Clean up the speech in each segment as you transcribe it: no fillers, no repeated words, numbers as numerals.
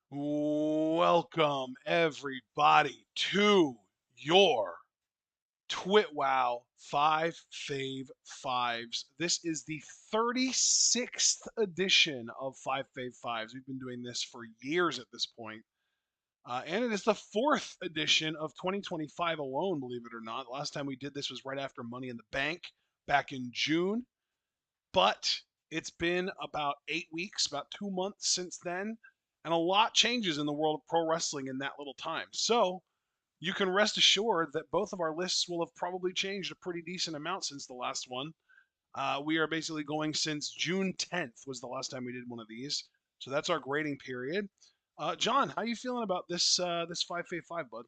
Welcome everybody to your TWitWoW Five Fave Fives. This is the 36th edition of Five Fave Fives. We've been doing this for years at this point. And it is the fourth edition of 2025 alone, believe it or not. The last time we did this was right after Money in the Bank back in June. But it's been about 8 weeks, about 2 months since then, and a lot changes in the world of pro wrestling in that little time. So you can rest assured that both of our lists will have probably changed a pretty decent amount since the last one. We are basically going since June 10th was the last time we did one of these. So that's our grading period. John, how you feeling about this 5v5, bud?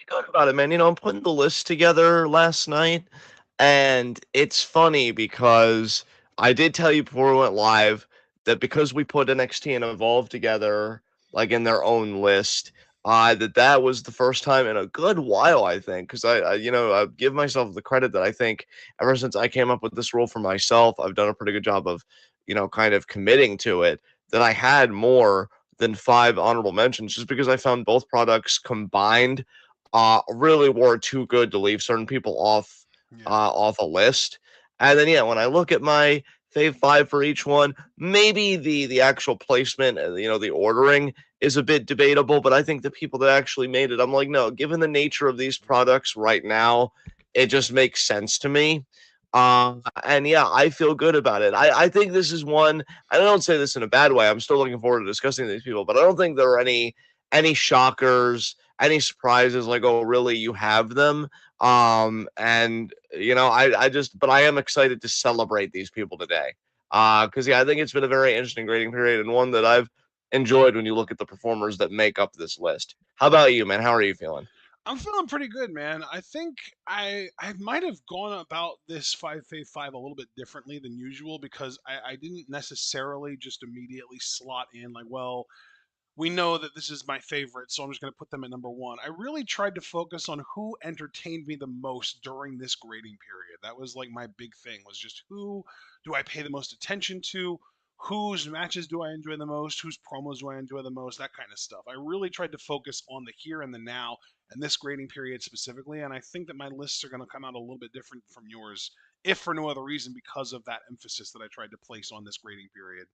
Good about it, man. I'm putting the list together last night, and it's funny because I did tell you before we went live that because we put NXT and Evolve together, like in their own list, that was the first time in a good while, I think, because I give myself the credit that I think ever since I came up with this rule for myself, I've done a pretty good job of, kind of committing to it, that I had more than five honorable mentions just because I found both products combined really were too good to leave certain people Yeah. off a list. And then yeah, when I look at my fave five for each one, maybe the actual placement, the ordering is a bit debatable, but I think the people that actually made it, I'm like, no, given the nature of these products right now, it just makes sense to me. And yeah, I feel good about it. I think this is one. I don't say this in a bad way. I'm still looking forward to discussing these people, but I don't think there are any shockers, any surprises like, oh, really, you have them. And but I am excited to celebrate these people today. Because yeah, I think it's been a very interesting grading period and one that I've enjoyed when you look at the performers that make up this list. How about you, man? How are you feeling? I'm feeling pretty good, man. I think I might have gone about this 5v5 a little bit differently than usual because I didn't necessarily just immediately slot in like, well, we know that this is my favorite, so I'm just going to put them at number one. I really tried to focus on who entertained me the most during this grading period. That was like my big thing, was just who do I pay the most attention to? Whose matches do I enjoy the most? Whose promos do I enjoy the most? That kind of stuff. I really tried to focus on the here and the now and this grading period specifically. And I think that my lists are going to come out a little bit different from yours, if for no other reason because of that emphasis that I tried to place on this grading period.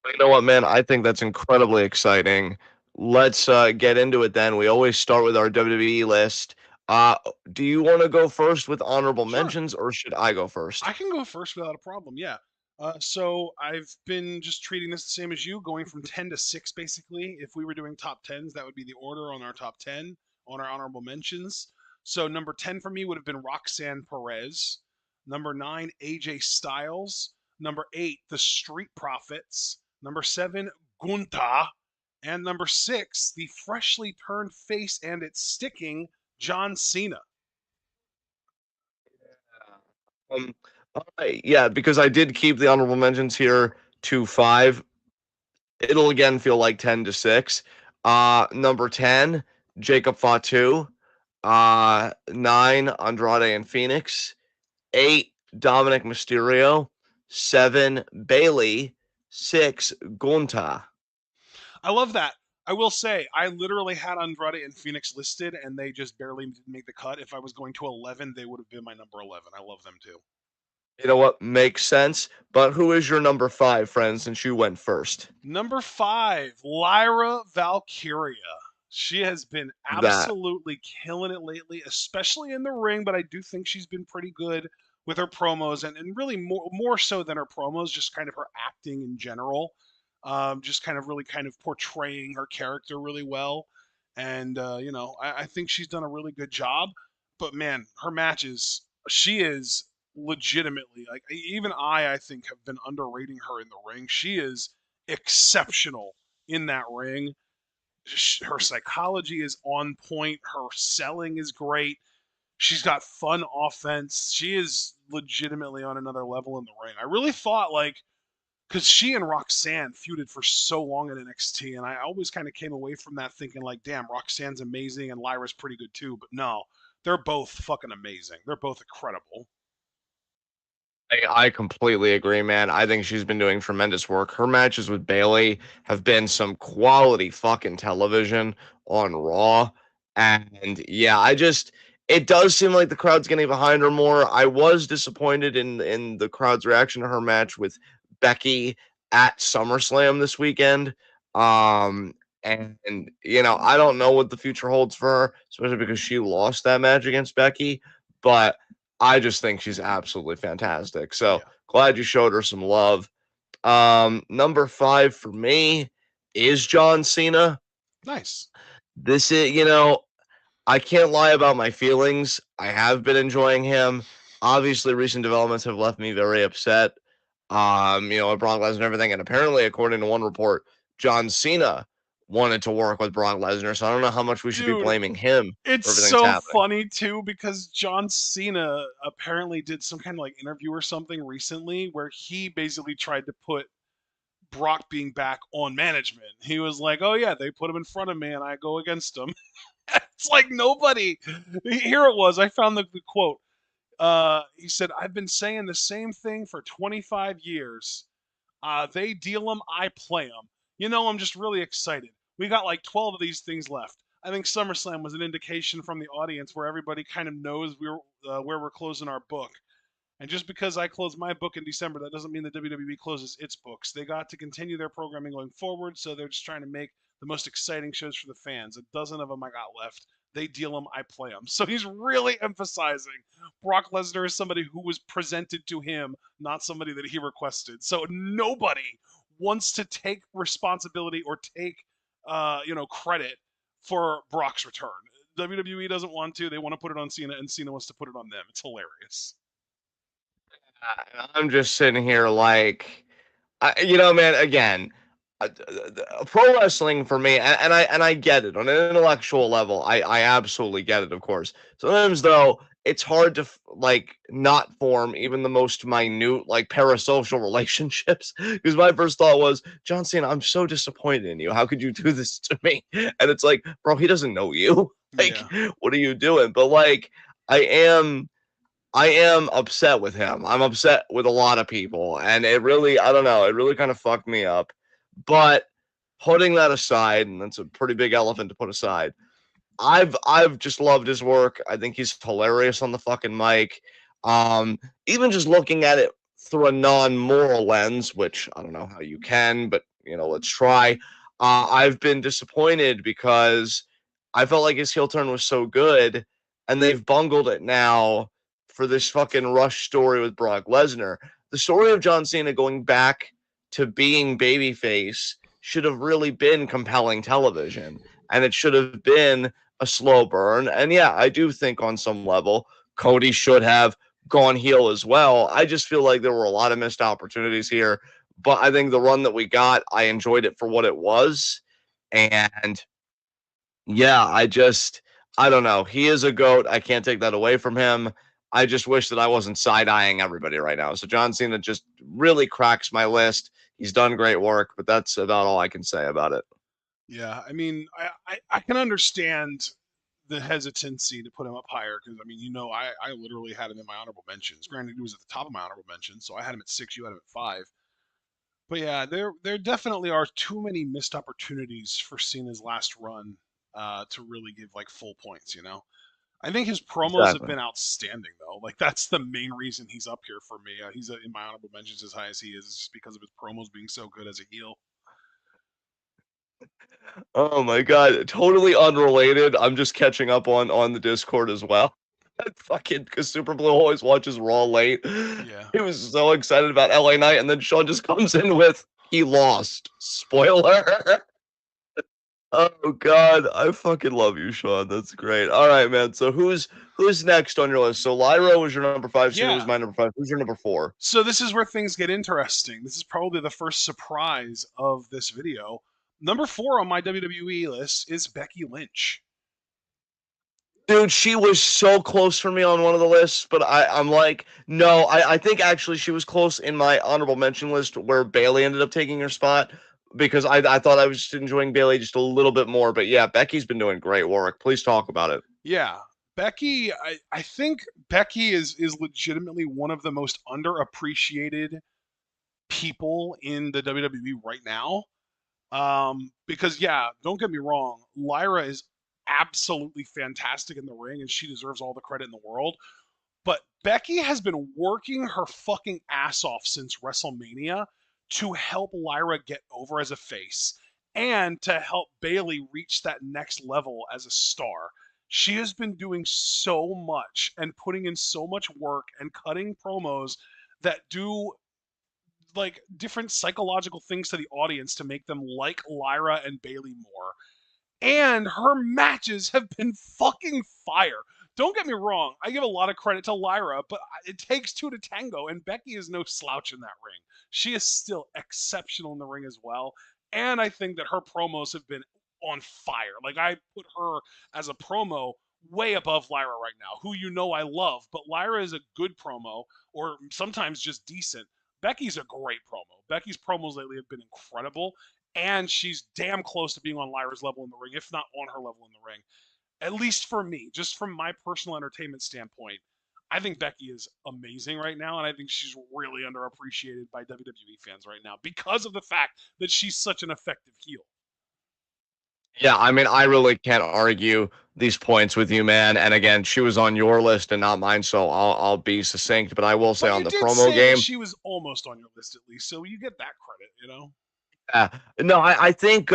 You know what, man? I think that's incredibly exciting. Let's get into it then. We always start with our WWE list. Uh, do you want to go first with honorable Sure. mentions, or should I go I first? can go first without a problem. Yeah. So I've been just treating this the same as you, going from 10 to 6, basically. If we were doing top 10s, that would be the order on our top 10, on our honorable mentions. So number 10 for me would have been Roxanne Perez. Number 9, AJ Styles. Number 8, The Street Profits. Number 7, Gunta. And number 6, the freshly turned face and it's sticking, John Cena. Um, all right, yeah, because I did keep the honorable mentions here to five. It'll again feel like 10 to 6. Number 10, Jacob Fatu. 9, Andrade and Phoenix. 8, Dominic Mysterio. 7, Bailey. 6, Gunta. I love that. I will say, I literally had Andrade and Phoenix listed, and they just barely didn't make the cut. If I was going to 11, they would have been my number 11. I love them too. You know what? Makes sense. But who is your number 5, friend, since you went first? Number 5, Lyra Valkyria. She has been That. absolutely killing it lately, especially in the ring, but I do think she's been pretty good with her promos and really more so than her promos, just kind of her acting in general. Just kind of really kind of portraying her character really well. And, I think she's done a really good job. But man, her matches, she is legitimately like, even I think, have been underrating her in the ring. She is exceptional in that ring. Her psychology is on point. Her selling is great. She's got fun offense. She is legitimately on another level in the ring. I really thought, like, because she and Roxanne feuded for so long in NXT, and I always kind of came away from that thinking, like, damn, Roxanne's amazing and Lyra's pretty good too. But no, they're both fucking amazing. They're both incredible. I completely agree, man. I think she's been doing tremendous work. Her matches with Bailey have been some quality fucking television on Raw. And yeah, it does seem like the crowd's getting behind her more. I was disappointed in the crowd's reaction to her match with Becky at SummerSlam this weekend. Um and I don't know what the future holds for her, especially because she lost that match against Becky, but I just think she's absolutely fantastic. So Yeah. glad you showed her some love. Number 5 for me is John Cena. Nice. This is, I can't lie about my feelings. I have been enjoying him. Obviously, recent developments have left me very upset. With Brock Lesnar and everything. And apparently, according to one report, John Cena wanted to work with Brock Lesnar. So I don't know how much we should be Dude, blaming him it's for everything's so happening. funny too because John Cena apparently did some kind of like interview or something recently where he basically tried to put Brock being back on management. He was like, "Oh yeah, they put him in front of me and I go against him." It's like nobody. Here it was. I found the quote. He said, "I've been saying the same thing for 25 years. They deal them, I play them. I'm just really excited. We got like 12 of these things left. I think SummerSlam was an indication from the audience where everybody kind of knows where we're closing our book. And just because I close my book in December, that doesn't mean the WWE closes its books. They got to continue their programming going forward, so they're just trying to make the most exciting shows for the fans. A dozen of them I got left. They deal them, I play them. So he's really emphasizing Brock Lesnar is somebody who was presented to him, not somebody that he requested. So nobody wants to take responsibility or take, credit for Brock's return. WWE doesn't want to. They want to put it on Cena, and Cena wants to put it on them. It's hilarious. I'm just sitting here like, man. Again, pro wrestling for me, and I get it on an intellectual level. I absolutely get it. Of course, sometimes though, it's hard to like not form even the most minute like parasocial relationships. Because my first thought was, John Cena, I'm so disappointed in you. How could you do this to me? And it's like, bro, he doesn't know you. Like, Yeah. what are you doing? But like, I am. I am upset with him. I'm upset with a lot of people, and it really, I don't know, it really kind of fucked me up. But putting that aside, and that's a pretty big elephant to put aside, I've just loved his work. I think he's hilarious on the fucking mic. Even just looking at it through a non-moral lens, which I don't know how you can, but let's try. I've been disappointed because I felt like his heel turn was so good, and they've bungled it now for this fucking Rush story with Brock Lesnar. The story of John Cena going back to being babyface should have really been compelling television, and it should have been a slow burn. And yeah, I do think on some level Cody should have gone heel as well. I just feel like there were a lot of missed opportunities here, but I think the run that we got, I enjoyed it for what it was. And yeah, I don't know. He is a goat. I can't take that away from him. I just wish that I wasn't side eyeing everybody right now. So John Cena just really cracks my list. He's done great work, but that's about all I can say about it. Yeah, I mean, I can understand the hesitancy to put him up higher because I mean, I literally had him in my honorable mentions. Granted, he was at the top of my honorable mentions, so I had him at 6, you had him at 5. But yeah, there definitely are too many missed opportunities for Cena's last run to really give like full points. I think his promos have Exactly. been outstanding though. Like that's the main reason he's up here for me. He's in my honorable mentions as high as he is just because of his promos being so good as a heel. Oh my god, totally unrelated. I'm just catching up on the Discord as well. Fucking because Super Blue always watches Raw late. Yeah. He was so excited about LA Knight, and then Sean just comes in with he lost. Spoiler. Oh god, I fucking love you, Sean. That's great. All right, man. So who's next on your list? So Lyra was your number 5. Cena was Yeah. my number 5. Who's your number 4? So this is where things get interesting. This is probably the first surprise of this video. Number 4 on my WWE list is Becky Lynch. Dude, she was so close for me on one of the lists, but I'm like, no, I think actually she was close in my honorable mention list where Bailey ended up taking her spot because I thought I was just enjoying Bailey just a little bit more. But yeah, Becky's been doing great work. Please talk about it. Yeah. Becky, I think Becky is legitimately one of the most underappreciated people in the WWE right now. Because yeah, don't get me wrong, Lyra is absolutely fantastic in the ring and she deserves all the credit in the world. But Becky has been working her fucking ass off since WrestleMania to help Lyra get over as a face and to help Bayley reach that next level as a star. She has been doing so much and putting in so much work and cutting promos that do like different psychological things to the audience to make them like Lyra and Bayley more. And her matches have been fucking fire. Don't get me wrong, I give a lot of credit to Lyra, but it takes two to tango, and Becky is no slouch in that ring. She is still exceptional in the ring as well, and I think that her promos have been on fire. Like, I put her as a promo way above Lyra right now, who you know I love, but Lyra is a good promo, or sometimes just decent. Becky's a great promo. Becky's promos lately have been incredible, and she's damn close to being on Lyra's level in the ring, if not on her level in the ring. At least for me, just from my personal entertainment standpoint, I think Becky is amazing right now, and I think she's really underappreciated by WWE fans right now because of the fact that she's such an effective heel. Yeah, I mean, I really can't argue these points with you, man. And again, she was on your list and not mine, so I'll be succinct. But I will say But on you the did promo say that game, she was almost on your list at least, so you get that credit, you know? yeah, no, I think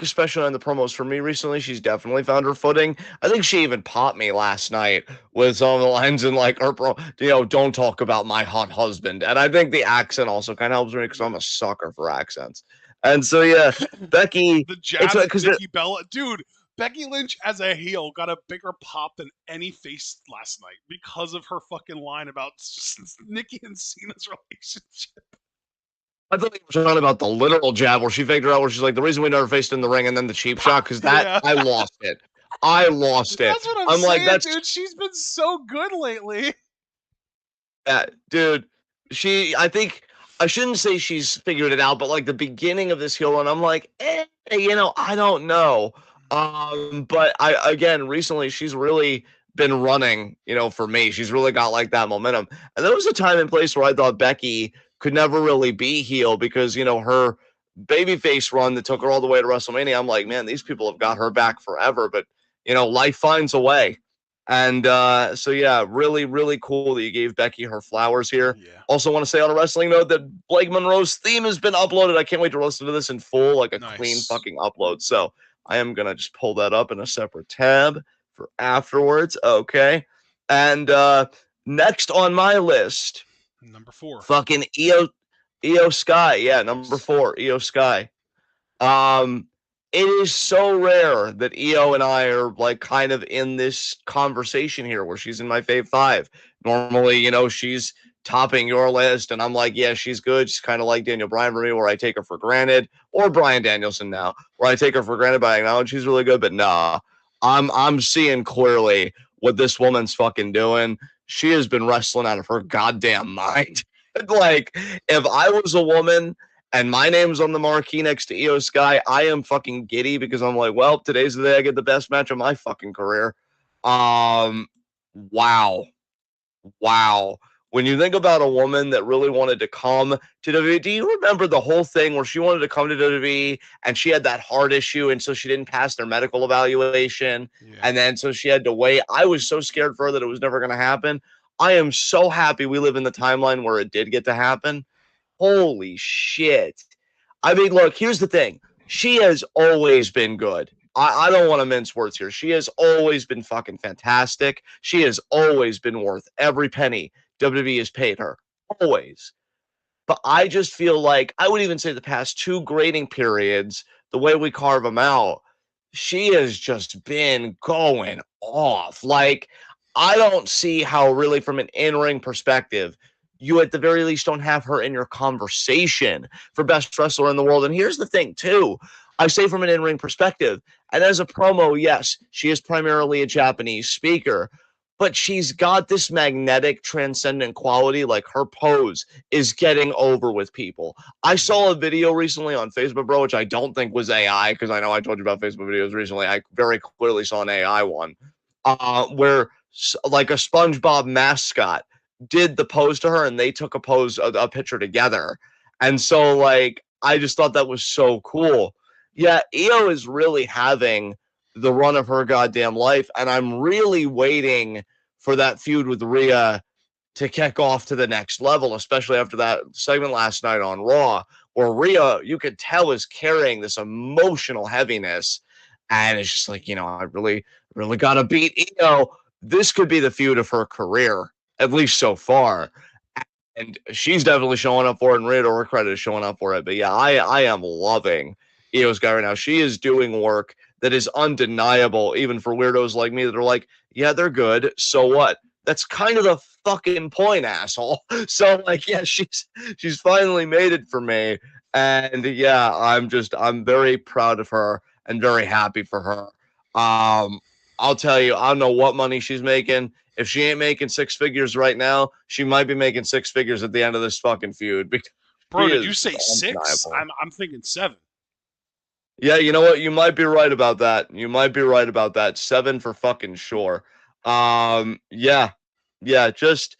especially on the promos for me recently, she's definitely found her footing. I think she even popped me last night with some of the lines in like her don't talk about my hot husband. And I think the accent also kind of helps me because I'm Yeah. a sucker for accents. And so yeah, Becky, The it's jabs at because Nikki Bella. Dude, Becky Lynch as a heel got a bigger pop than any face last night because of her fucking line about Nikki and Cena's relationship. I thought you were talking about the literal jab where she faked her out, where she's like, the reason we never faced in the ring, and then the cheap shot, because that, Yeah. I lost it. I lost it. That's what I'm I'm like, saying, that's, dude. She's been so good lately. dude, I think, I shouldn't say she's figured it out, but like the beginning of this heel run, I'm like, I don't know. But again, recently, she's really been running, for me. She's really got like that momentum. And there was a time and place where I thought Becky could never really be heel because, her babyface run that took her all the way to WrestleMania. I'm like, man, these people have got her back forever. But, life finds a way. And so, yeah, really, really cool that you gave Becky her flowers here. Yeah. Also, want to say on a wrestling note that Blake Monroe's theme has been uploaded. I can't wait to listen to this in full, like a clean Nice. fucking upload. So I am going to just pull that up in a separate tab for afterwards. Okay. And next on my list, Number 4. fucking Io Sky. Yeah, number Nice. 4, Io Sky. Um, it is so rare that Io and I are like kind of in this conversation here where she's in my fave 5. Normally, she's topping your list, and I'm like, yeah, she's good. She's kind of like Daniel Bryan for me, where I take her for granted, or Bryan Danielson now, where I take her for granted, but I acknowledge she's really good. But nah, I'm seeing clearly what this woman's fucking doing. She has been wrestling out of her goddamn mind. Like, if I was a woman and my name's on the marquee next to Io Sky, I am fucking giddy because I'm like, well, today's the day I get the best match of my fucking career. Wow. Wow. When you think about a woman that really wanted to come to WWE, do you remember the whole thing where she wanted to come to WWE and she had that heart issue and so she didn't pass their medical evaluation Yeah. and then so she had to wait? I was so scared for her that it was never going to happen. I am so happy we live in the timeline where it did get to happen. Holy shit. I mean, look, here's the thing. She has always been good. I don't want to mince words here. She has always been fucking fantastic. She has always been worth every penny WWE has paid her. Always. But I just feel like, I would even say the past 2 grading periods, the way we carve them out, she has just been going off. Like, I don't see how really from an in-ring perspective, you at the very least don't have her in your conversation for best wrestler in the world. And here's the thing too. I say from an in-ring perspective, and as a promo, yes, she is primarily a Japanese speaker, but she's got this magnetic, transcendent quality. Like her pose is getting over with people. I saw a video recently on Facebook, bro, which I don't think was AI because I know I told you about Facebook videos recently. I very clearly saw an AI one. where like a SpongeBob mascot did the pose to her, and they took a picture together. And so, like, I just thought that was so cool. Yeah, Io is really having the run of her goddamn life, and I'm really waiting for that feud with Rhea to kick off to the next level, especially after that segment last night on Raw, where Rhea, you could tell, is carrying this emotional heaviness. And it's just like, I really got to beat Io. This could be the feud of her career, at least so far. And she's definitely showing up for it, and Rhea, to her credit, is showing up for it. But yeah, I am loving Io's guy right now. She is doing work that is undeniable, even for weirdos like me that are like, yeah, they're good. So what? That's kind of the fucking point, asshole. So like, yeah, she's finally made it for me. And yeah, I'm very proud of her and very happy for her. I'll tell you, I don't know what money she's making. If she ain't making six figures right now, she might be making six figures at the end of this fucking feud. Because Bro, did you say 6? I'm thinking 7. Yeah, you know what? You might be right about that. You might be right about that. 7 for fucking sure. Yeah, just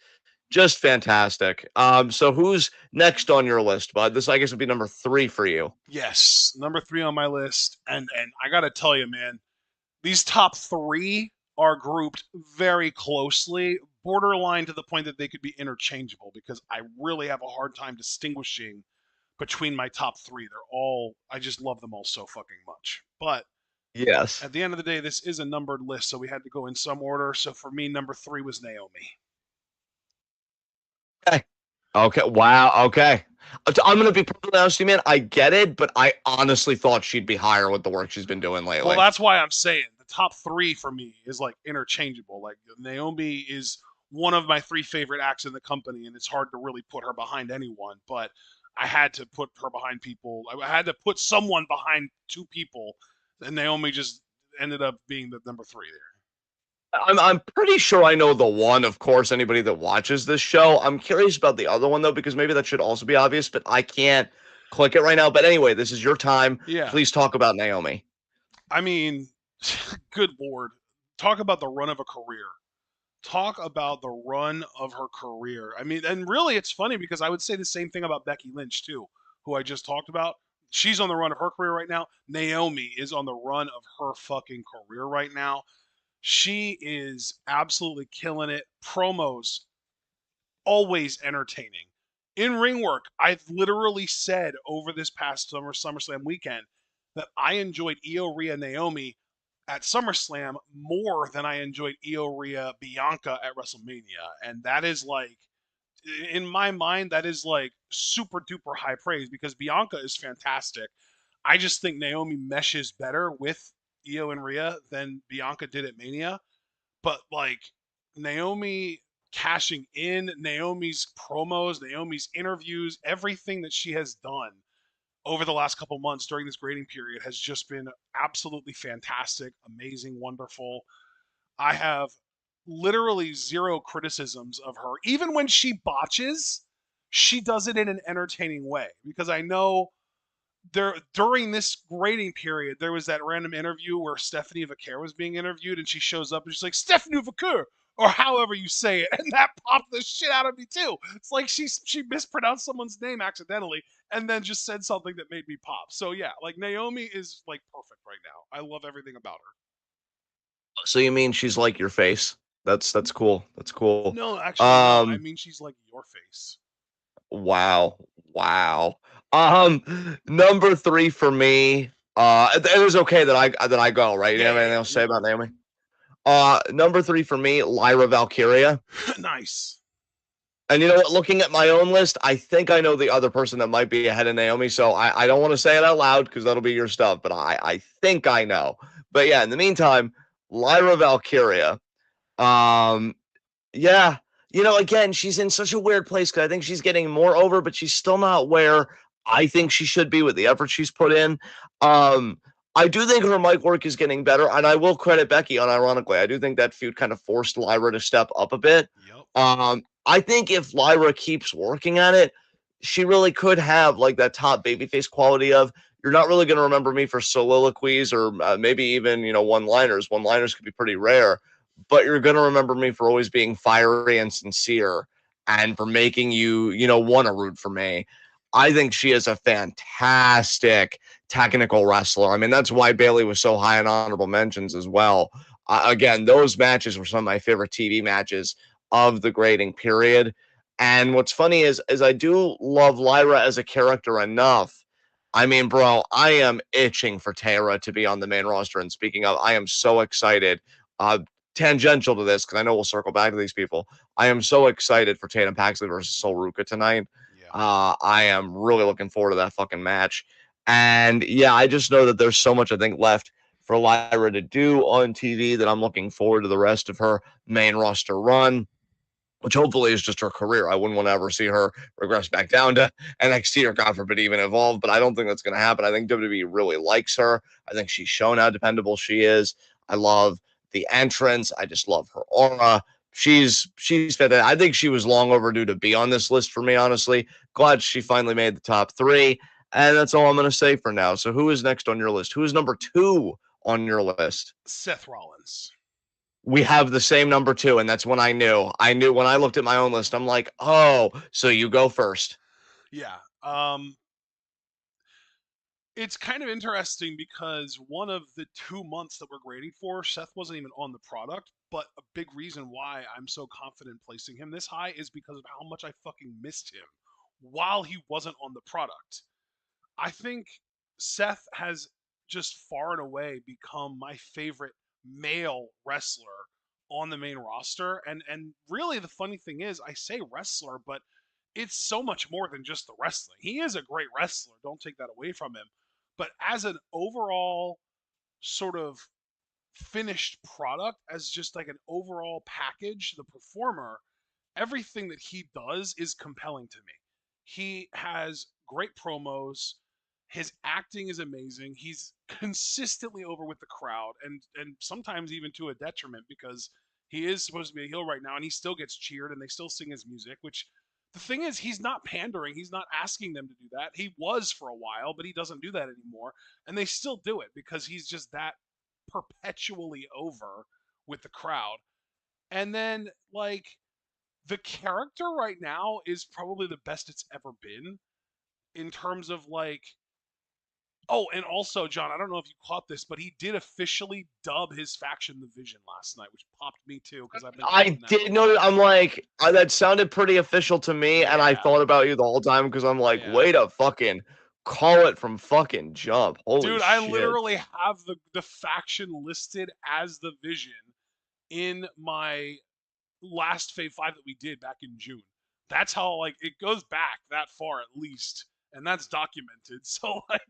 fantastic. So who's next on your list, bud? This, I guess, would be number 3 for you. Yes, number 3 on my list, and I gotta tell you, man, these top 3 are grouped very closely, borderline to the point that they could be interchangeable, because I really have a hard time distinguishing between my top 3. I just love them all so fucking much. But Yes. at the end of the day, this is a numbered list, so we had to go in some order. So for me, number 3 was Naomi. Okay. Wow. Okay. I'm gonna be perfectly honest with you, man. I get it, but I honestly thought she'd be higher with the work she's been doing lately. Well, that's why I'm saying the top 3 for me is like interchangeable. Like, Naomi is one of my 3 favorite acts in the company, and it's hard to really put her behind anyone. But I had to put her behind people. I had to put someone behind 2 people, and Naomi just ended up being the number 3 there. I'm pretty sure I know the one, of course, anybody that watches this show. I'm curious about the other one, though, because maybe that should also be obvious, but I can't click it right now. But anyway, this is your time. Yeah. Please talk about Naomi. I mean, good Lord. Talk about the run of a career. Talk about the run of her career. I mean, and really, it's funny because I would say the same thing about Becky Lynch, too, who I just talked about. She's on the run of her career right now. Naomi is on the run of her fucking career right now. She is absolutely killing it. Promos, always entertaining. In ring work, I've literally said over this past SummerSlam weekend that I enjoyed Io Rhea Naomi at SummerSlam more than I enjoyed Io Rhea Bianca at WrestleMania. And that is like, in my mind, that is like super duper high praise, because Bianca is fantastic. I just think Naomi meshes better with Io and Rhea than Bianca did at Mania. But like, Naomi cashing in, Naomi's promos, Naomi's interviews, everything that she has done over the last couple months during this grading period has just been absolutely fantastic, amazing, wonderful. I have literally zero criticisms of her. Even when she botches, she does it in an entertaining way, because I know during this grading period, there was that random interview where Stephanie Vaquer was being interviewed, and she shows up and she's like, Stephanie Vaquer, or however you say it, and that popped the shit out of me too. It's like she mispronounced someone's name accidentally and then just said something that made me pop. So yeah, like, Naomi is like perfect right now. I love everything about her. So you mean she's like your face? That's cool. That's cool. No, actually, no. I mean, she's like your face. Wow. Number 3 for me. It was okay that I go, right? You have anything else to say about Naomi? Number 3 for me, Lyra Valkyria. Nice. And you know what? Looking at my own list, I think I know the other person that might be ahead of Naomi. So I don't want to say it out loud because that'll be your stuff, but I think I know. But yeah, in the meantime, Lyra Valkyria. Yeah. Again, she's in such a weird place because I think she's getting more over, but she's still not where I think she should be with the effort she's put in. I do think her mic work is getting better, and I will credit Becky unironically. I do think that feud kind of forced Lyra to step up a bit. Yep. I think if Lyra keeps working at it, she really could have like that top babyface quality of, you're not really going to remember me for soliloquies or maybe even, one-liners. One-liners could be pretty rare. but you're going to remember me for always being fiery and sincere and for making you, want to root for me. I think she is a fantastic technical wrestler. I mean, that's why Bayley was so high in honorable mentions as well. Again, those matches were some of my favorite TV matches of the grading period. And what's funny is I do love Lyra as a character enough. I mean, bro, I am itching for Tara to be on the main roster. And speaking of, I am so excited. Uh, Tangential to this, because I know we'll circle back to these people. I am so excited for Tatum Paxley versus Sol Ruka tonight. Yeah. I am really looking forward to that fucking match. And yeah, I just know that there's so much I think left for Lyra to do on TV that I'm looking forward to the rest of her main roster run, which hopefully is just her career. I wouldn't want to ever see her regress back down to NXT or, God forbid, even evolve, but I don't think that's going to happen. I think WWE really likes her. I think she's shown how dependable she is. I love the entrance. I just love her aura. She's fantastic. I think she was long overdue to be on this list for me, honestly. Glad she finally made the top 3. And that's all I'm going to say for now. So who is next on your list? Who is number 2 on your list? Seth Rollins. We have the same number 2, and that's when I knew. I knew when I looked at my own list, I'm like, oh, so you go first. Yeah. It's kind of interesting because one of the 2 months that we're grading for, Seth wasn't even on the product, but a big reason why I'm so confident placing him this high is because of how much I fucking missed him while he wasn't on the product. I think Seth has just far and away become my favorite male wrestler on the main roster. And really the funny thing is I say wrestler, but it's so much more than just the wrestling. He is a great wrestler. Don't take that away from him. But as an overall sort of finished product, as just like an overall package, the performer, everything that he does is compelling to me. He has great promos. His acting is amazing. He's consistently over with the crowd, and sometimes even to a detriment because he is supposed to be a heel right now, and he still gets cheered, and they still sing his music. Which the thing is, he's not pandering. He's not asking them to do that. He was for a while, but he doesn't do that anymore, and they still do it because he's just that perpetually over with the crowd. And then like the character right now is probably the best it's ever been in terms of like, oh, and also John, I don't know if you caught this, but he did officially dub his faction the Vision last night, which popped me too because I've been I counting that did for a know that. while. I'm like, that sounded pretty official to me, and I Yeah, thought about you the whole time because I'm like, yeah. way to fucking call it from fucking jump. Holy Dude, I shit. literally have the faction listed as the Vision in my last Fave Five that we did back in June. That's how like it goes back that far at least, and that's documented. So like,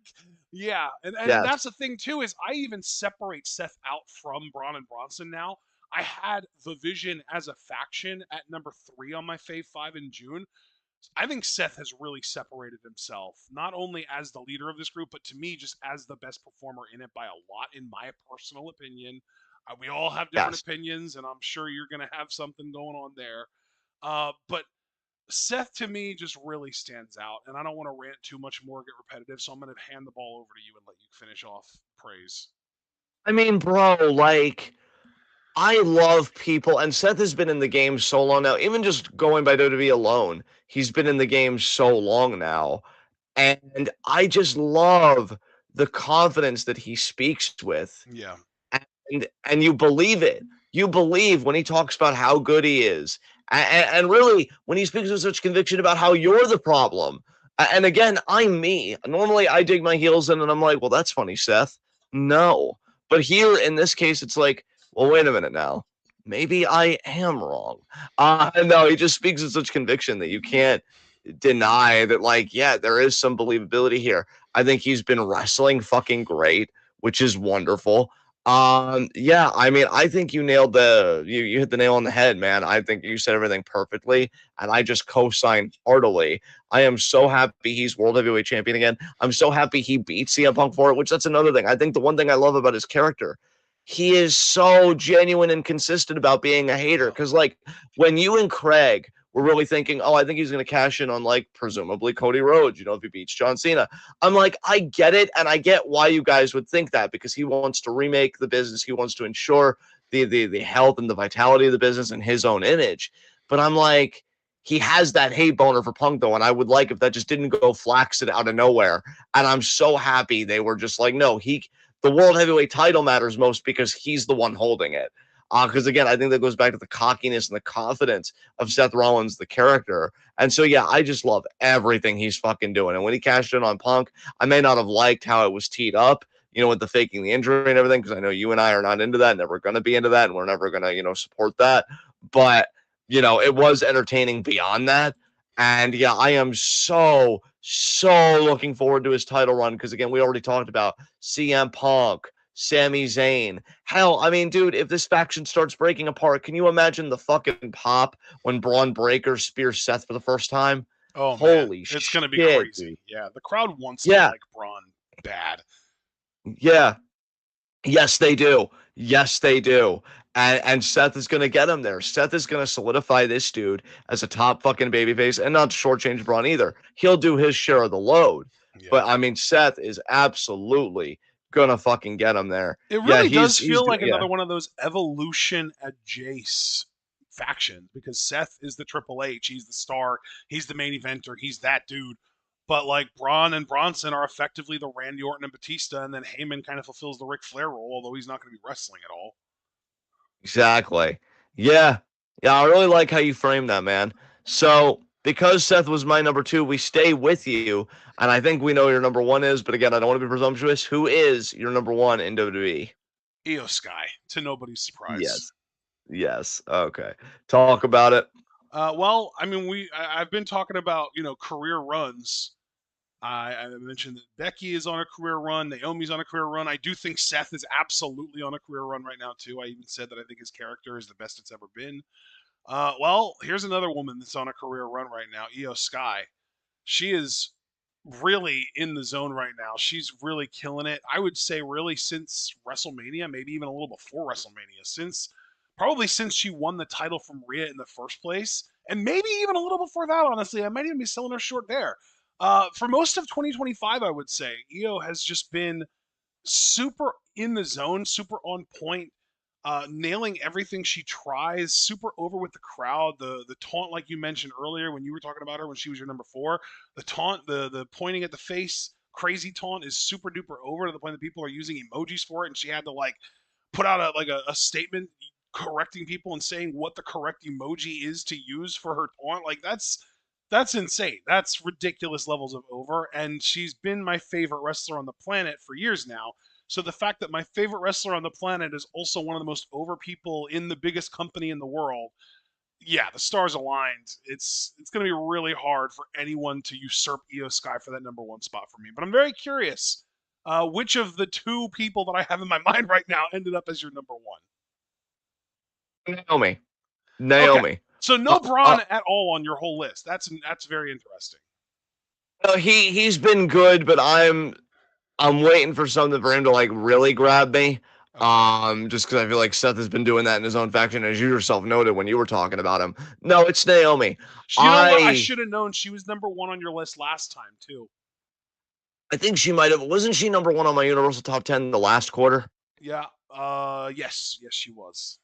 yeah, and Yes. that's the thing too is I even separate Seth out from Braun and Bronson now. I had the Vision as a faction at number 3 on my Fave Five in June. I think Seth has really separated himself, not only as the leader of this group, but to me, just as the best performer in it by a lot, in my personal opinion. We all have different Yes. opinions, and I'm sure you're going to have something going on there. But Seth, to me, just really stands out, and I don't want to rant too much more, get repetitive, so I'm going to hand the ball over to you and let you finish off praise. I mean, bro, like, I love people, and Seth has been in the game so long now. Even just going by WWE alone, he's been in the game so long now. And I just love the confidence that he speaks with. Yeah. And you believe it. You believe when he talks about how good he is, and really when he speaks with such conviction about how you're the problem. And again, I'm me. Normally, I dig my heels in, and I'm like, "Well, that's funny, Seth." No, but here in this case, it's like, "Well, wait a minute now. Maybe I am wrong." No, he just speaks with such conviction that you can't deny that. Like, yeah, there is some believability here. I think he's been wrestling fucking great, which is wonderful. Yeah, I mean, I think you nailed you hit the nail on the head, man. I think you said everything perfectly, and I just co-sign heartily. I am so happy he's World Heavyweight Champion again. I'm so happy he beat CM Punk for it, which that's another thing. I think the one thing I love about his character, he is so genuine and consistent about being a hater. Yep. Because like when you and Craig were really thinking, oh, I think he's going to cash in on like presumably Cody Rhodes, if he beats John Cena. I'm like, I get it, and I get why you guys would think that because he wants to remake the business. He wants to ensure the health and the vitality of the business and his own image. But I'm like, he has that hate boner for Punk, though, and I would like if that just didn't go flaccid out of nowhere. And I'm so happy they were just like, no, the world heavyweight title matters most because he's the one holding it. Because again, I think that goes back to the cockiness and the confidence of Seth Rollins, the character. And so, yeah, I just love everything he's fucking doing. And when he cashed in on Punk, I may not have liked how it was teed up, with the faking the injury and everything, because I know you and I are not into that, never going to be into that, and we're never going to, support that. But it was entertaining beyond that. And yeah, I am so looking forward to his title run because, again, we already talked about CM Punk, Sami Zayn. Hell, I mean, dude, if this faction starts breaking apart, can you imagine the fucking pop when Braun Breaker spears Seth for the first time? Oh, holy man. shit. It's going to be crazy. Dude. Yeah, the crowd wants to like Braun bad. Yeah. Yes, they do. Yes, they do. And Seth is going to get him there. Seth is going to solidify this dude as a top fucking babyface, and not to shortchange Braun either. He'll do his share of the load. Yeah. But, I mean, Seth is absolutely going to fucking get him there. It really does feel like another one of those Evolution adjacent factions because Seth is the Triple H. He's the star. He's the main eventer. He's that dude. But like Braun and Bronson are effectively the Randy Orton and Batista, and then Heyman kind of fulfills the Ric Flair role, although he's not going to be wrestling at all. Exactly. Yeah. Yeah, I really like how you frame that, man. So, because Seth was my number 2, we stay with you, and I think we know your number 1 is, but again, I don't want to be presumptuous. Who is your number 1 in WWE? Io Sky, to nobody's surprise. Yes. Okay. Talk about it. Well, I mean, I've been talking about, career runs. I mentioned that Becky is on a career run. Naomi's on a career run. I do think Seth is absolutely on a career run right now, too. I even said that I think his character is the best it's ever been. Well, here's another woman that's on a career run right now, Io Sky. She is really in the zone right now. She's really killing it. I would say really since WrestleMania, maybe even a little before WrestleMania, probably since she won the title from Rhea in the first place, and maybe even a little before that, honestly. I might even be selling her short there. For most of 2025, I would say, Io has just been super in the zone, super on point, nailing everything she tries, super over with the crowd. The taunt, like you mentioned earlier when you were talking about her when she was your number 4, the taunt, the pointing at the face, crazy taunt is super duper over to the point that people are using emojis for it, and she had to like put out a statement correcting people and saying what the correct emoji is to use for her taunt. Like that's insane. That's ridiculous levels of over. And she's been my favorite wrestler on the planet for years now. So the fact that my favorite wrestler on the planet is also one of the most over people in the biggest company in the world, yeah, the stars aligned. It's going to be really hard for anyone to usurp Io Sky for that number 1 spot for me. But I'm very curious which of the 2 people that I have in my mind right now ended up as your number 1. Naomi. Okay. So no Braun at all on your whole list. That's very interesting. He's been good, but I'm waiting for something for him to like really grab me. Okay. Just because I feel like Seth has been doing that in his own faction, as you yourself noted when you were talking about him. No, it's Naomi. You know what? I should have known she was number 1 on your list last time too. I think she might have. Wasn't she number 1 on my Universal Top 10 the last quarter? Yeah. Yes, she was.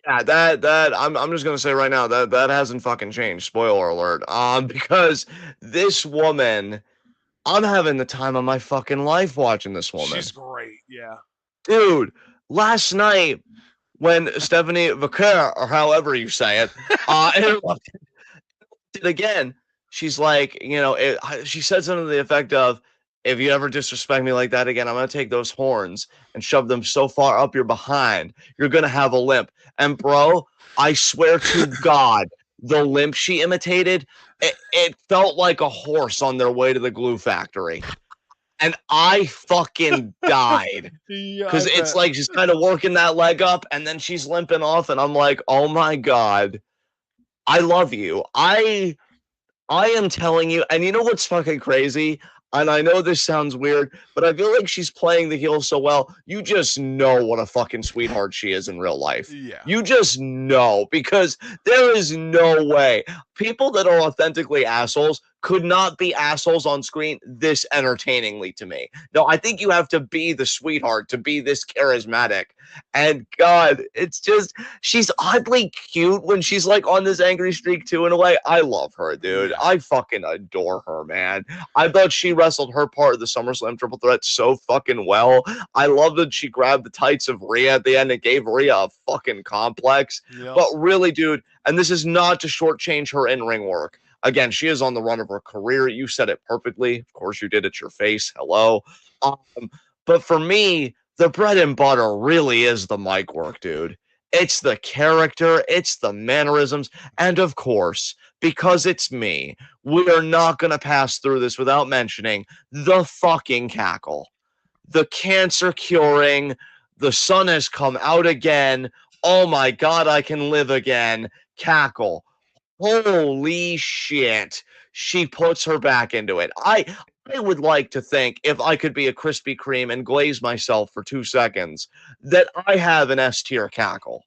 Yeah, that I'm just gonna say right now that hasn't fucking changed. Spoiler alert. Because this woman, I'm having the time of my fucking life watching this woman. She's great, yeah. Dude, last night when Stephanie Vaquer, or however you say it, interrupted it again, she's like, she said something to the effect of, if you ever disrespect me like that again, I'm going to take those horns and shove them so far up your behind, you're going to have a limp. And bro, I swear to God, the limp she imitated, it felt like a horse on their way to the glue factory. And I fucking died. Because it's like she's kind of working that leg up and then she's limping off. And I'm like, oh my God, I love you. I am telling you. And you know what's fucking crazy? And I know this sounds weird, but I feel like she's playing the heel so well. You just know what a fucking sweetheart she is in real life. Yeah. You just know, because there is no way people that are authentically assholes could not be assholes on screen this entertainingly to me. No, I think you have to be the sweetheart to be this charismatic. And God, it's just, she's oddly cute when she's like on this angry streak too, in a way. I love her, dude. Yeah. I fucking adore her, man. I thought she wrestled her part of the SummerSlam triple threat so fucking well. I love that she grabbed the tights of Rhea at the end and gave Rhea a fucking complex. Yep. But really, dude, and this is not to shortchange her in-ring work. Again, she is on the run of her career. You said it perfectly. Of course, you did. It's your face. Hello. But for me, the bread and butter really is the mic work, dude. It's the character, it's the mannerisms, and of course, because it's me, we are not going to pass through this without mentioning the fucking cackle. The cancer curing, the sun has come out again. Oh my God, I can live again. Cackle. Holy shit. She puts her back into it. I would like to think if I could be a Krispy Kreme and glaze myself for 2 seconds that I have an S tier cackle.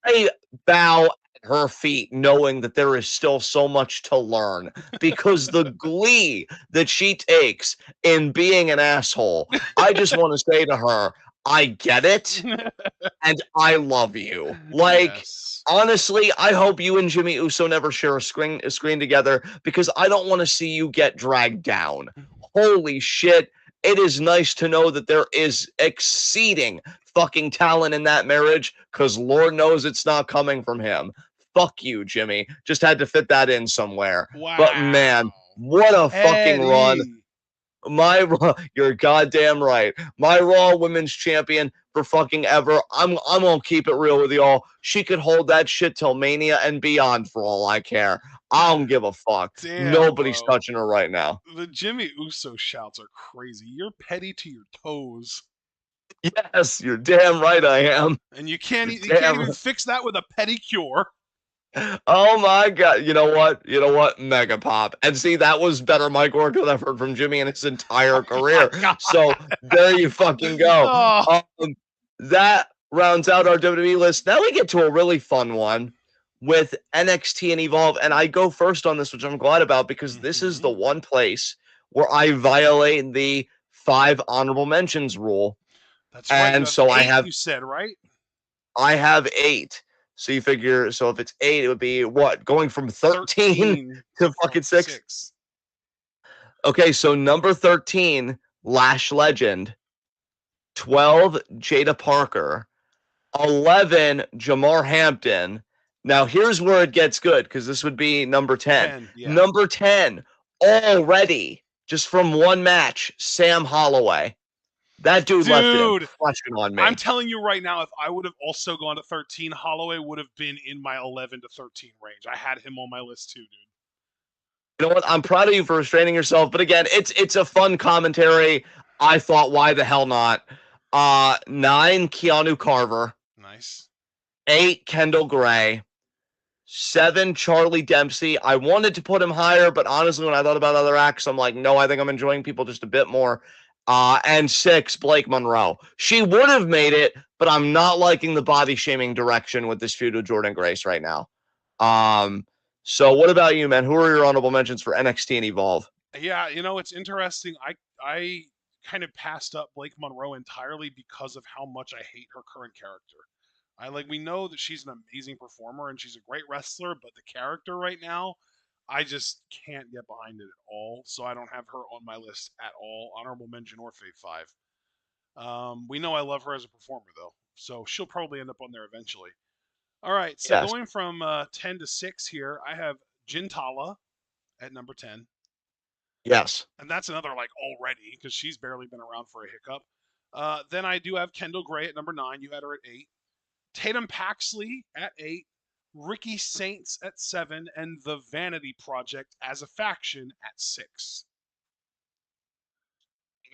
I bow at her feet knowing that there is still so much to learn because the glee that she takes in being an asshole, I just want to say to her, I get it and I love you. Like, yes. Honestly, I hope you and Jimmy Uso never share a screen together because I don't want to see you get dragged down. Holy shit. It is nice to know that there is exceeding fucking talent in that marriage because Lord knows it's not coming from him. Fuck you, Jimmy. Just had to fit that in somewhere. Wow. But man, what a fucking run. You're goddamn right. My Raw Women's Champion for fucking ever. I'm gonna keep it real with y'all. She could hold that shit till Mania and beyond for all I care. I don't give a fuck. Damn, Nobody's bro. touching her right now. The Jimmy Uso shouts are crazy. You're petty to your toes. Yes, you're damn right I am. And you can't even fix that with a pedicure. Oh my God. You know what? Mega pop. And see, that was better mic work than I've heard from Jimmy in his entire career. So there you fucking go. Oh. That rounds out our WWE list. Now we get to a really fun one with NXT and Evolve. And I go first on this, which I'm glad about because this is the one place where I violate the 5 honorable mentions rule. That's right. And so I have, you said, right? I have 8. So you figure, so if it's 8, it would be what? Going from 13 to fucking 6? Okay, so number 13, Lash Legend. 12, Jada Parker. 11, Jamar Hampton. Now, here's where it gets good, because this would be number 10. Yeah. Number 10, already, just from one match, Sam Holloway. That dude left an impression on me. I'm telling you right now, if I would have also gone to 13, Holloway would have been in my 11 to 13 range. I had him on my list too, dude. You know what? I'm proud of you for restraining yourself. But again, it's a fun commentary. I thought, why the hell not? 9, Keanu Carver. Nice. 8, Kendall Gray. 7, Charlie Dempsey. I wanted to put him higher, but honestly, when I thought about other acts, I'm like, no, I think I'm enjoying people just a bit more. And 6, Blake Monroe. She would have made it, but I'm not liking the body shaming direction with this feud with Jordynne Grace right now. So what about you, man? Who are your honorable mentions for NXT and Evolve? Yeah, it's interesting. I kind of passed up Blake Monroe entirely because of how much I hate her current character. We know that she's an amazing performer and she's a great wrestler, but the character right now, I just can't get behind it at all. So I don't have her on my list at all, honorable mention or Fave 5. We know I love her as a performer though, so she'll probably end up on there eventually. All right, so Yes. going from 10 to 6 here, I have Jintala at number 10. Yes. And that's another already because she's barely been around for a hiccup. Then I do have Kendall Gray at number 9. You had her at 8. Tatum Paxley at 8. Ricky Saints at 7. And the Vanity Project as a faction at 6.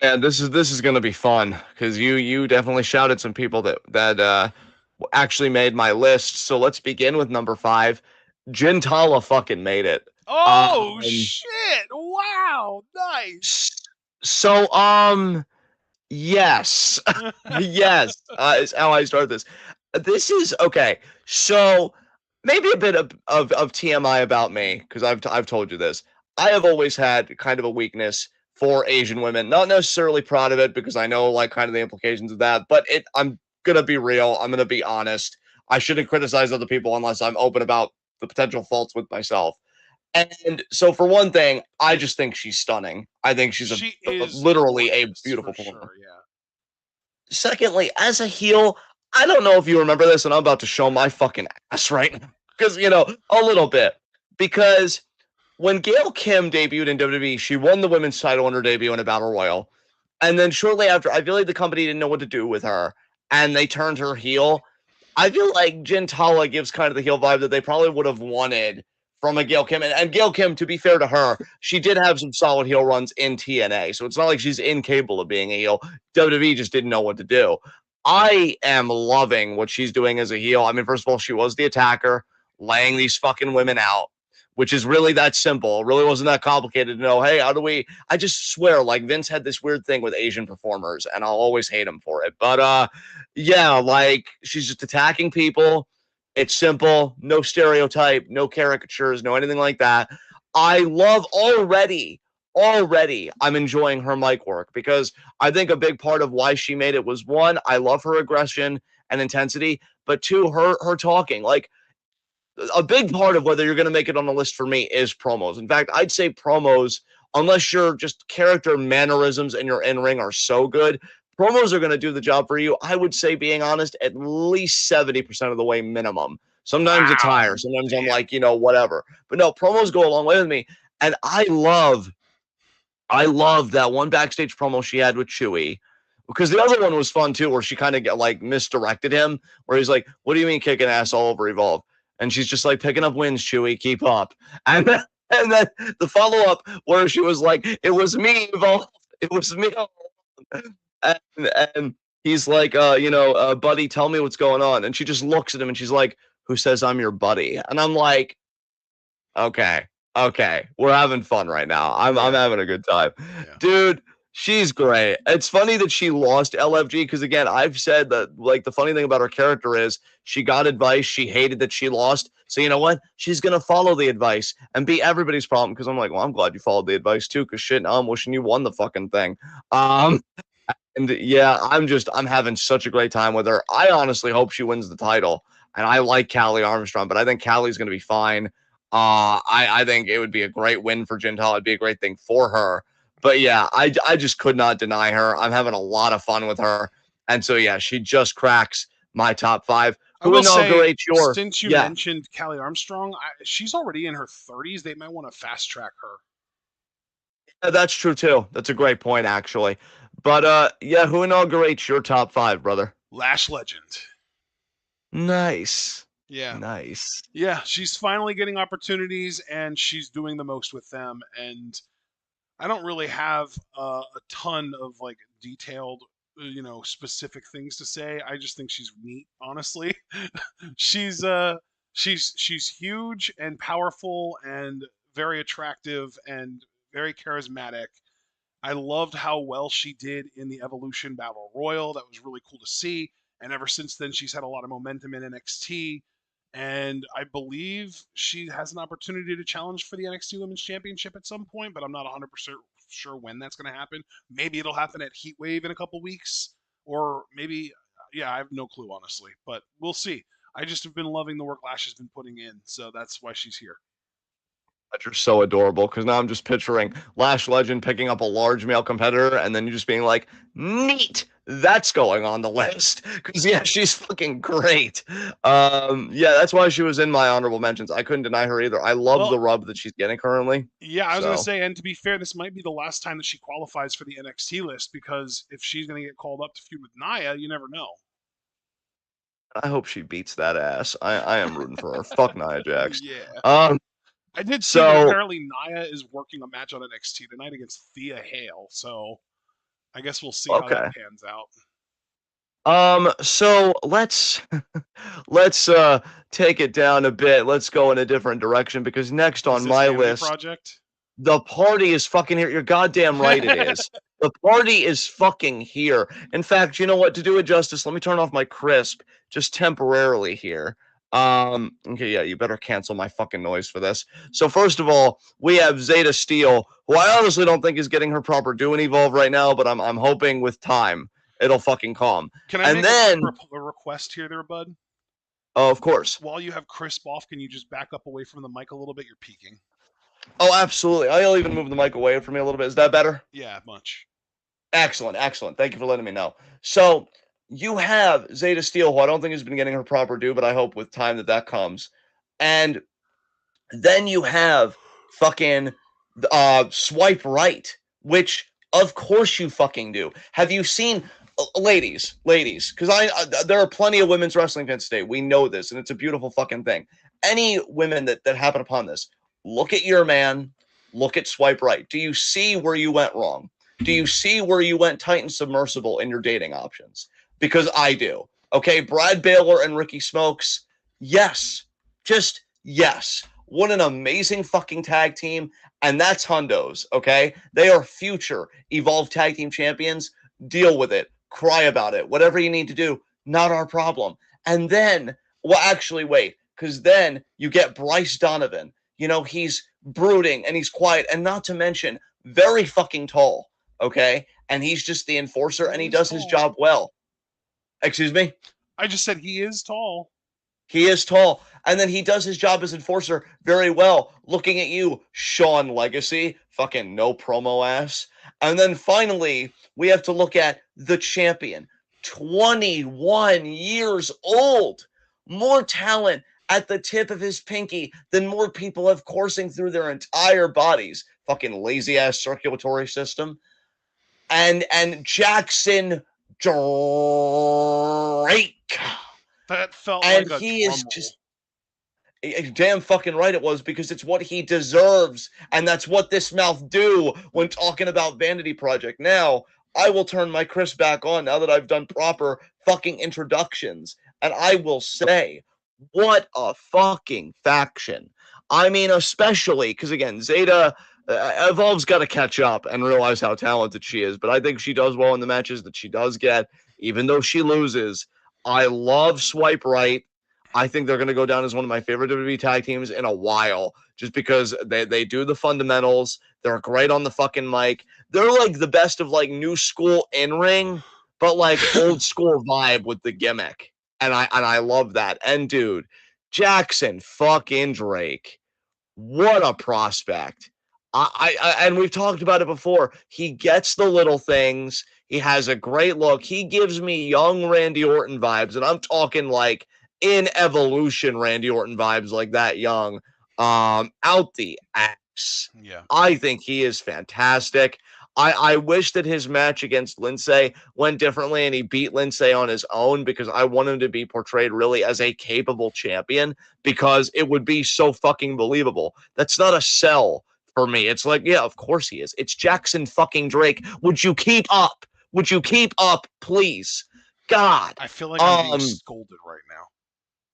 Man, this is gonna be fun because you definitely shouted some people that actually made my list. So let's begin with number 5. Jintala fucking made it. Oh shit! Wow, nice. So yes, yes, is how I start this. This is okay. So maybe a bit of TMI about me, because I've told you this. I have always had kind of a weakness for Asian women. Not necessarily proud of it because I know like kind of the implications of that, but I'm gonna be real. I'm gonna be honest. I shouldn't criticize other people unless I'm open about the potential faults with myself. And so for one thing, I just think she's stunning. I think she's She is literally a gorgeous for beautiful performer. sure. Yeah. Secondly, as a heel, I don't know if you remember this, and I'm about to show my fucking ass right now. Because, a little bit. Because when Gail Kim debuted in WWE, she won the women's title in her debut in a battle royal. And then shortly after, I feel like the company didn't know what to do with her, and they turned her heel. I feel like Jin Tala gives kind of the heel vibe that they probably would have wanted from a Gail Kim. And Gail Kim, to be fair to her, she did have some solid heel runs in TNA. So it's not like she's incapable of being a heel. WWE just didn't know what to do. I am loving what she's doing as a heel. I mean, first of all, she was the attacker, laying these fucking women out, which is really that simple. It really wasn't that complicated to know, hey, how do we? I just swear, like Vince had this weird thing with Asian performers, and I'll always hate him for it. But yeah, like she's just attacking people. It's simple, no stereotype, no caricatures, no anything like that. I love already I'm enjoying her mic work because I think a big part of why she made it was one, I love her aggression and intensity, but two, her talking. Like a big part of whether you're going to make it on the list for me is promos. In fact, I'd say promos, unless your just character mannerisms in your in-ring are so good, promos are going to do the job for you. I would say, being honest, at least 70% of the way minimum. Sometimes it's Wow. higher. Sometimes I'm Damn. like, whatever. But no, promos go a long way with me. And I love that one backstage promo she had with Chewy, because the other one was fun too, where she kind of like misdirected him, where he's like, "What do you mean kicking ass all over Evolve?" And she's just like, "Picking up wins, Chewy, keep up." And then the follow up where she was like, "It was me, Evolve. It was me." And, and he's like, "Buddy, tell me what's going on." And she just looks at him and she's like, "Who says I'm your buddy?" And I'm like, okay. Okay. We're having fun right now. I'm Yeah. having a good time. Yeah. Dude, she's great. It's funny that she lost LFG because again, I've said that like the funny thing about her character is she got advice, she hated that she lost. So you know what? She's gonna follow the advice and be everybody's problem. Because I'm like, well, I'm glad you followed the advice too, because shit, now I'm wishing you won the fucking thing. Um and yeah, I'm having such a great time with her. I honestly hope she wins the title. And I like Callie Armstrong, but I think Callie's gonna be fine. I think it would be a great win for Jintal. It'd be a great thing for her. But yeah, I just could not deny her. I'm having a lot of fun with her. And so yeah, she just cracks my top five. I Who will say, inaugurates your since you yeah, mentioned Callie Armstrong, she's already in her 30s. They might want to fast track her. that's true too. That's a great point, actually. But yeah, who inaugurates your top five, brother? Lash Legend. Nice. Yeah. Nice. Yeah. She's finally getting opportunities and she's doing the most with them. And I don't really have a ton of like detailed, specific things to say. I just think she's neat, honestly. she's she's huge and powerful and very attractive and very charismatic. I loved how well she did in the Evolution Battle Royal. That was really cool to see. And ever since then, she's had a lot of momentum in NXT. And I believe she has an opportunity to challenge for the NXT Women's Championship at some point, but I'm not 100% sure when that's going to happen. Maybe it'll happen at Heatwave in a couple weeks, or maybe, yeah, I have no clue, honestly, but we'll see. I just have been loving the work Lash has been putting in, so that's why she's here. You're so adorable because now I'm just picturing Lash Legend picking up a large male competitor and then you just being like, neat, that's going on the list. Because yeah, she's fucking great. Yeah, that's why she was in my honorable mentions. I couldn't deny her either. I love Well, the rub that she's getting currently. yeah, I was going to So say, and to be fair, this might be the last time that she qualifies for the NXT list because if she's going to get called up to feud with Nia, you never know. I hope she beats that ass. I am rooting for her. Fuck Nia Jax. Yeah. Um, I did see that so apparently Nia is working a match on NXT tonight against Thea Hale, so I guess we'll see how that okay. pans out. So let's take it down a bit. Let's go in a different direction because next Is on this my Vanity list, Project? the party is fucking here. You're goddamn right it is. The party is fucking here. In fact, you know what? To do it justice, let me turn off my crisp just temporarily here. Okay, yeah, you better cancel my fucking noise for this. So first of all, we have Zeta Steel, who I honestly don't think is getting her proper due in Evolve right now, but I'm hoping with time it'll fucking calm. Can I And make a quick then, request here, there, bud? oh, of course. While you have Crisp off, can you just back up away from the mic a little bit? You're peaking. Oh, absolutely. I'll even move the mic away from me a little bit. Is that better? Yeah, much. Excellent, excellent. Thank you for letting me know. So you have Zeta Steel, who I don't think has been getting her proper due, but I hope with time that comes. And then you have fucking Swipe Right, which of course you fucking do. Have you seen ladies, because there are plenty of women's wrestling fans today. We know this, and it's a beautiful fucking thing. Any women that happen upon this, look at your man, look at Swipe Right. Do you see where you went wrong? Do you see where you went tight and submersible in your dating options? Because I do. Okay, Brad Baylor and Ricky Smokes, yes, just yes. What an amazing fucking tag team. And that's Hundos, okay? They are future Evolve Tag Team Champions. Deal with it. Cry about it. Whatever you need to do, not our problem. And then, well, actually, wait, because then you get Bryce Donovan. You know, he's brooding and he's quiet, and not to mention, very fucking tall, okay? And he's just the enforcer, and he does his job well. Excuse me? I just said he is tall. He is tall. And then he does his job as enforcer very well. Looking at you, Sean Legacy. Fucking no promo ass. And then finally, we have to look at the champion. 21 years old. More talent at the tip of his pinky than more people have coursing through their entire bodies. Fucking lazy ass circulatory system. And Jackson Drake. That felt And like a he drum is roll. just damn fucking right it was, because it's what he deserves, and that's what this mouth do when talking about Vanity Project. Now, I will turn my Chris back on now that I've done proper fucking introductions, and I will say, what a fucking faction. I mean, especially because again, Zeta Evolve's got to catch up and realize how talented she is, but I think she does well in the matches that she does get, even though she loses. I love Swipe Right. I think they're going to go down as one of my favorite WWE tag teams in a while, just because they do the fundamentals. They're great on the fucking mic. They're like the best of like new school in ring, but like old school vibe with the gimmick, and I love that. And dude, Jackson fucking Drake, what a prospect! And we've talked about it before. He gets the little things. He has a great look. He gives me young Randy Orton vibes, and I'm talking like in evolution Randy Orton vibes, like that young. Out the ass. Yeah. I think he is fantastic. I wish that his match against Lindsay went differently and he beat Lindsay on his own, because I want him to be portrayed really as a capable champion, because it would be so fucking believable. That's not a sell for me. It's like, yeah, of course he is. It's Jackson fucking Drake. Would you keep up? Would you keep up, please? God. I feel like I'm being scolded right now.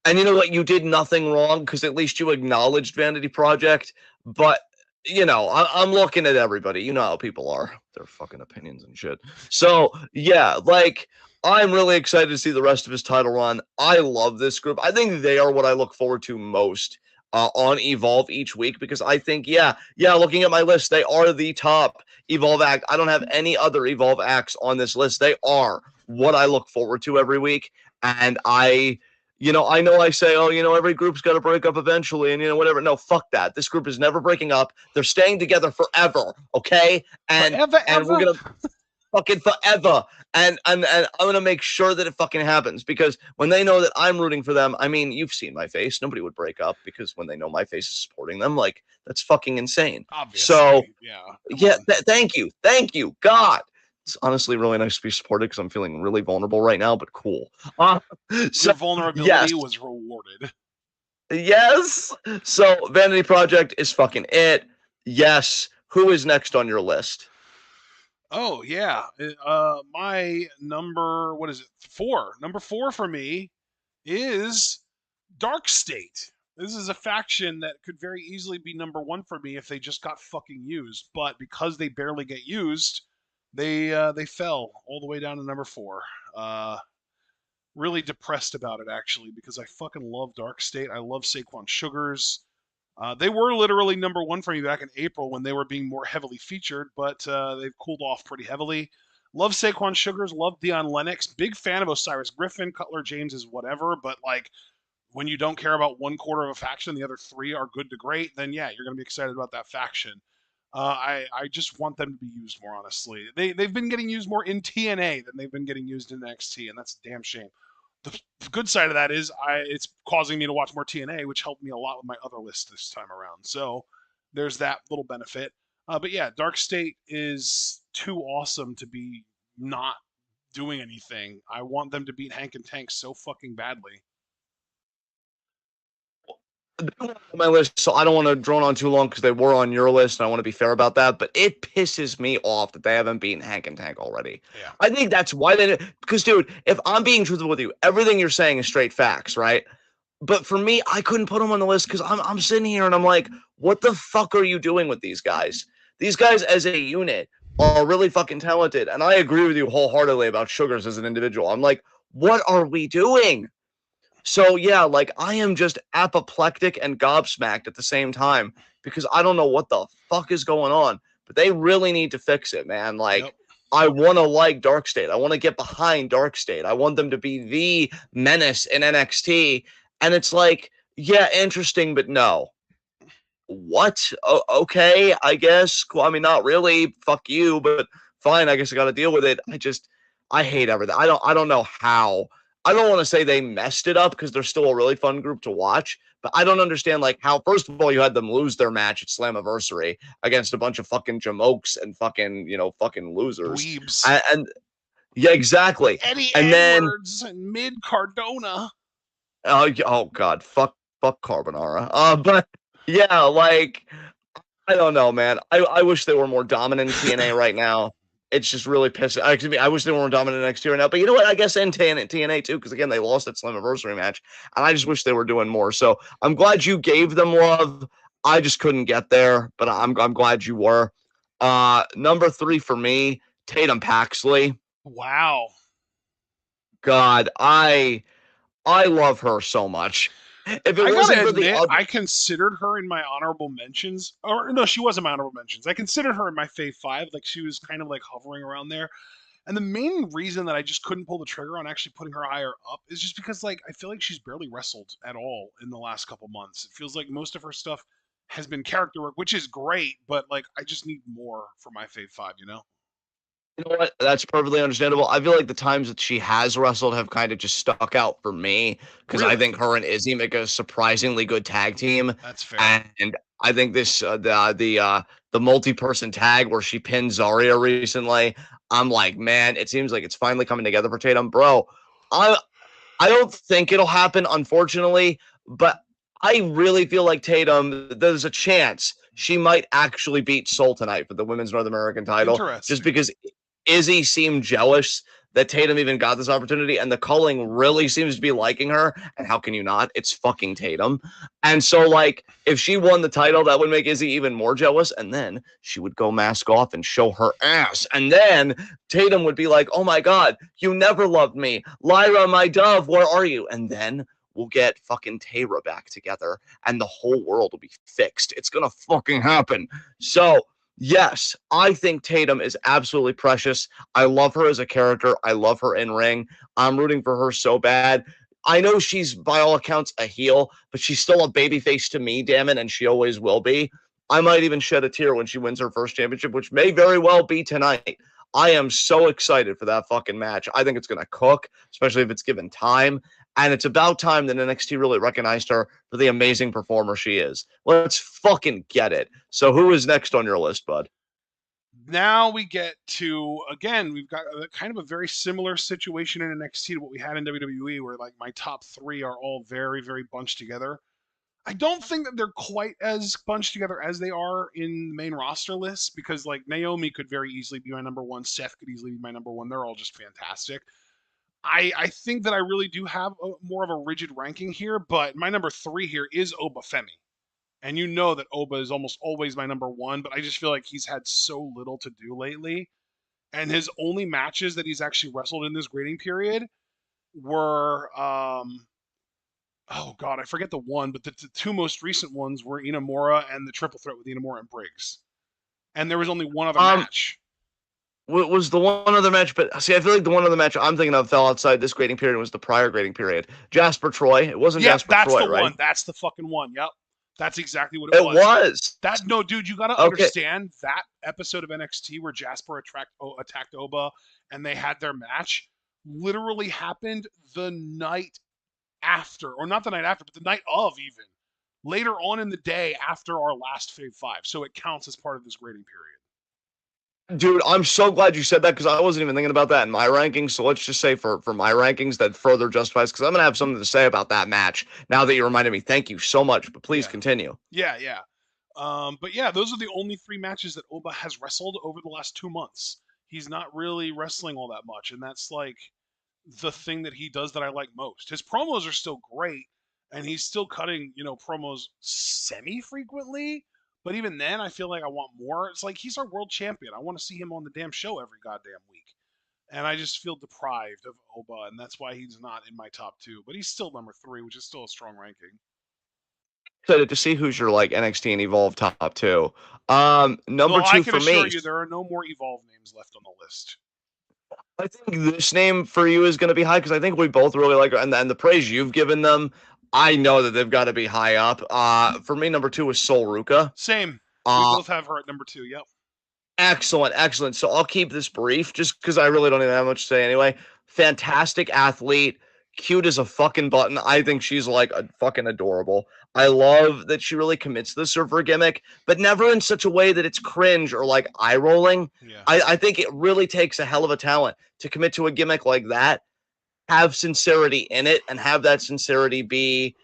And you know what? You did nothing wrong, because at least you acknowledged Vanity Project. But, you know, I'm looking at everybody. You know how people are. Their fucking opinions and shit. So, yeah, like, I'm really excited to see the rest of his title run. I love this group. I think they are what I look forward to most on Evolve each week, because I think, yeah, looking at my list, they are the top Evolve act. I don't have any other Evolve acts on this list. They are what I look forward to every week. And I know I say, oh, every group's got to break up eventually and, whatever. No, fuck that. This group is never breaking up. They're staying together forever, okay? And we're going to fucking forever. And I'm going to make sure that it fucking happens, because when they know that I'm rooting for them, I mean, you've seen my face. Nobody would break up, because when they know my face is supporting them, like, that's fucking insane. Obviously, so, yeah. Thank you, God. It's honestly really nice to be supported, because I'm feeling really vulnerable right now, but cool. Your vulnerability was rewarded. Yes. So Vanity Project is fucking it. Yes. Who is next on your list? Oh yeah. My number, what is it? 4. Number 4 for me is Dark State. This is a faction that could very easily be number 1 for me if they just got fucking used, but because they barely get used, they fell all the way down to number 4. really depressed about it actually because I fucking love Dark State. I love Saquon Sugars. They were literally number one for me back in April when they were being more heavily featured, but they've cooled off pretty heavily. Love Saquon Sugars, love Deion Lennox. Big fan of Osiris Griffin. Cutler James is whatever, but like when you don't care about one quarter of a faction, the other three are good to great, then yeah, you're going to be excited about that faction. I just want them to be used more, honestly. They've been getting used more in TNA than they've been getting used in NXT, and that's a damn shame. The good side of that is it's causing me to watch more TNA, which helped me a lot with my other list this time around. So there's that little benefit. But yeah, Dark State is too awesome to be not doing anything. I want them to beat Hank and Tank so fucking badly. On my list, so I don't want to drone on too long because they were on your list, and I want to be fair about that. But it pisses me off that they haven't beaten Hank and Tank already. Yeah. I think that's why they. Because, dude, if I'm being truthful with you, everything you're saying is straight facts, right? But for me, I couldn't put them on the list because I'm sitting here and I'm like, what the fuck are you doing with these guys? These guys as a unit are really fucking talented, and I agree with you wholeheartedly about Sugars as an individual. I'm like, what are we doing? So yeah, like I am just apoplectic and gobsmacked at the same time because I don't know what the fuck is going on. But they really need to fix it, man. Like, Yep. I want to like Dark State. I want to get behind Dark State. I want them to be the menace in NXT. And it's like, yeah, interesting, but no. What? Okay, I guess. Well, I mean, not really. Fuck you, but fine. I guess I got to deal with it. I hate everything. I don't know how. I don't want to say they messed it up because they're still a really fun group to watch, but I don't understand like how. First of all, you had them lose their match at Slammiversary against a bunch of fucking jamokes and fucking fucking losers. Dweebs. And yeah, exactly. Eddie And Edwards and Mid Cardona. Oh god, fuck Carbonara. But yeah, like I don't know, man. I wish they were more dominant in TNA right now. It's just really pissing. I wish they were more dominant in NXT right now. But you know what? I guess in TNA too, because again, they lost that Slammiversary match, and I just wish they were doing more. So I'm glad you gave them love. I just couldn't get there, but I'm glad you were. Number 3 for me, Tatum Paxley. Wow. God, I love her so much. If it I wasn't gotta for the admit, other, I considered her in my honorable mentions. Or no, she wasn't my honorable mentions. I considered her in my Fave 5. Like she was kind of like hovering around there. And the main reason that I just couldn't pull the trigger on actually putting her higher up is just because like I feel like she's barely wrestled at all in the last couple months. It feels like most of her stuff has been character work, which is great, but like I just need more for my Fave 5, you know? you know what? That's perfectly understandable. I feel like the times that she has wrestled have kind of just stuck out for me because I Really? think her and Izzy make a surprisingly good tag team, That's fair. and I think this the multi-person tag where she pinned Zarya recently. I'm like, man, it seems like it's finally coming together for Tatum, bro. I I don't think it'll happen, unfortunately, but I really feel like Tatum, there's a chance she might actually beat Soul tonight for the women's North American title, just Interesting. because Izzy seemed jealous that Tatum even got this opportunity, and the culling really seems to be liking her. And how can you not? It's fucking Tatum. And so, like, if she won the title, that would make Izzy even more jealous. And then she would go mask off and show her ass. And then Tatum would be like, oh my God, you never loved me. Lyra, my dove, where are you? And then we'll get fucking Tayra back together and the whole world will be fixed. It's going to fucking happen. So, yes, I think Tatum is absolutely precious. I love her as a character. I love her in ring. I'm rooting for her so bad. I know she's, by all accounts, a heel, but she's still a babyface to me, damn it, and she always will be. I might even shed a tear when she wins her first championship, which may very well be tonight. I am so excited for that fucking match. I think it's going to cook, especially if it's given time. And it's about time that NXT really recognized her for the amazing performer she is. Let's fucking get it. So who is next on your list, bud? Now we get to, again, we've got kind of a very similar situation in NXT to what we had in WWE, where like my top 3 are all very, very bunched together. I don't think that they're quite as bunched together as they are in the main roster list because like Naomi could very easily be my number 1. Seth could easily be my number 1. They're all just fantastic. I think that I really do have more of a rigid ranking here, but my number 3 here is Oba Femi. And you know that Oba is almost always my number 1, but I just feel like he's had so little to do lately. And his only matches that he's actually wrestled in this grading period, were oh god, I forget the one, but the two most recent ones were Inamura and the triple threat with Inamura and Briggs. And there was only one other Um, match. was the one other match, but see, I feel like the one other match I'm thinking of fell outside this grading period and was the prior grading period. Jasper Troy. It wasn't Yep, Jasper that's Troy, the right? one. That's the fucking one. Yep. That's exactly what it It was. was. That no, dude, you got to Okay. understand that episode of NXT where Jasper attacked Oba and they had their match literally happened the night after, or not the night after, but the night of even later on in the day after our last Fave Five. So it counts as part of this grading period. Dude, I'm so glad you said that because I wasn't even thinking about that in my rankings. So let's just say for my rankings that further justifies because I'm gonna have something to say about that match now that you reminded me. Thank you so much. But please Yeah, continue. yeah. But yeah, those are the only three matches that Oba has wrestled over the last 2 months. He's not really wrestling all that much, and that's like the thing that he does that I like most. His promos are still great, and he's still cutting, promos semi-frequently. But even then, I feel like I want more. It's like he's our world champion. I want to see him on the damn show every goddamn week. And I just feel deprived of Oba, and that's why he's not in my top two. But he's still number three, which is still a strong ranking. Excited to see who's your like NXT and Evolve top two. Number Though I two can for assure me. you, there are no more Evolve names left on the list. I think this name for you is going to be high because I think we both really like and the praise you've given them. I know that they've got to be high up. For me, number two is Sol Ruka. Same. We Uh, both have her at number two. Yep. Excellent, excellent. So I'll keep this brief just because I really don't even have much to say anyway. Fantastic athlete, cute as a fucking button. I think she's like a fucking adorable. I love that she really commits to the surfer gimmick, but never in such a way that it's cringe or like eye rolling. Yeah. I think it really takes a hell of a talent to commit to a gimmick like that, have sincerity in it, and have that sincerity be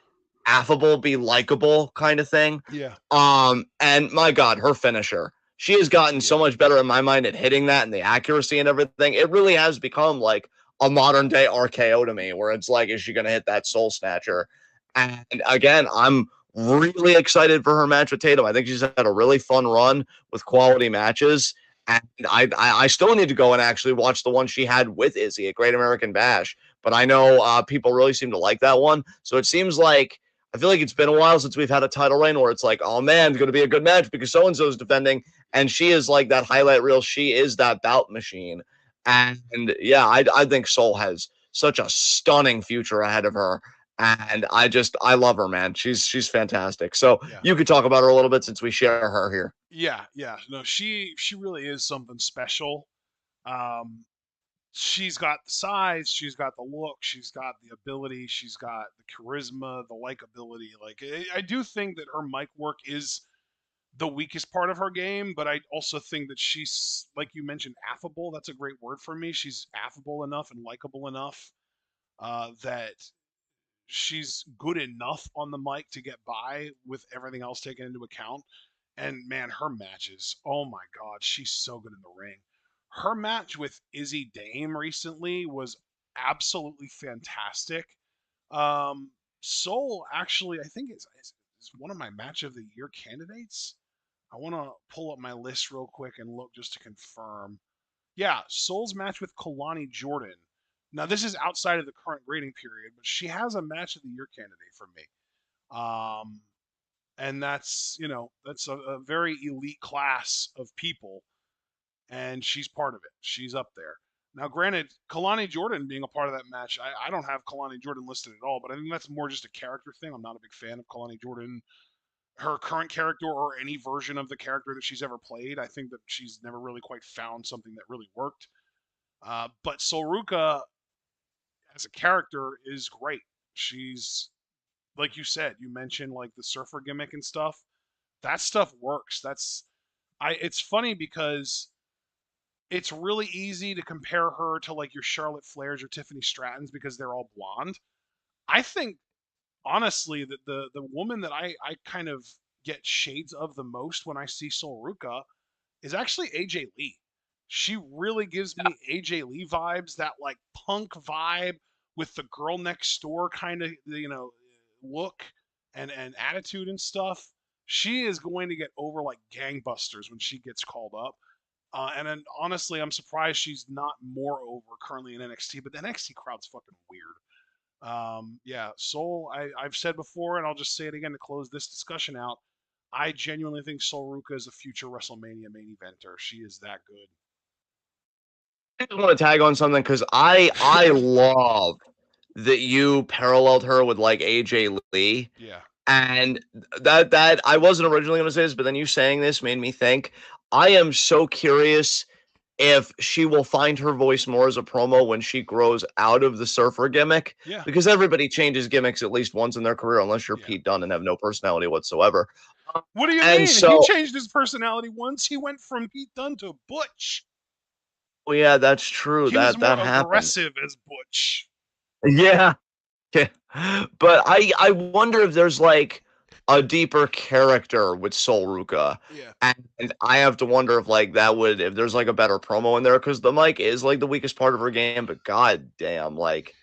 affable, be likable kind of thing. Yeah. And my God, her finisher. She has gotten so Yeah. much better in my mind at hitting that and the accuracy and everything. It really has become like a modern day RKO to me, where it's like, is she going to hit that soul snatcher? And again, I'm really excited for her match with Tatum. I think she's had a really fun run with quality matches. And I still need to go and actually watch the one she had with Izzy at Great American Bash. But I know people really seem to like that one. So it seems like I feel like it's been a while since we've had a title reign where it's like, oh man, it's going to be a good match because so and so is defending, and she is like that highlight reel. She is that bout machine, and yeah, I think Soul has such a stunning future ahead of her, and I love her, man. She's fantastic. So Yeah. you could talk about her a little bit since we share her here. Yeah. No, she really is something special. Um, she's got the size, she's got the look, she's got the ability, she's got the charisma, the likability. Like I do think that her mic work is the weakest part of her game, but I also think that she's, like you mentioned, affable. That's a great word for me. She's affable enough and likable enough that she's good enough on the mic to get by with everything else taken into account. And man, her matches, oh my God, she's so good in the ring. Her match with Izzy Dame recently was absolutely fantastic. Soul actually, I think is one of my match of the year candidates. I want to pull up my list real quick and look just to confirm. Yeah, Soul's match with Kalani Jordan. Now, this is outside of the current grading period, but she has a match of the year candidate for me. Um, and that's a very elite class of people, and she's part of it. She's up there. Now, granted, Kalani Jordan being a part of that match, I don't have Kalani Jordan listed at all, but I think that's more just a character thing. I'm not a big fan of Kalani Jordan, her current character, or any version of the character that she's ever played. I think that she's never really quite found something that really worked. But Soruka as a character is great. She's, like you said, you mentioned like the surfer gimmick and stuff. That stuff works. It's funny because it's really easy to compare her to like your Charlotte Flairs or Tiffany Strattons because they're all blonde. I think honestly that the woman that I kind of get shades of the most when I see Sol Ruka is actually AJ Lee. She really gives me AJ Lee vibes, that like punk vibe with the girl next door kind of, look and attitude and stuff. She is going to get over like gangbusters when she gets called up. And then honestly, I'm surprised she's not more over currently in NXT, but the NXT crowd's fucking weird. Yeah, Soul, I've said before, and I'll just say it again to close this discussion out. I genuinely think Sol Ruka is a future WrestleMania main eventer. She is that good. I just want to tag on something because I love that you paralleled her with like AJ Lee. Yeah. And that I wasn't originally going to say this, but then you saying this made me think. I am so curious if she will find her voice more as a promo when she grows out of the surfer gimmick. Yeah. Because everybody changes gimmicks at least once in their career, unless you're Pete Dunne and have no personality whatsoever. What do you and mean? So, he changed his personality once. He went from Pete Dunne to Butch. Well, yeah, that's true. He was more happened. aggressive as Butch. Yeah. Yeah. But I wonder if there's like a deeper character with Sol Ruka. Yeah. And I have to wonder if like that would, if there's like a better promo in there, because the mic is like the weakest part of her game, but god damn, like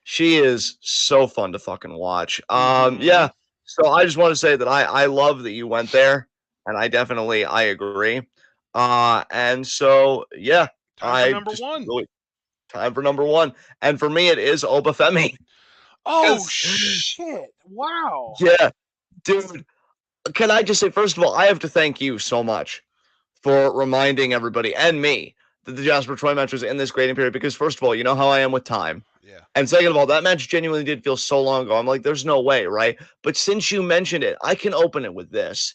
she is so fun to fucking watch. Yeah. So I just want to say that I love that you went there, and I agree. And so yeah, Time for number one. Really, time for number one. And for me, it is Obafemi. Oh, shit. Wow. Yeah, dude. Can I just say, first of all, I have to thank you so much for reminding everybody and me that the Jasper Troy match was in this grading period, because first of all, you know how I am with time. Yeah. And second of all, that match genuinely did feel so long ago. I'm like, there's no way, right? But since you mentioned it, I can open it with this.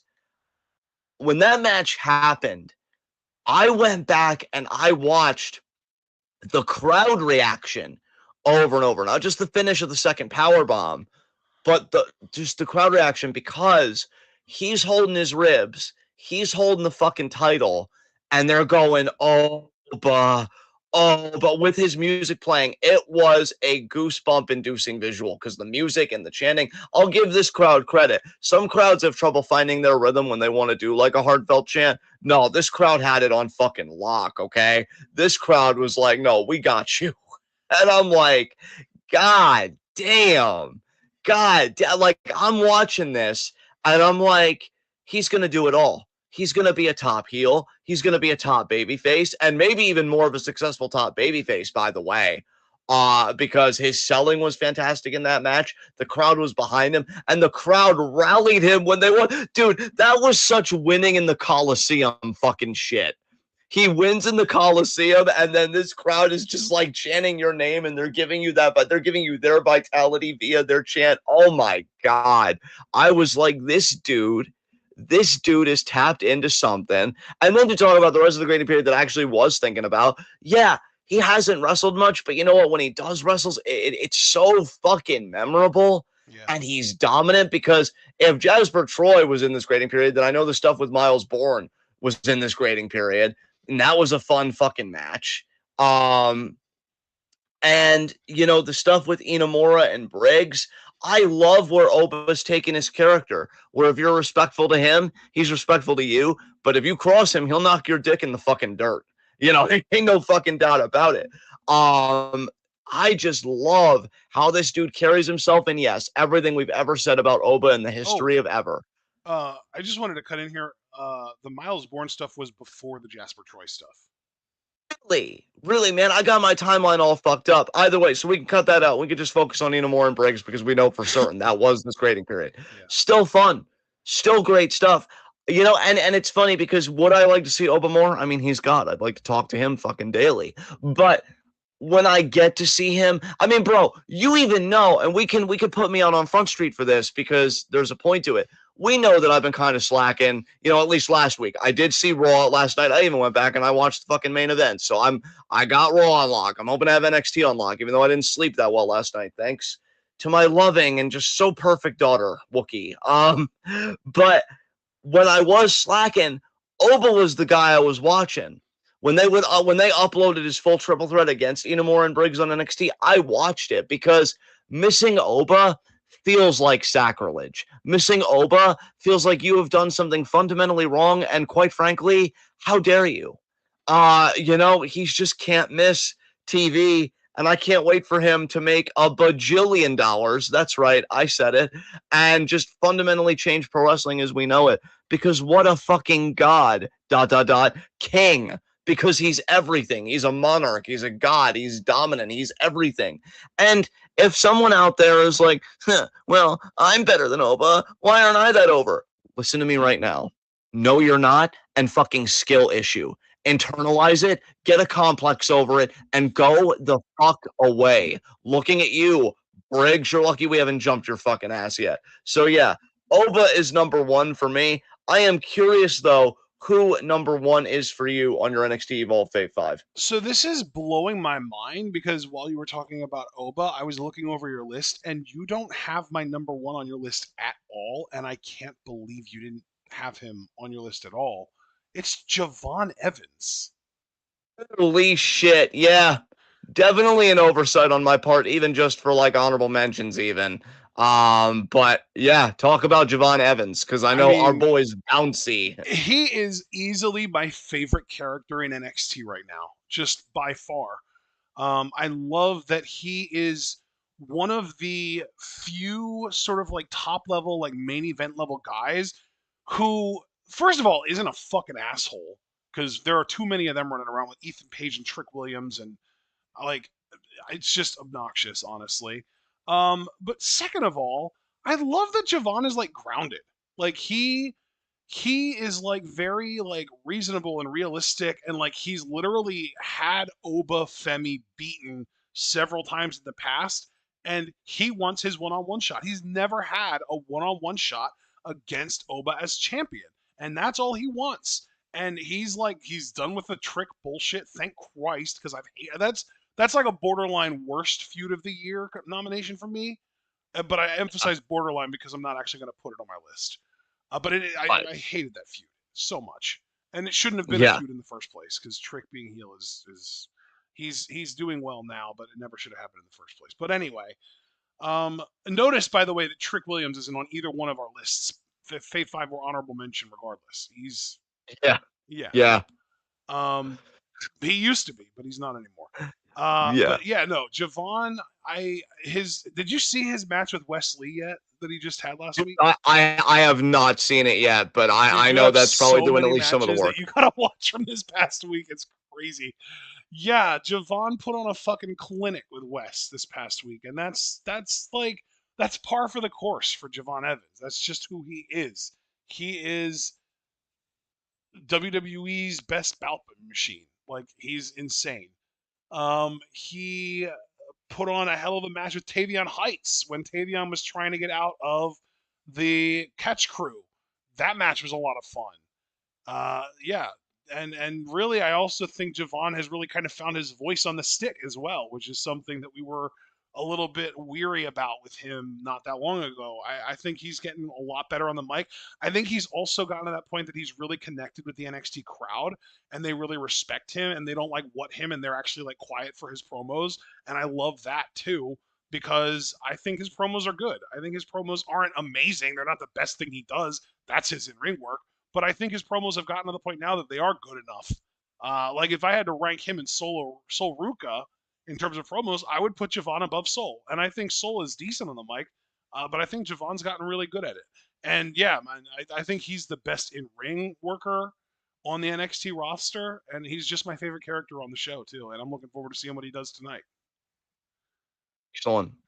When that match happened, I went back and I watched the crowd reaction over and over. Not just the finish of the second power bomb, but just the crowd reaction, because he's holding his ribs, he's holding the fucking title, and they're going, oh, but with his music playing, it was a goosebump-inducing visual, because the music and the chanting, I'll give this crowd credit. Some crowds have trouble finding their rhythm when they want to do like a heartfelt chant. No, this crowd had it on fucking lock, okay? This crowd was like, no, we got you. And I'm like, God damn. God, like I'm watching this and I'm like, he's going to do it all. He's going to be a top heel. He's going to be a top babyface, and maybe even more of a successful top babyface, by the way, because his selling was fantastic in that match. The crowd was behind him, and the crowd rallied him when they won. Dude, that was such winning in the Coliseum fucking shit. He wins in the Coliseum, and then this crowd is just like chanting your name, and they're giving you that, but they're giving you their vitality via their chant. Oh my God. I was like, this dude is tapped into something. And then to talk about the rest of the grading period that I actually was thinking about, yeah, he hasn't wrestled much, but you know what? When he does wrestles, it's so fucking memorable. Yeah. And he's dominant, because if Jasper Troy was in this grading period, then I know the stuff with Miles Bourne was in this grading period. And that was a fun fucking match. And, you know, the stuff with Inamura and Briggs, I love where Oba's taking his character, where if you're respectful to him, he's respectful to you. But if you cross him, he'll knock your dick in the fucking dirt. You know, there ain't no fucking doubt about it. I just love how this dude carries himself. And yes, everything we've ever said about Oba in the history of ever. I just wanted to cut in here. The Miles Bourne stuff was before the Jasper Troy stuff. Really, man, I got my timeline all fucked up. Either way, so we can cut that out. We can just focus on Inamura and Briggs, because we know for certain that was this grading period. Yeah. Still fun, still great stuff. You know, and it's funny, because would I like to see Oba more? I mean, he's God. I'd like to talk to him fucking daily. But when I get to see him, I mean, bro, you even know, and we can put me out on Front Street for this, because there's a point to it. We know that I've been kind of slacking, you know, at least last week. I did see Raw last night. I even went back and I watched the fucking main event. So I got Raw on lock. I'm hoping to have NXT on lock, even though I didn't sleep that well last night. Thanks to my loving and just so perfect daughter, Wookie. But when I was slacking, Oba was the guy I was watching. When they uploaded his full triple threat against Inamura and Briggs on NXT, I watched it, because missing Oba feels like sacrilege. Missing Oba feels like you have done something fundamentally wrong, and quite frankly, how dare you? You know, he just can't miss TV, and I can't wait for him to make $1 bajillion. That's right, I said it, and just fundamentally change pro wrestling as we know it, because what a fucking god, king because he's everything. He's a monarch. He's a god. He's dominant. He's everything. And if someone out there is like, well, I'm better than Oba. Why aren't I that over? Listen to me right now. No, you're not. And fucking skill issue. Internalize it, get a complex over it, and go the fuck away. Looking at you, Briggs, you're lucky we haven't jumped your fucking ass yet. So yeah, Oba is number one for me. I am curious though, who number one is for you on your NXT Evolve Fave 5. So this is blowing my mind because while you were talking about Oba, I was looking over your list and you don't have my number one on your list at all, and I can't believe you didn't have him on your list at all. It's Javon Evans. Holy shit, yeah. Definitely an oversight on my part, even just for like honorable mentions, even. But yeah, talk about Javon Evans, because I know our boy's bouncy. He is easily my favorite character in NXT right now, just by far. I love that he is one of the few sort of like top level, like main event level guys who, first of all, isn't a fucking asshole because there are too many of them running around with Ethan Page and Trick Williams, and like it's just obnoxious, honestly. But second of all, I love that Javon is like grounded. Like he is like very like reasonable and realistic, and like he's literally had Oba Femi beaten several times in the past, and he wants his one-on-one shot. He's never had a one-on-one shot against Oba as champion, and that's all he wants. And he's done with the trick bullshit. Thank Christ, because that's like a borderline worst feud of the year nomination for me. But I emphasize borderline because I'm not actually going to put it on my list. I hated that feud so much, and it shouldn't have been a feud in the first place because Trick being heel is he's doing well now, but it never should have happened in the first place. But anyway, notice by the way that Trick Williams isn't on either one of our lists. Fave 5 or honorable mention, regardless. He's yeah. He used to be, but he's not anymore. But yeah, no, Javon. Did you see his match with Wes Lee yet that he just had last week? I have not seen it yet, but I know that's probably doing at least some of the work. You gotta watch from this past week. It's crazy. Yeah, Javon put on a fucking clinic with Wes this past week, and that's par for the course for Javon Evans. That's just who he is. He is WWE's best bout machine. Like he's insane. He put on a hell of a match with Tavion Heights when Tavion was trying to get out of the catch crew. That match was a lot of fun. Yeah, and really, I also think Javon has really kind of found his voice on the stick as well, which is something that we were a little bit weary about with him not that long ago. I think he's getting a lot better on the mic. I think he's also gotten to that point that he's really connected with the NXT crowd and they really respect him and they don't like what him and they're actually like quiet for his promos. And I love that too because I think his promos are good. I think his promos aren't amazing. They're not the best thing he does. That's his in-ring work. But I think his promos have gotten to the point now that they are good enough. Like if I had to rank him and Sol Ruka in terms of promos, I would put Javon above Sol. And I think Sol is decent on the mic, but I think Javon's gotten really good at it. And yeah, man, I think he's the best in-ring worker on the NXT roster, and he's just my favorite character on the show, too. And I'm looking forward to seeing what he does tonight.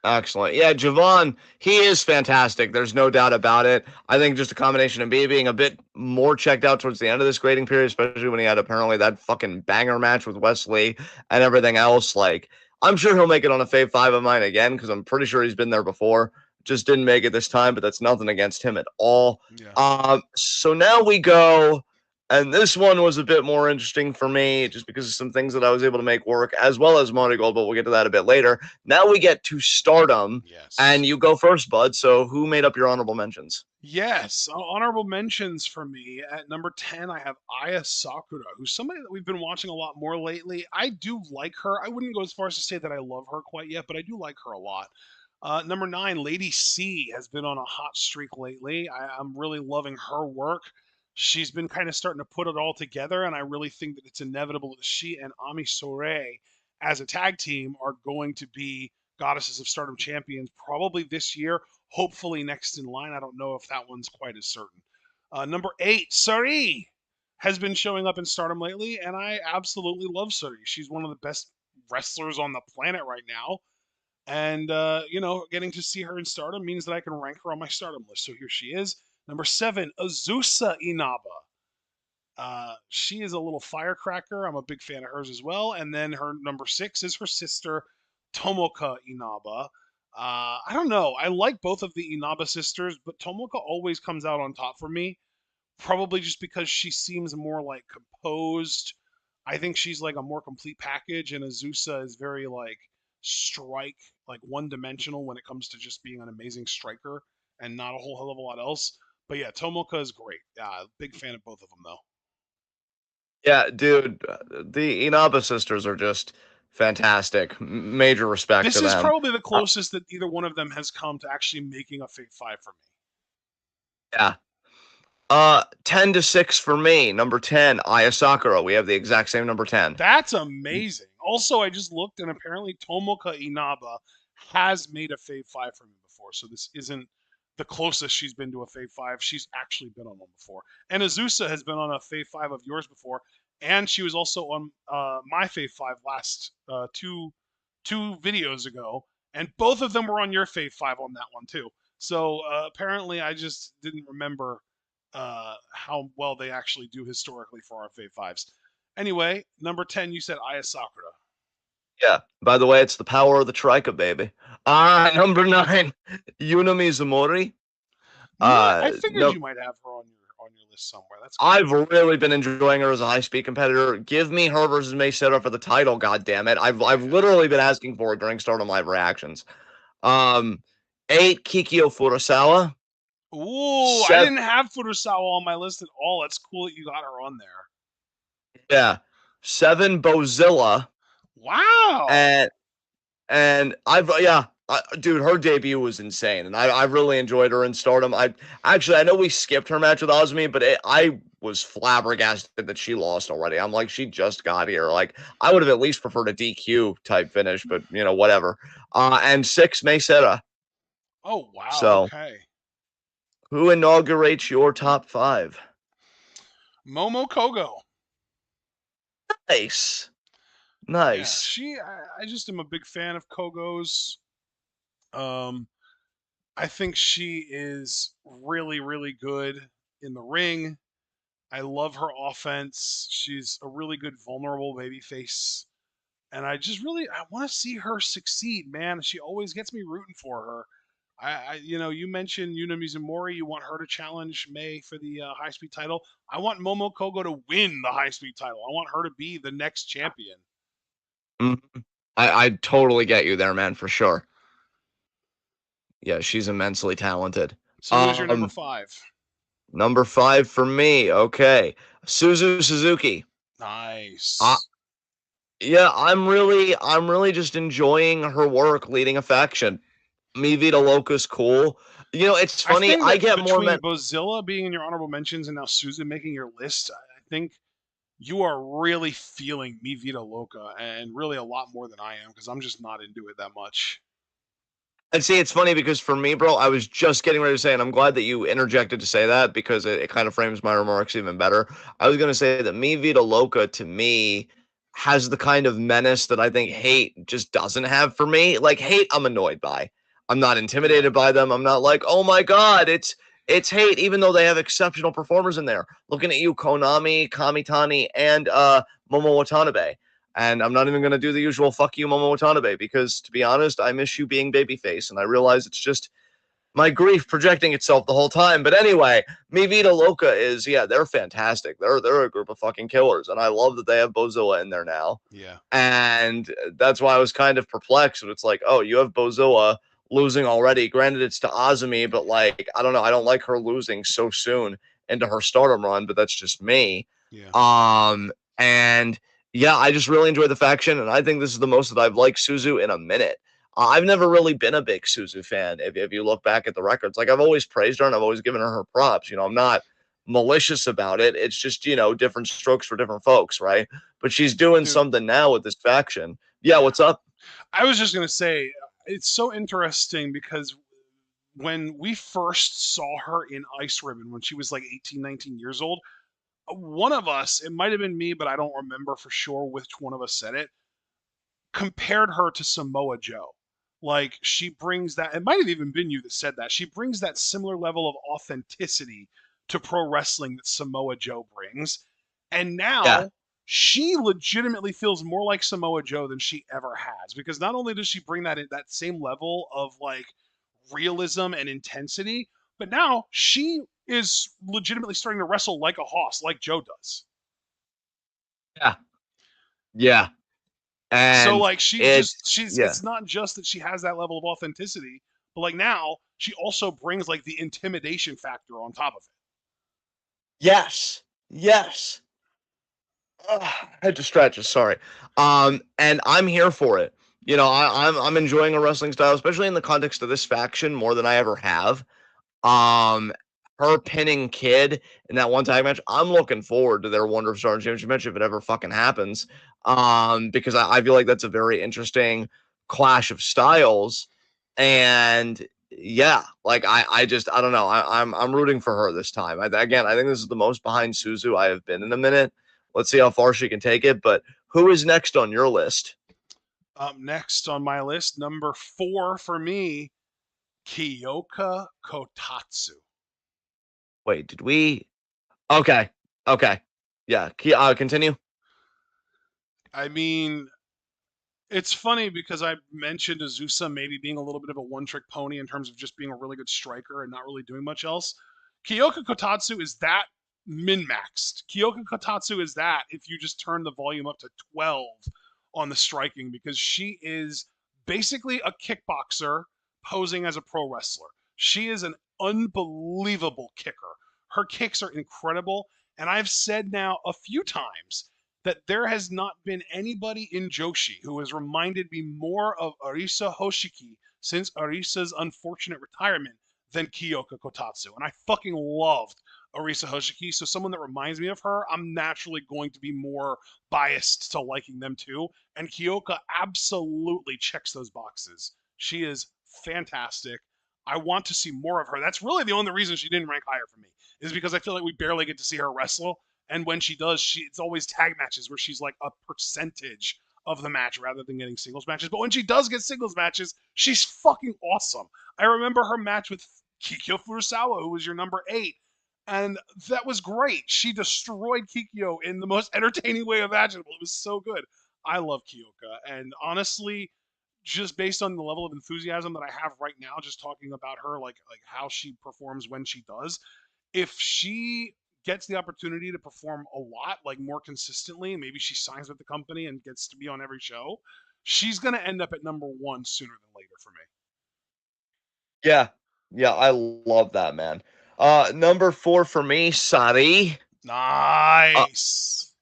Excellent. Yeah, Javon, he is fantastic. There's no doubt about it. I think just a combination of me being a bit more checked out towards the end of this grading period, especially when he had apparently that fucking banger match with Wes Lee and everything else. Like, I'm sure he'll make it on a Fave 5 of mine again because I'm pretty sure he's been there before. Just didn't make it this time, but that's nothing against him at all. Yeah. So now we go. And this one was a bit more interesting for me just because of some things that I was able to make work, as well as Marigold, but we'll get to that a bit later. Now we get to Stardom, and you go first, bud. So who made up your honorable mentions? Yes, honorable mentions for me. At number 10, I have Aya Sakura, who's somebody that we've been watching a lot more lately. I do like her. I wouldn't go as far as to say that I love her quite yet, but I do like her a lot. Number 9, Lady C has been on a hot streak lately. I'm really loving her work. She's been kind of starting to put it all together, and I really think that it's inevitable that she and Ami Sourei as a tag team are going to be Goddesses of Stardom champions probably this year, hopefully next in line. I don't know if that one's quite as certain. Number 8, Sari. has been showing up in Stardom lately, and I absolutely love Suri. She's one of the best wrestlers on the planet right now. And, getting to see her in Stardom means that I can rank her on my Stardom list. So here she is. Number 7, Azusa Inaba. She is a little firecracker. I'm a big fan of hers as well. And then her number 6 is her sister, Tomoka Inaba. I don't know. I like both of the Inaba sisters, but Tomoka always comes out on top for me. Probably just because she seems more like composed. I think she's like a more complete package, and Azusa is very like strike, like one dimensional when it comes to just being an amazing striker and not a whole hell of a lot else. But yeah, Tomoka is great. Big fan of both of them though. Yeah, dude, the Inaba sisters are just fantastic. Major respect This to is them. probably the Uh, closest that either one of them has come to actually making a Fave Five for me. yeah. 10-6 for me. Number 10, Aya Sakura. We have the exact same number 10. That's amazing. Also, I just looked, and apparently Tomoka Inaba has made a Fave Five for me before. So this isn't the closest she's been to a Fave Five. She's actually been on one before. And Azusa has been on a Fave Five of yours before, and she was also on my Fave Five last two videos ago, and both of them were on your Fave Five on that one too. So apparently, I just didn't remember how well they actually do historically for our Fave Fives. Anyway, number 10, you said Aya Sakura. Yeah. By the way, it's the power of the Trika, baby. Number 9, Yuna Mizumori. You know, I figured No, you might have her on your list somewhere. That's cool. I've really been enjoying her as a high speed competitor. Give me her versus May Sarah for the title, god damn it. I've literally been asking for it during Stardom Live reactions. Um 8, Kikyo Furusawa. Ooh, I 7, didn't have Furusawa on my list at all. That's cool that you got her on there. yeah. 7, Bozilla. Wow. And dude, her debut was insane, and I really enjoyed her in Stardom. I know we skipped her match with Osmi, but I was flabbergasted that she lost already. I'm like, she just got here. Like, I would have at least preferred a DQ type finish, but whatever. And 6, Mesera. Oh, wow. So, Okay. who inaugurates your top 5? Momo Kogo. Nice, Yeah, nice. I just am a big fan of Kogo's. Um, I think she is really, really good in the ring. I love her offense. She's a really good vulnerable babyface. And I want to see her succeed, man. She always gets me rooting for her. You mentioned Yuna Mizumori. You want her to challenge May for the high speed title. I want Momo Kogo to win the high speed title. I want her to be the next champion. Mhm. I totally get you there, man, for sure. Yeah, she's immensely talented. So who is your number Um, 5? Number 5 for me. Okay, Suzu Suzuki. Uh, Nice. yeah, I'm really just enjoying her work leading a faction. Mi Vida Loca's cool. It's I funny. think I that get more between men. Bozilla being in your honorable mentions and now Susan making your list, I think you are really feeling Mi Vida Loca and really a lot more than I am because I'm just not into it that much. And see, it's funny because for me, bro, I was just getting ready to say, and I'm glad that you interjected to say that because it kind of frames my remarks even better. I was going to say that Mi Vida Loca to me has the kind of menace that I think hate just doesn't have for me. Like hate, I'm annoyed by. I'm not Yeah. intimidated by them. I'm not like, oh my god, it's hate, even though they have exceptional performers in there. Looking at you, Konami, Kamitani, and Momo Watanabe. And I'm not even going to do the usual fuck you, Momo Watanabe, because to be honest, I miss you being babyface. And I realize it's just my grief projecting itself the whole time. But anyway, Mi Vida Loca is, yeah, they're fantastic. They're a group of fucking killers. And I love that they have Bozilla in there now. Yeah. And that's why I was kind of perplexed. It's like, oh, you have Bozilla losing already. Granted, it's to Azumi, but like, I don't know. I don't like her losing so soon into her stardom run, but that's just me. Yeah. And yeah, I just really enjoy the faction, and I think this is the most that I've liked Suzu in a minute. I've never really been a big Suzu fan. If you look back at the records, like I've always praised her and I've always given her props. I'm not malicious about it. It's just different strokes for different folks, right? But she's doing Dude, something now with this faction. Yeah, yeah. what's up? I was just going to say, it's so interesting because when we first saw her in Ice Ribbon when she was like 18, 19 years old, one of us, it might have been me, but I don't remember for sure which one of us said it, compared her to Samoa Joe. Like she brings that, it might have even been you that said that. She brings that similar level of authenticity to pro wrestling that Samoa Joe brings. And Yeah, now she legitimately feels more like Samoa Joe than she ever has because not only does she bring that same level of like realism and intensity, but now she is legitimately starting to wrestle like a hoss, like Joe does. yeah, yeah. So And like she's yeah. it's not just that she has that level of authenticity, but like now she also brings like the intimidation factor on top of it. Yes. Yes. Ugh, I had to stretch. Sorry. And I'm here for it. I'm enjoying a wrestling style, especially in the context of this faction, more than I ever have. Um, Her pinning Kid in that one tag match, I'm looking forward to their Wonder of Star Championship match if it ever fucking happens. Because I feel like that's a very interesting clash of styles. And yeah, like I don't know. I'm rooting for her this time. Again, I think this is the most behind Suzu I have been in a minute. Let's see how far she can take it. But who is next on your list? Up next on my list, number 4 for me, Kyoka Kotatsu. Wait, did we? Okay, okay, yeah. Continue. I mean, it's funny because I mentioned Azusa maybe being a little bit of a one-trick pony in terms of just being a really good striker and not really doing much else. Kyoka Kotatsu is that min-maxed. Kyoka Kotatsu is that if you just turn the volume up to 12 on the striking because she is basically a kickboxer posing as a pro wrestler. She is an unbelievable kicker. Her kicks are incredible, and I've said now a few times that there has not been anybody in Joshi who has reminded me more of Arisa Hoshiki since Arisa's unfortunate retirement than Kyoka Kotatsu. And I fucking loved Arisa Hoshiki. So someone that reminds me of her, I'm naturally going to be more biased to liking them too. And Kyoka absolutely checks those boxes. She is fantastic. I want to see more of her. That's really the only reason she didn't rank higher for me, is because I feel like we barely get to see her wrestle. And when she does, it's always tag matches where she's like a percentage of the match rather than getting singles matches. But when she does get singles matches, she's fucking awesome. I remember her match with Kikyo Furusawa, who was your number 8. And that was great. She destroyed Kikyo in the most entertaining way imaginable. It was so good. I love Kyoka. And honestly, just based on the level of enthusiasm that I have right now, just talking about her, like how she performs when she does, if she gets the opportunity to perform a lot, like more consistently, maybe she signs with the company and gets to be on every show, she's going to end up at number 1 sooner than later for me. Yeah. Yeah, I love that, man. Number 4 for me, Sari. Uh, Nice.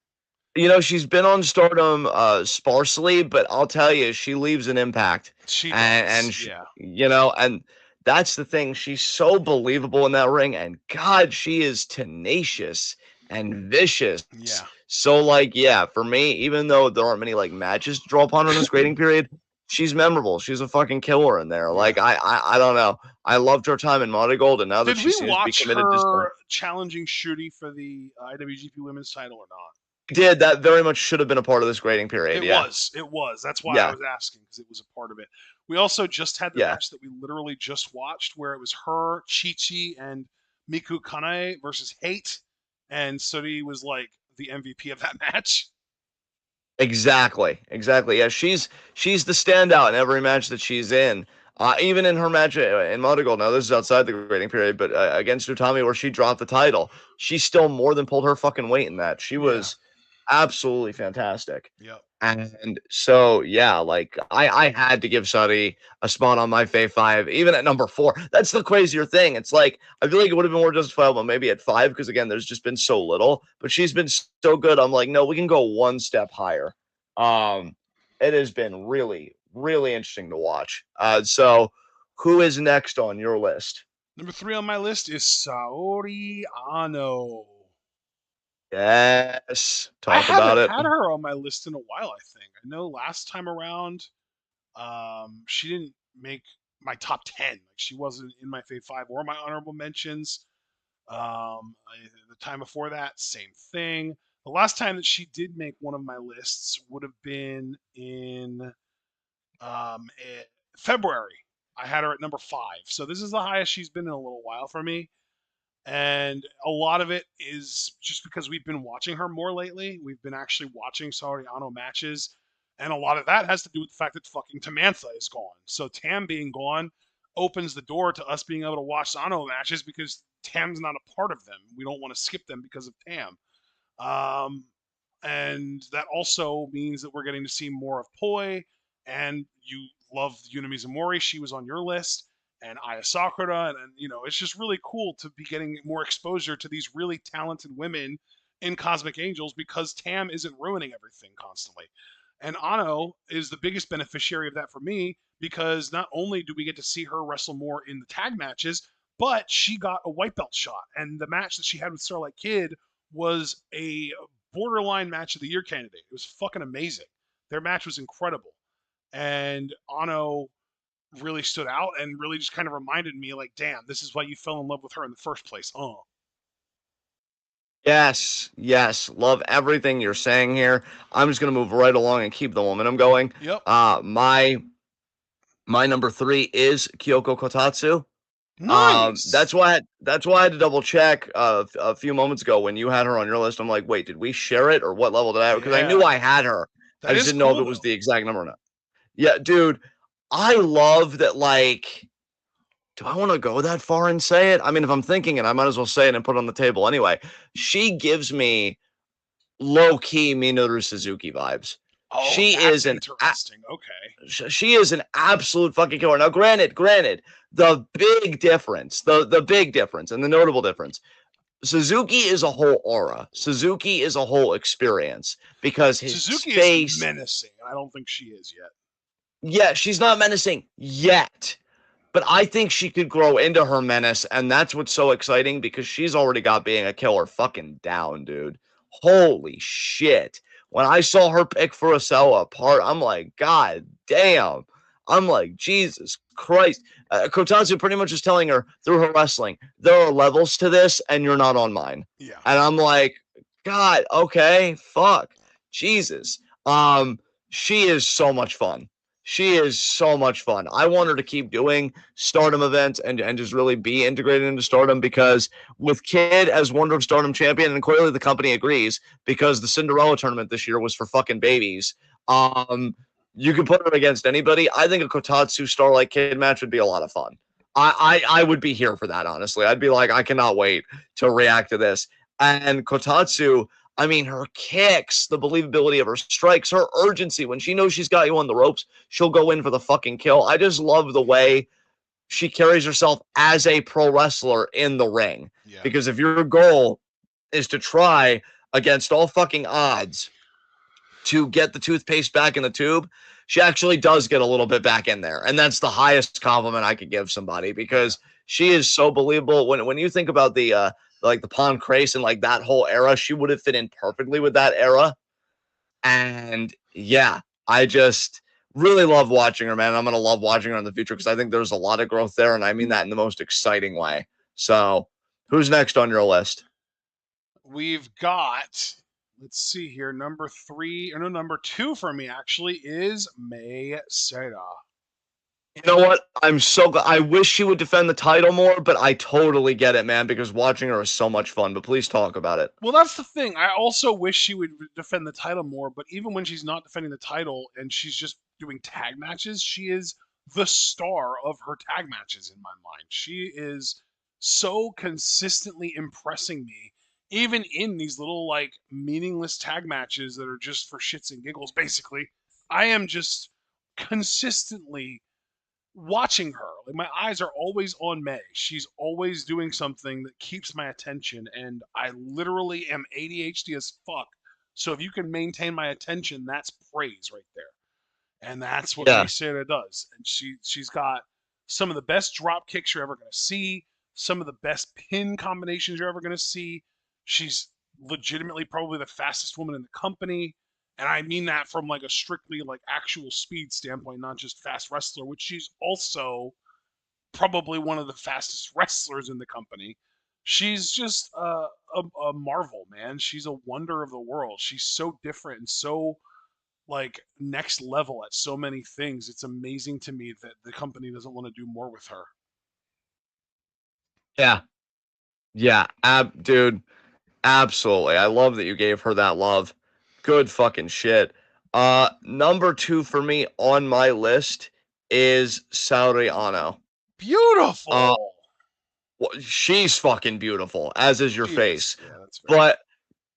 she's been on Stardom sparsely, but I'll tell you, she leaves an impact. She And does. she, Yeah. and that's the thing. She's so believable in that ring, and God, she is tenacious and vicious. Yeah. So, like, yeah, for me, even though there aren't many like matches to draw upon in this grading period, she's memorable. She's a fucking killer in there. Yeah. Like, I don't know. I loved her time in Marigold, and now that Did she we seems to be watch committed to her challenging Shooty for the IWGP Women's title or not? did that very much should have been a part of this grading period. It Yeah. was. It was. That's why I Yeah. was asking because it was a part of it. We also just had the Yeah. match that we literally just watched where it was her, Chi Chi, and Miku Kanae versus Hate, and Suri was like the MVP of that match. Exactly. Exactly. Yeah, she's the standout in every match that she's in. Even in her match in Marigold. Now this is outside the grading period, but against Utami, where she dropped the title, she still more than pulled her fucking weight in that. She Yeah. was absolutely fantastic. Yep. And so yeah, like I had to give Sari a spot on my Fave Five, even at number 4. That's the crazier thing. It's like I feel like it would have been more justifiable maybe at 5, because again, there's just been so little, but she's been so good. I'm like, no, we can go one step higher. Um, it has been really, really interesting to watch. So who is next on your list? Number 3 on my list is Saori Ano. Yes, I talk about haven't it. had her on my list in a while, I think. I know last time around, she didn't make my top 10. Like she wasn't in my Fave 5 or my honorable mentions. The time before that, same thing. The last time that she did make one of my lists would have been in February. I had her at number 5. So this is the highest she's been in a little while for me. And a lot of it is just because we've been watching her more lately. We've been actually watching Soriano matches. And a lot of that has to do with the fact that fucking Tamantha is gone. So Tam being gone opens the door to us being able to watch Sano matches because Tam's not a part of them. We don't want to skip them because of Tam. Um, and that also means that we're getting to see more of Poi. And you love Yuna Mizumori. She was on your list. And Aya Sakura. And, you know, it's just really cool to be getting more exposure to these really talented women in Cosmic Angels because Tam isn't ruining everything constantly. And Ano is the biggest beneficiary of that for me because not only do we get to see her wrestle more in the tag matches, but she got a white belt shot. And the match that she had with Starlight Kid was a borderline match of the year candidate. It was fucking amazing. Their match was incredible. And Ano really stood out and really just kind of reminded me like, damn, this is why you fell in love with her in the first place. Oh. Yes, yes, love everything you're saying here. I'm just gonna move right along and keep the momentum going. Yep. My number 3 is Kyoko Kotatsu. Nice. That's why I had to double check a few moments ago when you had her on your list. I'm like, wait, did we share it or what level did I have? Because I knew Yeah. I had her. I That just is didn't know if cool it was though. the exact number or not. Yeah, dude, I love that. Like, do I want to go that far and say it? I mean, if I'm thinking it, I might as well say it and put it on the table anyway. She gives me low key Minoru Suzuki vibes. Oh, She that's is interesting. Okay. she is an absolute fucking killer. Now, granted, the big difference, the big difference, and the notable difference, Suzuki is a whole aura. Suzuki is a whole experience because his Suzuki is face. menacing. I don't think she is yet. Yeah, she's not menacing yet, but I think she could grow into her menace, and that's what's so exciting because she's already got being a killer fucking down, dude. Holy shit. When I saw her pick Furusawa apart, I'm like, God damn. I'm like, Jesus Christ. Kotatsu pretty much is telling her through her wrestling, there are levels to this, and you're not on mine. Yeah. And I'm like, God, okay, fuck. Jesus. She is so much fun. She is so much fun. I want her to keep doing Stardom events and just really be integrated into Stardom because with Kid as Wonder of Stardom champion, and clearly the company agrees because the Cinderella tournament this year was for fucking babies. You can put her against anybody. I think a Kotatsu Starlight Kid match would be a lot of fun. I would be here for that, honestly. I'd be like, I cannot wait to react to this. And Kotatsu, I mean, her kicks, the believability of her strikes, her urgency. When she knows she's got you on the ropes, she'll go in for the fucking kill. I just love the way she carries herself as a pro wrestler in the ring. Yeah. Because if your goal is to try against all fucking odds to get the toothpaste back in the tube, she actually does get a little bit back in there. And that's the highest compliment I could give somebody because she is so believable. When you think about the like the Pon Crace and like that whole era, she would have fit in perfectly with that era. And yeah, I just really love watching her, man. I'm gonna love watching her in the future because I think there's a lot of growth there, and I mean that in the most exciting way. So, who's next on your list? We've got, let's see here, number 3, or no, number 2 for me actually is May Seda. You know what? I'm so glad. I wish she would defend the title more, but I totally get it, man, because watching her is so much fun. But please talk about it. Well, that's the thing. I also wish she would defend the title more, but even when she's not defending the title and she's just doing tag matches, she is the star of her tag matches in my mind. She is so consistently impressing me, even in these little, like, meaningless tag matches that are just for shits and giggles, basically. I am just consistently watching her. Like my eyes are always on May. She's always doing something that keeps my attention, and I literally am ADHD as fuck. So if you can maintain my attention, that's praise right there. And that's what Yeah. Maysera does. And she's got some of the best drop kicks you're ever gonna see, some of the best pin combinations you're ever gonna see. She's legitimately probably the fastest woman in the company. And I mean that from like a strictly like actual speed standpoint, not just fast wrestler, which she's also probably one of the fastest wrestlers in the company. She's just a marvel, man. She's a wonder of the world. She's so different and so like next level at so many things. It's amazing to me that the company doesn't want to do more with her. Yeah. Yeah. Dude, absolutely. I love that you gave her that love. Good fucking shit. Number two for me on my list is Saori Ano. Uh, Beautiful. she's fucking beautiful, as is your She is. face. Yeah, that's fair. But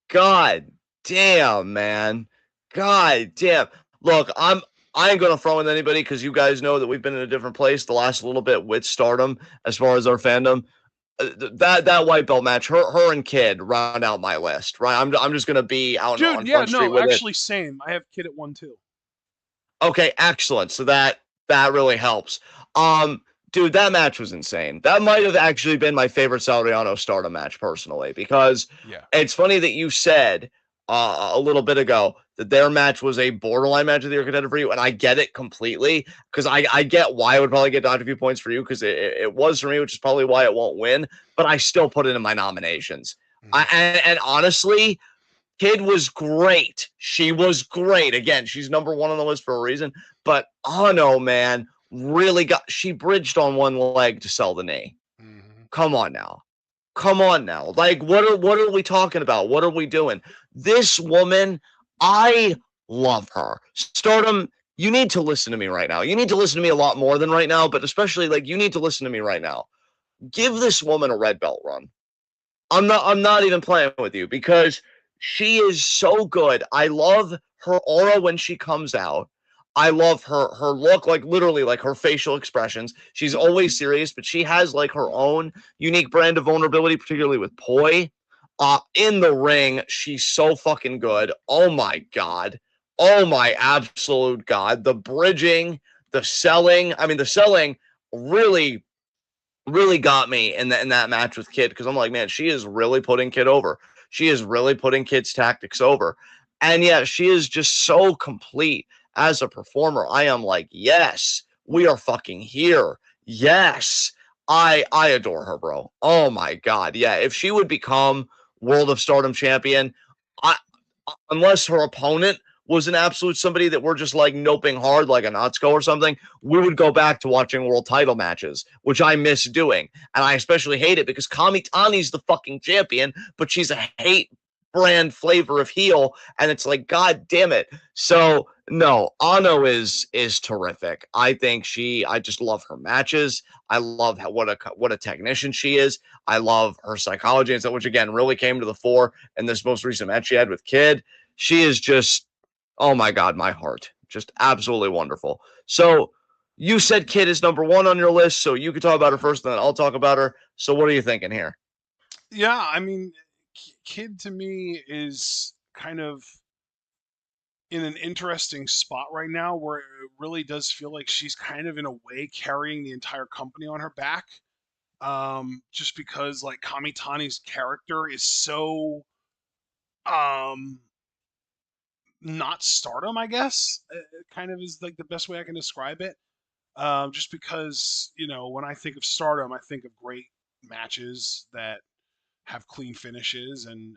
god damn, man. God damn. Look, I ain't gonna throw in anybody because you guys know that we've been in a different place the last little bit with Stardom as far as our fandom. That white belt match, her and Kid round out my list. Right, I'm just gonna be out Dude, on yeah, Front Street no, with it. actually same. I have Kid at 1 too. Okay, excellent. So that really helps. Um, dude, that match was insane. That might have actually been my favorite Salariano Stardom match personally, because Yeah. it's funny that you said a little bit ago that their match was a borderline match of the year contender for you, and I get it completely because I get why it would probably get down to a few points for you because it was for me, which is probably why it won't win. But I still put it in my nominations. Mhm. And honestly, Kid was great. She was great. Again, she's number one on the list for a reason. But Ano, man, really she bridged on one leg to sell the knee. Mhm. Come on now. Come on now. Like, what are we talking about? What are we doing? This woman, I love her. Stardom, you need to listen to me right now. You need to listen to me a lot more than right now, but especially like you need to listen to me right now. Give this woman a red belt run. I'm not even playing with you because she is so good. I love her aura when she comes out. I love her look, like literally like her facial expressions. She's always serious, but she has like her own unique brand of vulnerability, particularly with Poi. In the ring, she's so fucking good. Oh my god. Oh my absolute god. The bridging, the selling. I mean, the selling really got me in that match with Kid because I'm like, man, she is really putting Kid over. She is really putting Kid's tactics over. And yeah, she is just so complete as a performer. I am like, yes, we are fucking here. Yes. I adore her, bro. Oh my god. Yeah, if she would become World of Stardom champion, I unless her opponent was an absolute somebody that we're just like noping hard like a Natsuko or something, we would go back to watching world title matches, which I miss doing. And I especially hate it because Kamitani's the fucking champion, but she's a hate brand flavor of heel. And it's like, God damn it. So no, Ano is terrific. I think I just love her matches. I love what a technician she is. I love her psychology and stuff, which again really came to the fore in this most recent match she had with Kid. She is just, oh my God, my heart. Just absolutely wonderful. So you said Kid is number one on your list, so you can talk about her first, and then I'll talk about her. So what are you thinking here? Yeah, I mean, Kid to me is kind of in an interesting spot right now where it really does feel like she's kind of in a way carrying the entire company on her back. Just because like Kamitani's character is so um not Stardom, I guess. It kind of is like the best way I can describe it. Just because, when I think of Stardom, I think of great matches that have clean finishes and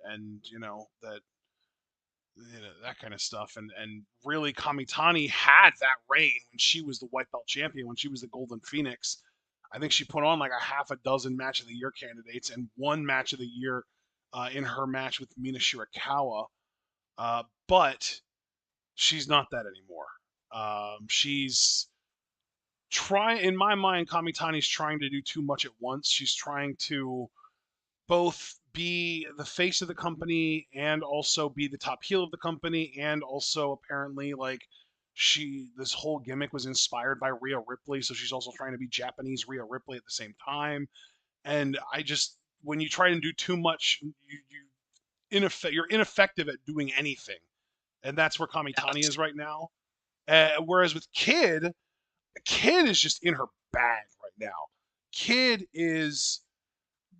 that kind of stuff. And really, Kamitani had that reign when she was the white belt champion, when she was the Golden Phoenix. I think she put on like a half a dozen match of the year candidates and one match of the year in her match with Mina Shirakawa. But she's not that anymore. She's trying, in my mind, Kamitani's trying to do too much at once. She's trying to both be the face of the company and also be the top heel of the company, and also apparently like this whole gimmick was inspired by Rhea Ripley, so she's also trying to be Japanese Rhea Ripley at the same time. And I just, when you try and do too much, you're ineffective at doing anything, and that's where Kamitani is right now. Whereas with Kid is just in her bag right now. Kid is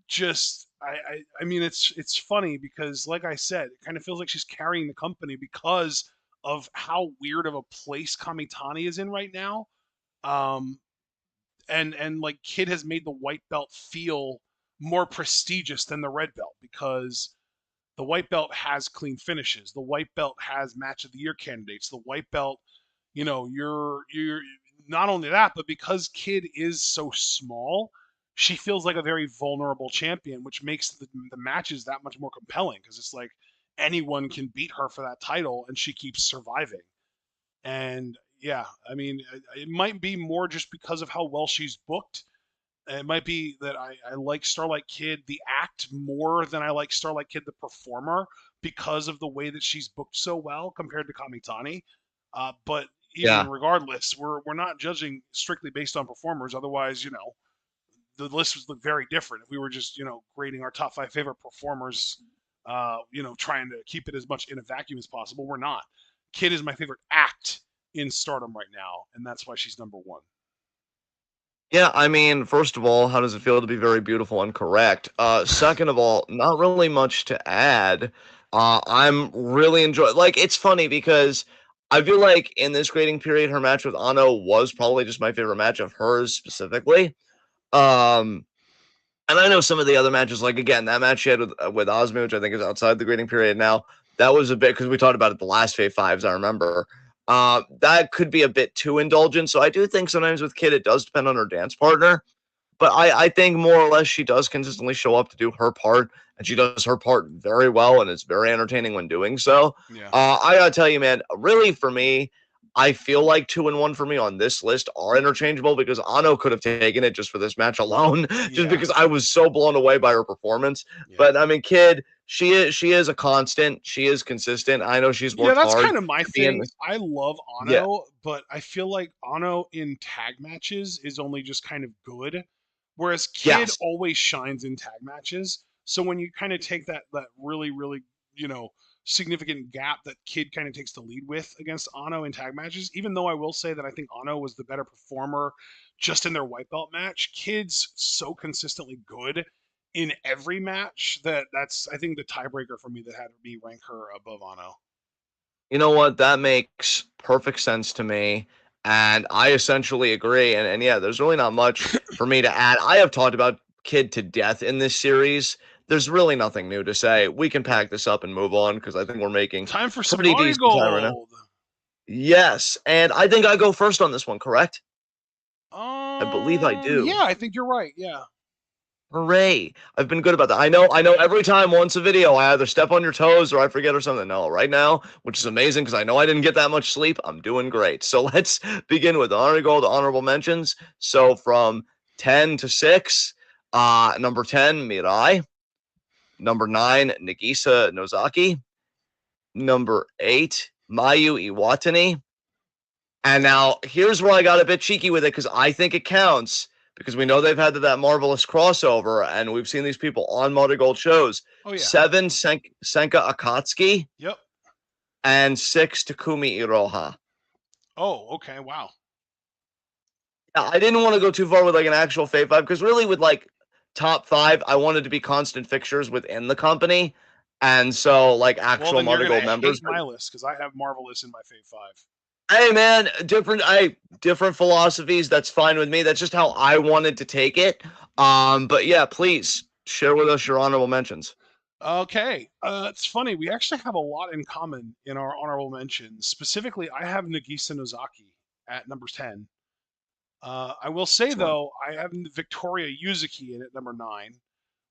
just I mean it's funny because like I said, it kind of feels like she's carrying the company because of how weird of a place Kamitani is in right now. Um and like Kid has made the white belt feel more prestigious than the red belt because the white belt has clean finishes. The white belt has match of the year candidates. The white belt, you're not only that, but because Kid is so small, she feels like a very vulnerable champion, which makes the matches that much more compelling because it's like anyone can beat her for that title and she keeps surviving. And yeah, I mean, it might be more just because of how well she's booked. It might be that I like Starlight Kid the act more than I like Starlight Kid the performer because of the way that she's booked so well compared to Kamitani. But even Yeah. regardless, we're not judging strictly based on performers. Otherwise, the list would look very different if we were just grading our top 5 favorite performers. Trying to keep it as much in a vacuum as possible. We're not. Kid is my favorite act in Stardom right now, and that's why she's number one. Yeah, I mean, first of all, how does it feel to be very beautiful and correct? Second of all, not really much to add. I'm really enjoying. Like, it's funny because I feel like in this grading period, her match with Ano was probably just my favorite match of hers specifically. Um, and I know some of the other matches, like again, that match she had with Osmo, which I think is outside the grading period now. That was a bit because we talked about it the last Fave Fives, I remember. That could be a bit too indulgent. So I do think sometimes with Kid, it does depend on her dance partner. But I think more or less she does consistently show up to do her part, and she does her part very well, and it's very entertaining when doing so. Yeah. I gotta tell you, man, really for me, I feel like 2 and 1 for me on this list are interchangeable because Ano could have taken it just for this match alone, just Yeah. because I was so blown away by her performance. Yeah. But I mean, Kid, she is a constant. She is consistent. I know she's worked that's hard kind of my to be in thing. this. I love Yeah. Ano, but I feel like Ano in tag matches is only just kind of good, whereas Kid Yes. always shines in tag matches. So when you kind of take that really really significant gap that Kid kind of takes the lead with against Ano in tag matches, even though I will say that I think Ano was the better performer just in their white belt match, Kid's so consistently good in every match that's I think the tiebreaker for me that had me rank her above Ano. You know what? That makes perfect sense to me. And I essentially agree. And yeah, there's really not much for me to add. I have talked about Kid to death in this series. There's really nothing new to say. We can pack this up and move on because I think we're making Time for some pretty decent time right now. Marigold. Yes. And I think I go first on this one, correct? I believe I do. Yeah, I think you're right. Yeah. Hooray. I've been good about that. I know every time once a video, I either step on your toes or I forget or something. No, right now, which is amazing because I know I didn't get that much sleep, I'm doing great. So let's begin with honorable mentions. So from 10 to 6, number 10, Mirai. Number 9, Nagisa Nozaki. Number 8, Mayu Iwatani. And now here's where I got a bit cheeky with it because I think it counts because we know they've had that marvelous crossover and we've seen these people on Marigold shows. Oh yeah. 7, Senka Akatsuki. Yep. And 6, Takumi Iroha. Oh, okay. Wow. Now, I didn't want to go too far with like an actual Fave 5 because really with like top 5, I wanted to be constant fixtures within the company. And so like actual well, then Marigold you're members. hate my list because I have Marvelous in my Fave 5. Hey man, different philosophies. That's fine with me. That's just how I wanted to take it. But yeah, please share with us your honorable mentions. Okay. It's funny. We actually have a lot in common in our honorable mentions. Specifically, I have Nagisa Nozaki at number 10. I will say, Excellent. though, I have Victoria Yuzuki in at number 9.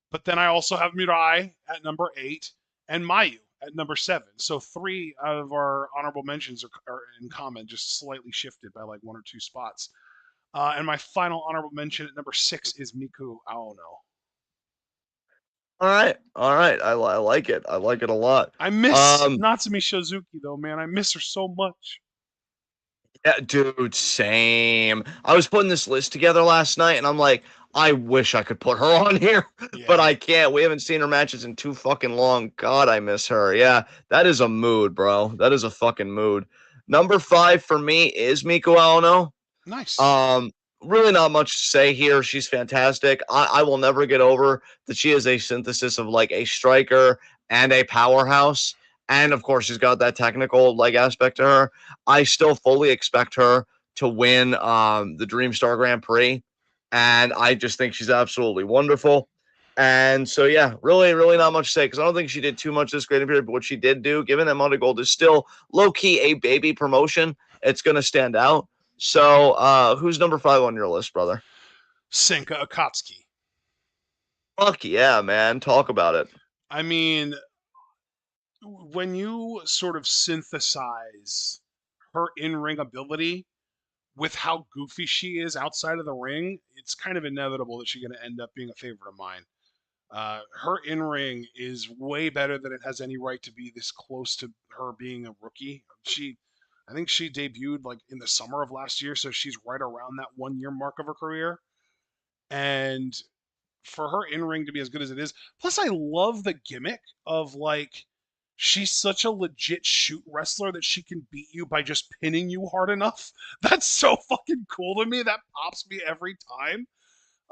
But then I also have Mirai at number 8 and Mayu at number 7. So 3 out of our honorable mentions are in common, just slightly shifted by like 1 or 2 spots. And my final honorable mention at number 6 is Miku Aono. All right, all right. I like it. I like it a lot. I miss Natsumi Shizuki though, man. I miss her so much. Yeah, dude, same. I was putting this list together last night, and I'm like, I wish I could put her on here, but I can't. We haven't seen her matches in too fucking long. God, I miss her. Yeah, that is a mood, bro. That is a fucking mood. Number 5 for me is Miku Aono. Nice. Really not much to say here. She's fantastic. I will never get over that she is a synthesis of like a striker and a powerhouse. And of course, she's got that technical like aspect to her. I still fully expect her to win the Dream Star Grand Prix. And I just think she's absolutely wonderful. And so, yeah, really, really not much to say because I don't think she did too much this grading period. But what she did do, given that Marigold is still low key a baby promotion, it's going to stand out. So, who's number 5 on your list, brother? Senka Akatsuki. Fuck yeah, man. Talk about it. I mean, when you sort of synthesize her in-ring ability with how goofy she is outside of the ring, it's kind of inevitable that she's going to end up being a favorite of mine. Her in ring is way better than it has any right to be this close to her being a rookie. I think she debuted like in the summer of last year, so she's right around that 1 year mark of her career. And for her in ring to be as good as it is, plus I love the gimmick of like she's such a legit shoot wrestler that she can beat you by just pinning you hard enough. That's so fucking cool to me. That pops me every time.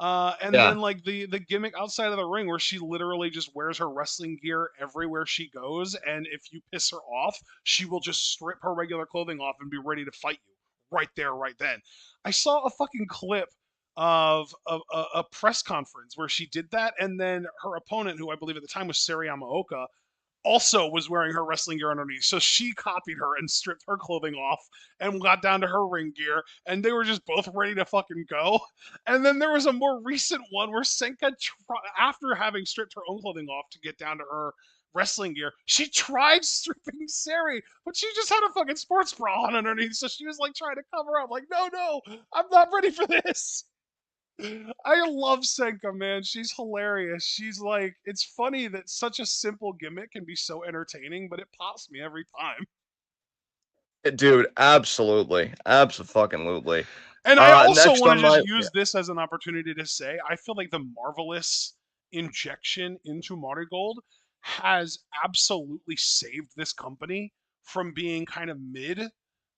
And Yeah. then like the gimmick outside of the ring where she literally just wears her wrestling gear everywhere she goes, and if you piss her off, she will just strip her regular clothing off and be ready to fight you right there, right then. I saw a fucking clip of a press conference where she did that, and then her opponent, who I believe at the time was Sariyama Oka, also was wearing her wrestling gear underneath. So she copied her and stripped her clothing off and got down to her ring gear, and they were just both ready to fucking go. And then there was a more recent one where Senka, after having stripped her own clothing off to get down to her wrestling gear, she tried stripping Sari, but she just had a fucking sports bra on underneath. So she was like trying to cover up, like, no, I'm not ready for this. I love Senka, man. She's hilarious. She's like, it's funny that such a simple gimmick can be so entertaining, but it pops me every time. Dude, absolutely. Absolutely. And I also Next want to on just my use this as an opportunity to say I feel like the Marvelous injection into Marigold has absolutely saved this company from being kind of mid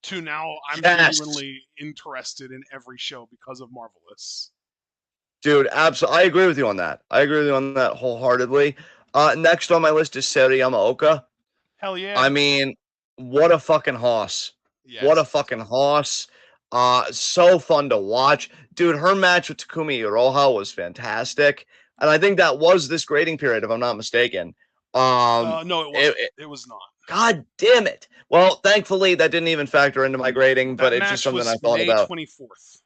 to now I'm yes, genuinely interested in every show because of Marvelous. dude, absolutely. I agree with you on that. I agree with you on that wholeheartedly. Next on my list is Seri Yamaoka. Hell yeah. I mean, what a fucking hoss. What a Yes. fucking hoss. So fun to watch. Dude, her match with Takumi Iroha was fantastic. And I think that was this grading period, if I'm not mistaken. No, it it, wasn't. it- It was not. God damn it. Well, thankfully, that didn't even factor into my grading, but That it's just match something I was thought May about. 24th.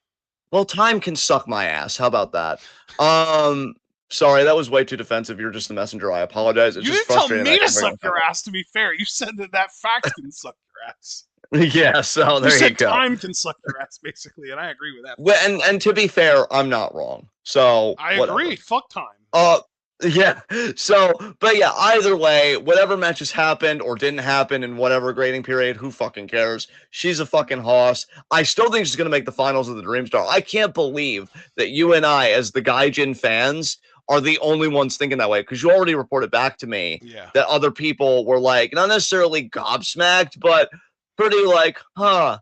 Well, time can suck my ass. How about that? Um, Sorry, that was way too defensive. You're just the messenger. I apologize. It's You just didn't tell frustrating that me I to can bring suck up your ass, to be fair. You said that fact can suck your ass. yeah, so You there you said go. time can suck your ass, basically, and I agree with that. Well, and to be fair, I'm not wrong. So I agree. whatever. Fuck time. Uh yeah. So but yeah, either way, whatever matches happened or didn't happen in whatever grading period, who fucking cares? She's a fucking hoss. I still think she's gonna make the finals of the Dream Star. I can't believe that you and I, as the Gaijin fans, are the only ones thinking that way. Because you already reported back to me Yeah. that other people were like, not necessarily gobsmacked, but pretty like, huh,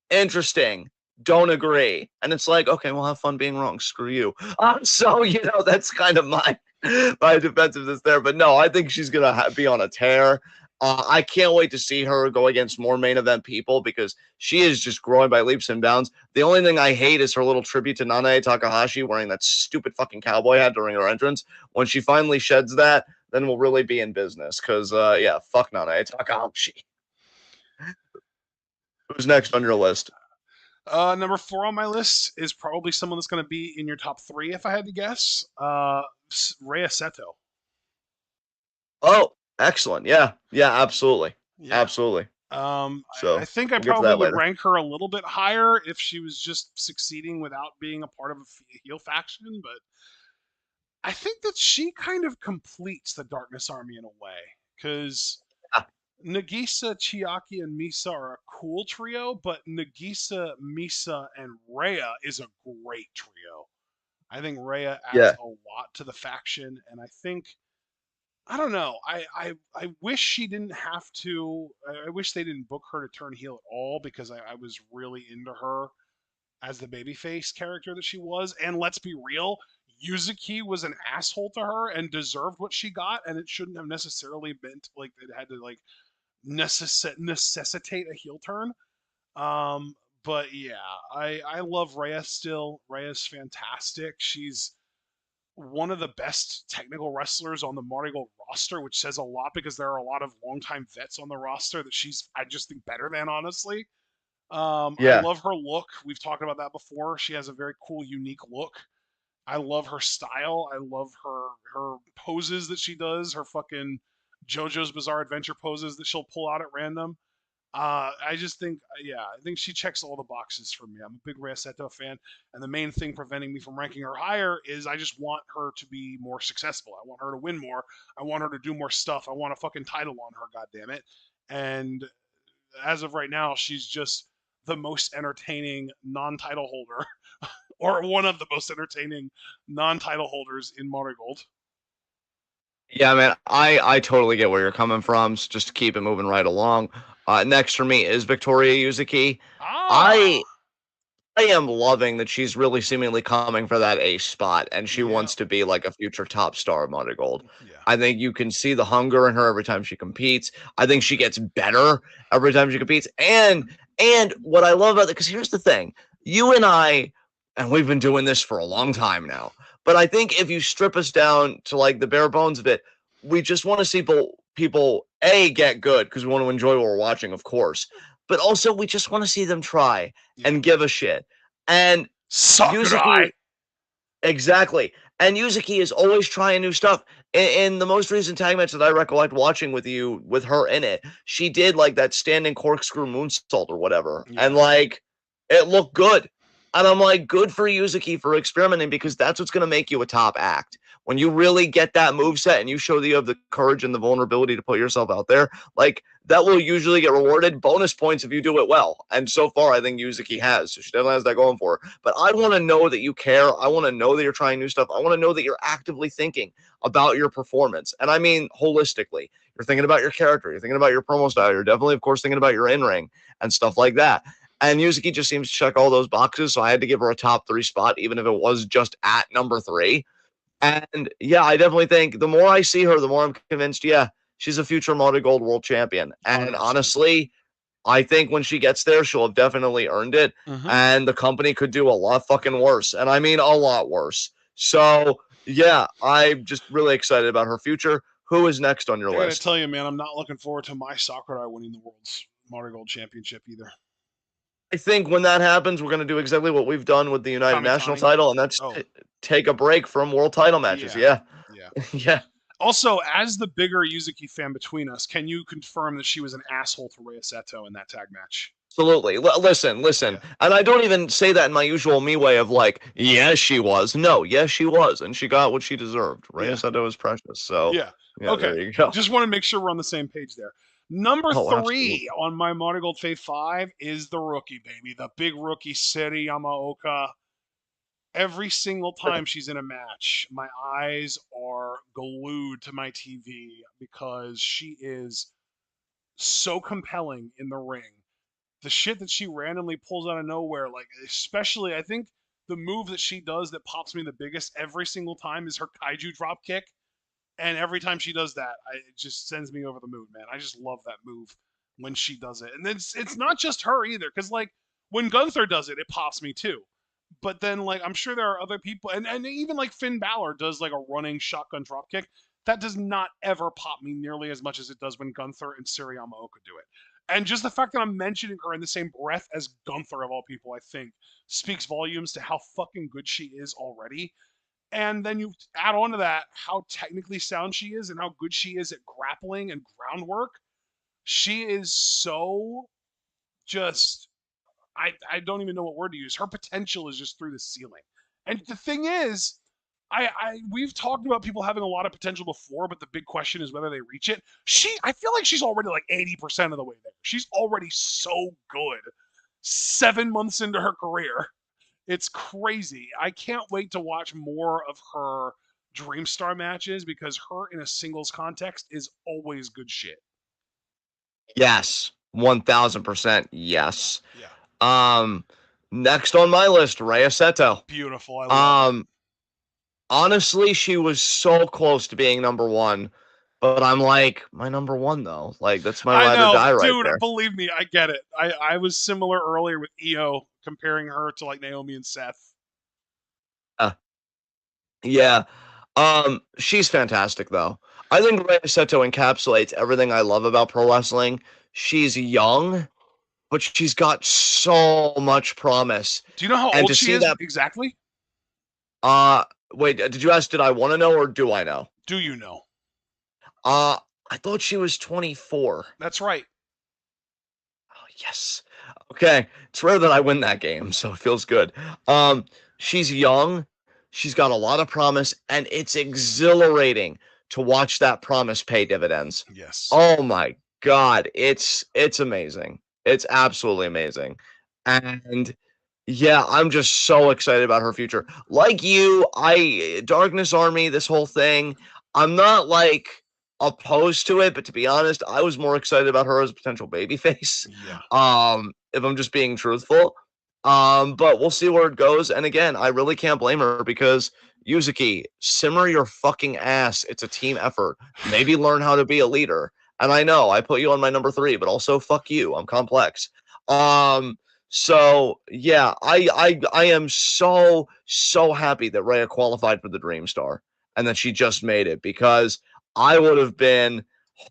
interesting, don't agree. And it's like, okay, well, have fun being wrong, screw you. So that's kind of my defensiveness there. But no, I think she's gonna be on a tear. I can't wait to see her go against more main event people because she is just growing by leaps and bounds. The only thing I hate is her little tribute to Nanae Takahashi wearing that stupid fucking cowboy hat during her entrance. When she finally sheds that, then we'll really be in business. Cause yeah, fuck Nanae Takahashi. Who's next on your list? Number 4 on my list is probably someone that's going to be in your top 3 if I had to guess. Rhea Seto. Oh, excellent. Yeah. Yeah, absolutely. Yeah. Absolutely. I So think I we'll get to probably that would later. rank her a little bit higher if she was just succeeding without being a part of a heel faction, but I think that she kind of completes the Darkness Army in a way because Ah, Nagisa, Chiaki, and Misa are a cool trio, but Nagisa, Misa, and Rhea is a great trio. I think Rhea adds yeah. a lot to the faction, and I think I don't know. I wish she didn't have to. I wish they didn't book her to turn heel at all because I was really into her as the babyface character that she was. And let's be real, Yuzuki was an asshole to her and deserved what she got, and it shouldn't have necessarily been like it had to like necessitate a heel turn. Um, but yeah, I love Rhea still. Rhea's fantastic. She's one of the best technical wrestlers on the Marigold roster, which says a lot because there are a lot of longtime vets on the roster that I just think better than, honestly. I Yeah. love her look. We've talked about that before. She has a very cool, unique look. I love her style. I love her poses that she does. Her fucking JoJo's Bizarre Adventure poses that she'll pull out at random. I just think, yeah, I think she checks all the boxes for me. I'm a big Rhea Seto fan, and the main thing preventing me from ranking her higher is I just want her to be more successful. I want her to win more. I want her to do more stuff. I want a fucking title on her, goddammit. And as of right now, she's just the most entertaining non-title holder, or one of the most entertaining non-title holders in Marigold. Yeah, man, I totally get where you're coming from. So just to keep it moving right along. Next for me is Victoria Yuzuki. Ah, I I am loving that she's really seemingly coming for that ace spot, and she yeah, wants to be like a future top star of Money Gold. yeah. I think you can see the hunger in her every time she competes. I think she gets better every time she competes. And what I love about it, because here's the thing, you and we've been doing this for a long time now. But I think if you strip us down to like the bare bones of it, we just want to see people A, get good because we want to enjoy what we're watching, of course. But also we just want to see them try Yeah. and give a shit. And Yuzuki, Sakurai. exactly. And Yuzuki is always trying new stuff. In the most recent tag match that I recollect watching with you, with her in it, she did like that standing corkscrew moonsault or whatever. Yeah. And like, it looked good. And I'm like, good for Yuzuki for experimenting because that's what's going to make you a top act. When you really get that move set and you show that you have the courage and the vulnerability to put yourself out there, like that will usually get rewarded bonus points if you do it well. And so far, I think Yuzuki has. So she definitely has that going for her. But I want to know that you care. I want to know that you're trying new stuff. I want to know that you're actively thinking about your performance. And I mean, holistically, you're thinking about your character. You're thinking about your promo style. You're definitely, of course, thinking about your in-ring and stuff like that. And Yuzuki just seems to check all those boxes. So I had to give her a top 3 spot, even if it was just at number 3. And yeah, I definitely think the more I see her, the more I'm convinced, yeah, she's a future Multi Gold World Champion. And 100%. honestly, I think when she gets there, she'll have definitely earned it. Mm-hmm. And the company could do a lot fucking worse. And I mean, a lot worse. So yeah, I'm just really excited about her future. Who is next on your I gotta list? tell you, man, I'm not looking forward to my Sakurai winning the world's Marigold Championship either. I think when that happens, we're going to do exactly what we've done with the United National Kamitani. title, and that's Oh, take a break from world title matches. yeah, Yeah. yeah. Yeah. Also, as the bigger Yuzuki fan between us, can you confirm that she was an asshole to Rhea Seto in that tag match? Absolutely. Listen. Yeah. And I don't even say that in my usual me way of like, yes, she was. No, yes, she was. And she got what she deserved. Yeah. Reyes said it was precious. So, Yeah. yeah, Okay. there you go. Just want to make sure we're on the same page there. Number Oh, absolutely. 3 on my Marigold Fave 5 is the rookie, baby. The big rookie, Seri Yamaoka. Every single time she's in a match, my eyes are glued to my TV because she is so compelling in the ring. The shit that she randomly pulls out of nowhere, like especially I think the move that she does that pops me the biggest every single time is her kaiju drop kick. And every time she does that, it just sends me over the moon, man. I just love that move when she does it. And it's not just her either, because like when Gunther does it, it pops me too. But then like I'm sure there are other people, and even like Finn Balor does like a running shotgun drop kick. That does not ever pop me nearly as much as it does when Gunther and Siri Yamaoka do it. And just the fact that I'm mentioning her in the same breath as Gunther of all people, I think, speaks volumes to how fucking good she is already. And then you add on to that how technically sound she is and how good she is at grappling and groundwork. She is so just I don't even know what word to use. Her potential is just through the ceiling. And the thing is, I we've talked about people having a lot of potential before, but the big question is whether they reach it. I feel like she's already like 80% of the way there. She's already so good. 7 months into her career. It's crazy. I can't wait to watch more of her Dream Star matches because her in a singles context is always good shit. Yes. 1000% yes. Yeah. Um, Next on my list, Rhea Seto. Beautiful. I love it. Honestly, she was so close to being number 1. But I'm like, my number 1 though. Like that's my I ride or know, die right dude. there. Believe me, I get it. I was similar earlier with Io, comparing her to like Naomi and Seth. Uh, yeah. She's fantastic though. I think Rhea Seto encapsulates everything I love about pro wrestling. She's young, but she's got so much promise. Do you know how And old to she see is that, exactly? uh, wait, did you ask, did I want to know or do I know? Do you know? Uh, I thought she was 24. That's right. Oh, yes. Okay. It's rare that I win that game, so it feels good. She's young, she's got a lot of promise, and it's exhilarating to watch that promise pay dividends. Yes. Oh my god, it's amazing. It's absolutely amazing. And yeah, I'm just so excited about her future. Like you, I Darkness Army, this whole thing, I'm not like opposed to it, but to be honest, I was more excited about her as a potential babyface. Yeah. If I'm just being truthful. But we'll see where it goes. And again, I really can't blame her because Yuzuki, simmer your fucking ass. It's a team effort. Maybe learn how to be a leader. And I know I put you on my number 3, but also fuck you. I'm complex. So yeah, I am so happy that Rhea qualified for the Dream Star and that she just made it because I would have been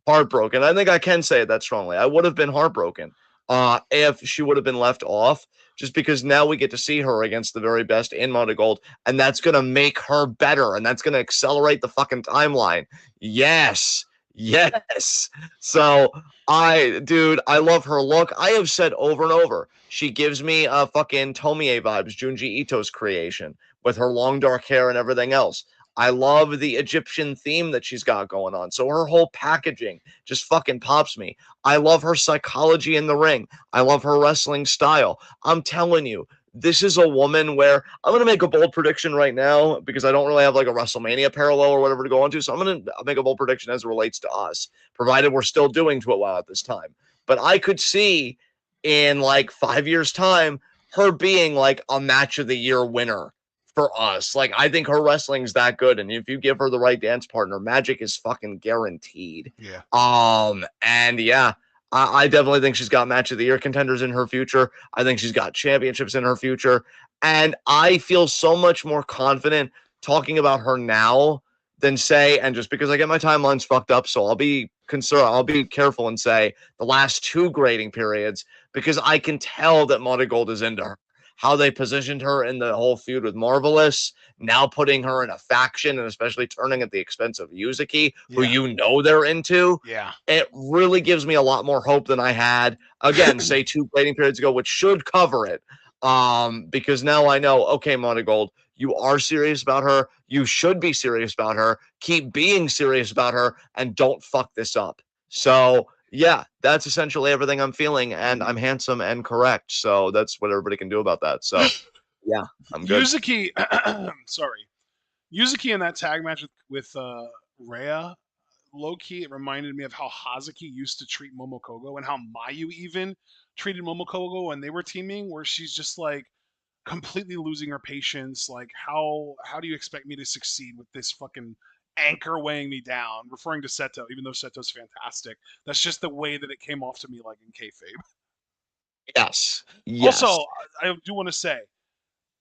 heartbroken. I think I can say it that strongly. I would have been heartbroken if she would have been left off, just because now we get to see her against the very best in Marigold, and that's gonna make her better, and that's gonna accelerate the fucking timeline. Yes, yes. So dude, I love her look. I have said over and over, she gives me fucking Tomie vibes, Junji Ito's creation, with her long dark hair and everything else. I love the Egyptian theme that she's got going on. So her whole packaging just fucking pops me. I love her psychology in the ring. I love her wrestling style. I'm telling you, this is a woman where I'm going to make a bold prediction right now because I don't really have like a WrestleMania parallel or whatever to go into. So I'm going to make a bold prediction as it relates to us, provided we're still doing TWitWoW at this time. But I could see in like 5 years' time her being like a match of the year winner for us. Like, I think her wrestling's that good, and if you give her the right dance partner, magic is fucking guaranteed. Yeah. And yeah, I definitely think she's got match of the year contenders in her future. I think she's got championships in her future, and I feel so much more confident talking about her now than say, and just because I get my timelines fucked up, so I'll be concerned, I'll be careful and say the last 2 grading periods because I can tell that Marigold is into her, how they positioned her in the whole feud with Marvelous, now putting her in a faction and especially turning at the expense of Yuzuki, who Yeah. you know they're into. Yeah. It really gives me a lot more hope than I had, again, say 2 grading periods ago, which should cover it. Because now I know, okay, Marigold, you are serious about her. You should be serious about her. Keep being serious about her and don't fuck this up. So yeah, that's essentially everything I'm feeling, and I'm handsome and correct. So that's what everybody can do about that. So yeah, I'm good. Yuzuki, sorry, Yuzuki in that tag match with Rhea, low key, it reminded me of how Hazuki used to treat Momokogo and how Mayu even treated Momokogo when they were teaming, where she's just like completely losing her patience. Like, how do you expect me to succeed with this fucking anchor weighing me down? Referring to Seto, even though Seto's fantastic, that's just the way that it came off to me, like in kayfabe. Yes, yes, Also, I do want to say,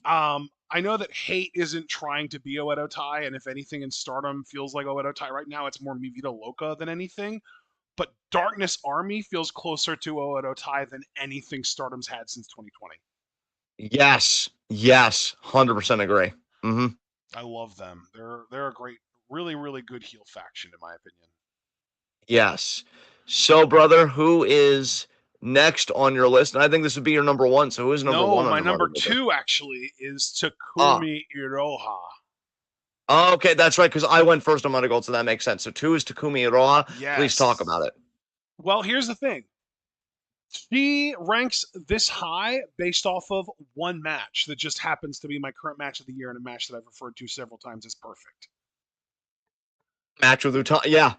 I know that hate isn't trying to be Oedo Tai, and if anything in Stardom feels like Oedo Tai right now, it's more Mi Vida Loca than anything. But Darkness Army feels closer to Oedo Tai than anything Stardom's had since 2020. yes, yes. 100% agree. Mm-hmm. I love them. They're a great, really good heel faction in my opinion. Yes. So, brother, who is next on your list? And I think this would be your number 1. So, who is number No, 1 on my your number motivator? 2 actually is Ah, Takumi Iroha. okay, that's right. Because I went first on Marigold, so that makes sense. So, 2 is Takumi Iroha. Please talk Yes. about it. Well, here's the thing. She ranks this high based off of one match that just happens to be my current match of the year and a match that I've referred to several times as perfect. Match with Utah. Yeah,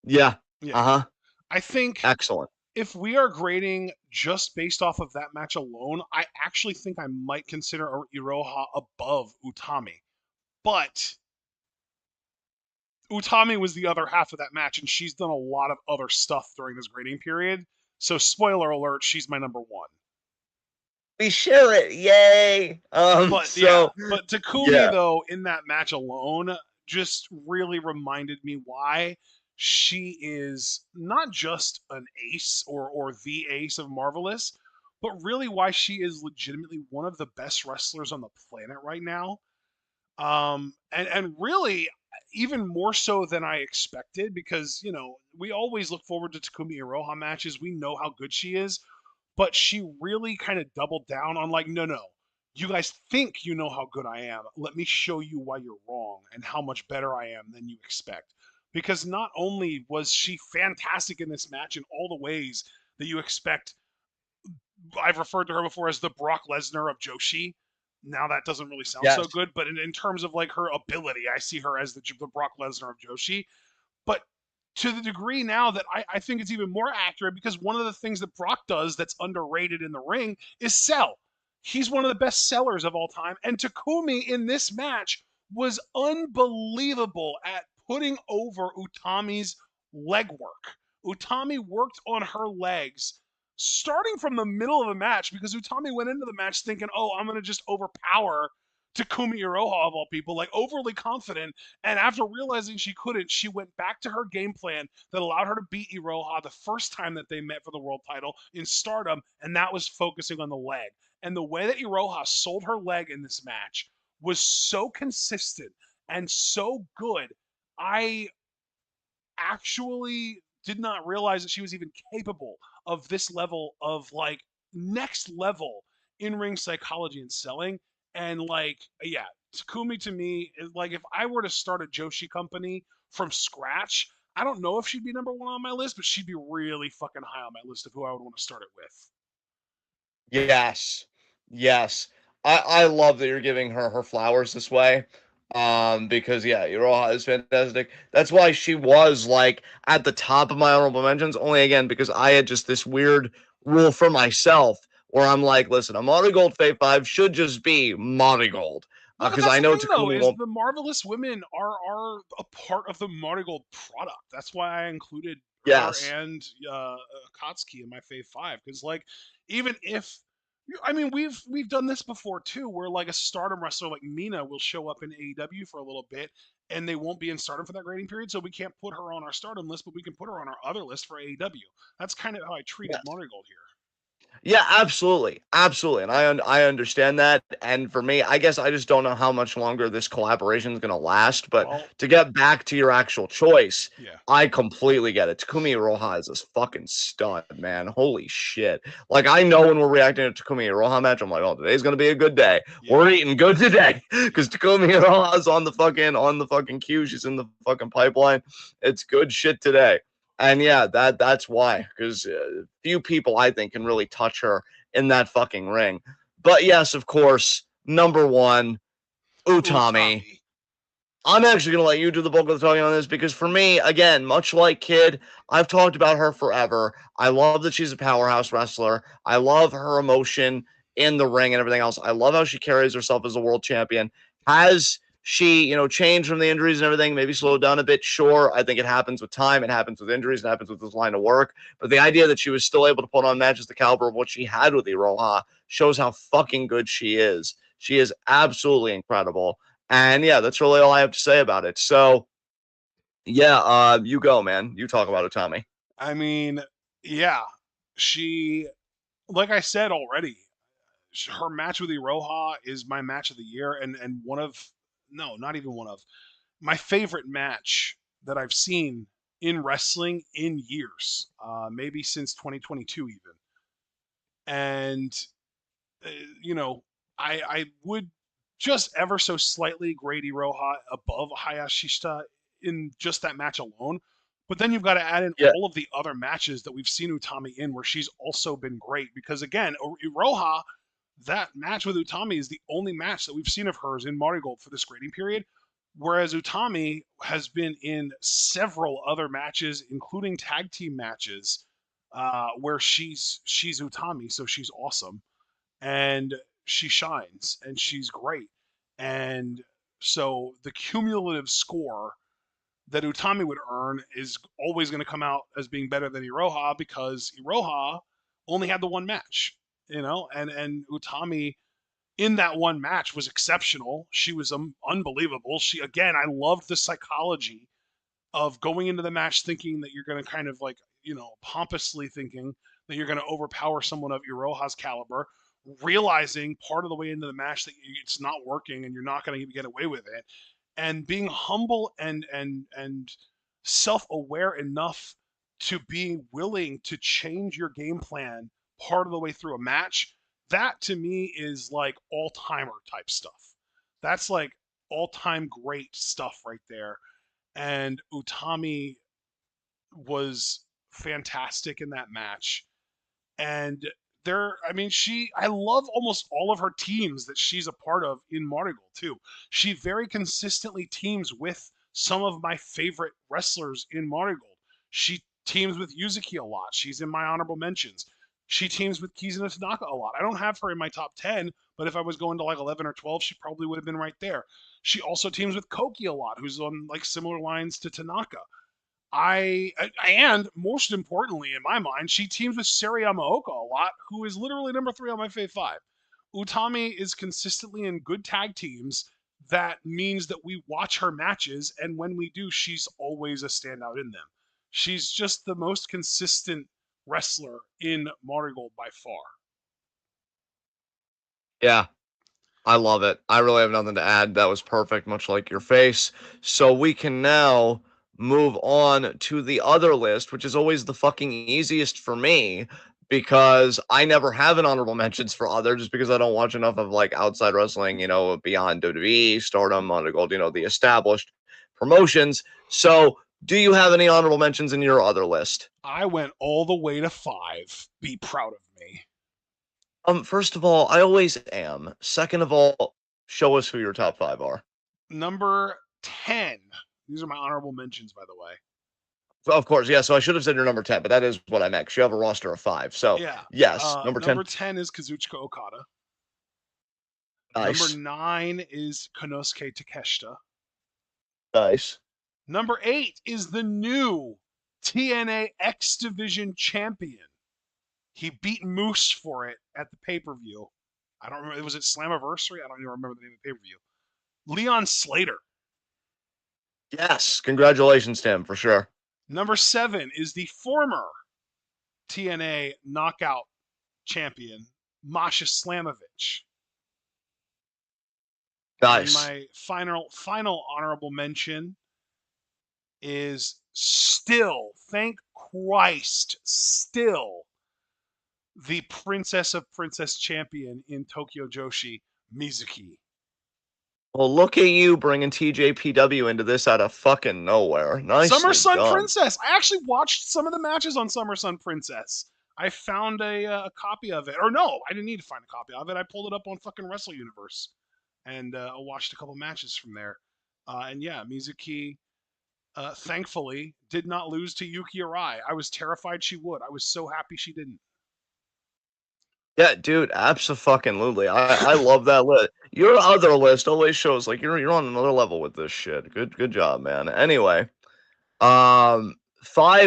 yeah. Yeah. Uh huh. I think Excellent. if we are grading just based off of that match alone, I actually think I might consider Iroha above Utami. But Utami was the other half of that match, and she's done a lot of other stuff during this grading period. So, spoiler alert, she's my number 1. We share it. Yay. But yeah, So, but Takumi yeah. though in that match alone just really reminded me why she is not just an ace or the ace of Marvelous, but really why she is legitimately one of the best wrestlers on the planet right now. And really even more so than I expected, because we always look forward to Takumi Iroha matches. We know how good she is, but she really kind of doubled down on like, no, you guys think you know how good I am. Let me show you why you're wrong and how much better I am than you expect. Because not only was she fantastic in this match in all the ways that you expect, I've referred to her before as the Brock Lesnar of Joshi. Now that doesn't really sound so Yes. good, but in terms of like her ability, I see her as the Brock Lesnar of Joshi. But to the degree now that I think it's even more accurate, because one of the things that Brock does that's underrated in the ring is sell. He's one of the best sellers of all time. And Takumi in this match was unbelievable at putting over Utami's leg work. Utami worked on her legs starting from the middle of the match, because Utami went into the match thinking, oh, I'm going to just overpower Takumi Iroha of all people, like overly confident. And after realizing she couldn't, she went back to her game plan that allowed her to beat Iroha the first time that they met for the world title in Stardom, and that was focusing on the leg. And the way that Iroha sold her leg in this match was so consistent and so good. I actually did not realize that she was even capable of this level of like next level in-ring psychology and selling. And like, yeah, Takumi to me is like, if I were to start a Joshi company from scratch, I don't know if she'd be number one on my list, but she'd be really fucking high on my list of who I would want to start it with. Yes. Yes. I love that you're giving her flowers this way. Because yeah, Iroha is fantastic. That's why she was like at the top of my honorable mentions, only again because I had just this weird rule for myself where I'm like, listen, a Marigold Fave 5 should just be Marigold. Well, but Because that's I the know thing though, Takumi is won't. the Marvelous Women are a part of the Marigold product. That's why I included her Yes. and Akatsuki in my Fave Five, because like, even if I mean, we've done this before too, where like a Stardom wrestler like Mina will show up in AEW for a little bit, and they won't be in Stardom for that grading period, so we can't put her on our Stardom list, but we can put her on our other list for AEW. That's kind of how I treated Yes. Marigold here. Yeah, absolutely, absolutely, and I understand that. And for me, I guess I just don't know how much longer this collaboration is going to last. But Well, to get back to your actual choice, yeah, I completely get it. Takumi Iroha is this fucking stud, man. Holy shit! Like I know when we're reacting to Takumi Iroha match, I'm like, oh, today's going to be a good day. yeah. We're eating good today because Takumi Iroha is on the fucking queue. She's in the fucking pipeline. It's good shit today. And yeah, that's why, because few people I think can really touch her in that fucking ring. But yes, of course, number one, Utami. Utami. I'm actually gonna let you do the bulk of the talking on this because for me, again, much like Kid, I've talked about her forever. I love that she's a powerhouse wrestler. I love her emotion in the ring and everything else. I love how she carries herself as a world champion. Has she, changed from the injuries and everything, maybe slowed down a bit? Sure. I think it happens with time, it happens with injuries, it happens with this line of work. But the idea that she was still able to put on matches the caliber of what she had with Iroha shows how fucking good she is. She is absolutely incredible. And yeah, that's really all I have to say about it. So yeah, you go, man. You talk about it, Tommy. I mean, yeah, she, like I said already, her match with Iroha is my match of the year, and one of, no, not even one of, my favorite match that I've seen in wrestling in years, maybe since 2022 even. And uh, you know, I would just ever so slightly grade Iroha above Hayashishita in just that match alone. But then you've got to add in Yeah, all of the other matches that we've seen Utami in where she's also been great. Because again, Iroha, that match with Utami is the only match that we've seen of hers in Marigold for this grading period. Whereas Utami has been in several other matches, including tag team matches, where she's Utami, so she's awesome and she shines and she's great. And so the cumulative score that Utami would earn is always going to come out as being better than Iroha, because Iroha only had the one match, and Utami in that one match was exceptional. She was unbelievable. Again, I loved the psychology of going into the match thinking that you're going to kind of like, pompously thinking that you're going to overpower someone of Iroha's caliber, realizing part of the way into the match that it's not working and you're not going to get away with it, and being humble and self-aware enough to be willing to change your game plan part of the way through a match. That to me is like all-timer type stuff. That's like all-time great stuff right there. And Utami was fantastic in that match. And I love almost all of her teams that she's a part of in Marigold too. She very consistently teams with some of my favorite wrestlers in Marigold. She teams with Yuzuki a lot. She's in my honorable mentions. She teams with Kizuna Tanaka a lot. I don't have her in my top 10, but if I was going to like 11 or 12, she probably would have been right there. She also teams with Koki a lot, who's on like similar lines to Tanaka. And most importantly, in my mind, she teams with Sari Yamaoka a lot, who is literally number 3 on my Fave 5. Utami is consistently in good tag teams. That means that we watch her matches, and when we do, she's always a standout in them. She's just the most consistent wrestler in Marigold by far. Yeah, I love it. I really have nothing to add. That was perfect, much like your face. So we can now move on to the other list, which is always the fucking easiest for me because I never have an honorable mentions for others just because I don't watch enough of like outside wrestling, beyond WWE, Stardom, Marigold, the established promotions. So do you have any honorable mentions in your other list? I went all the way to 5. Be proud of me. First of all, I always am. Second of all, show us who your top 5 are. Number 10. These are my honorable mentions, by the way. Of course, yeah. So I should have said your number 10, but that is what I meant. 'Cause you have a roster of 5. So yeah. Yes, number 10. Number 10 is Kazuchika Okada. Nice. Number 9 is Konosuke Takeshita. Nice. Number 8 is the new TNA X Division champion. He beat Moose for it at the pay-per-view. I don't remember. Was it Slammiversary? I don't even remember the name of the pay-per-view. Leon Slater. Yes. Congratulations to him, for sure. Number 7 is the former TNA Knockout champion, Masha Slamovich. Nice. And my final honorable mention is still, thank Christ, still the Princess of Princess champion in Tokyo Joshi, Mizuki. Well, look at you bringing TJPW into this out of fucking nowhere. Nice. Summer Sun Princess. I actually watched some of the matches on Summer Sun Princess. I found a copy of it. Or no, I didn't need to find a copy of it. I pulled it up on fucking Wrestle Universe. And I watched a couple matches from there. And yeah, Mizuki, thankfully, did not lose to Yuki Arai. I was terrified she would. I was so happy she didn't. Yeah, dude, absolutely. I love that list. Your other list always shows like you're on another level with this shit. Good job, man. Anyway, 5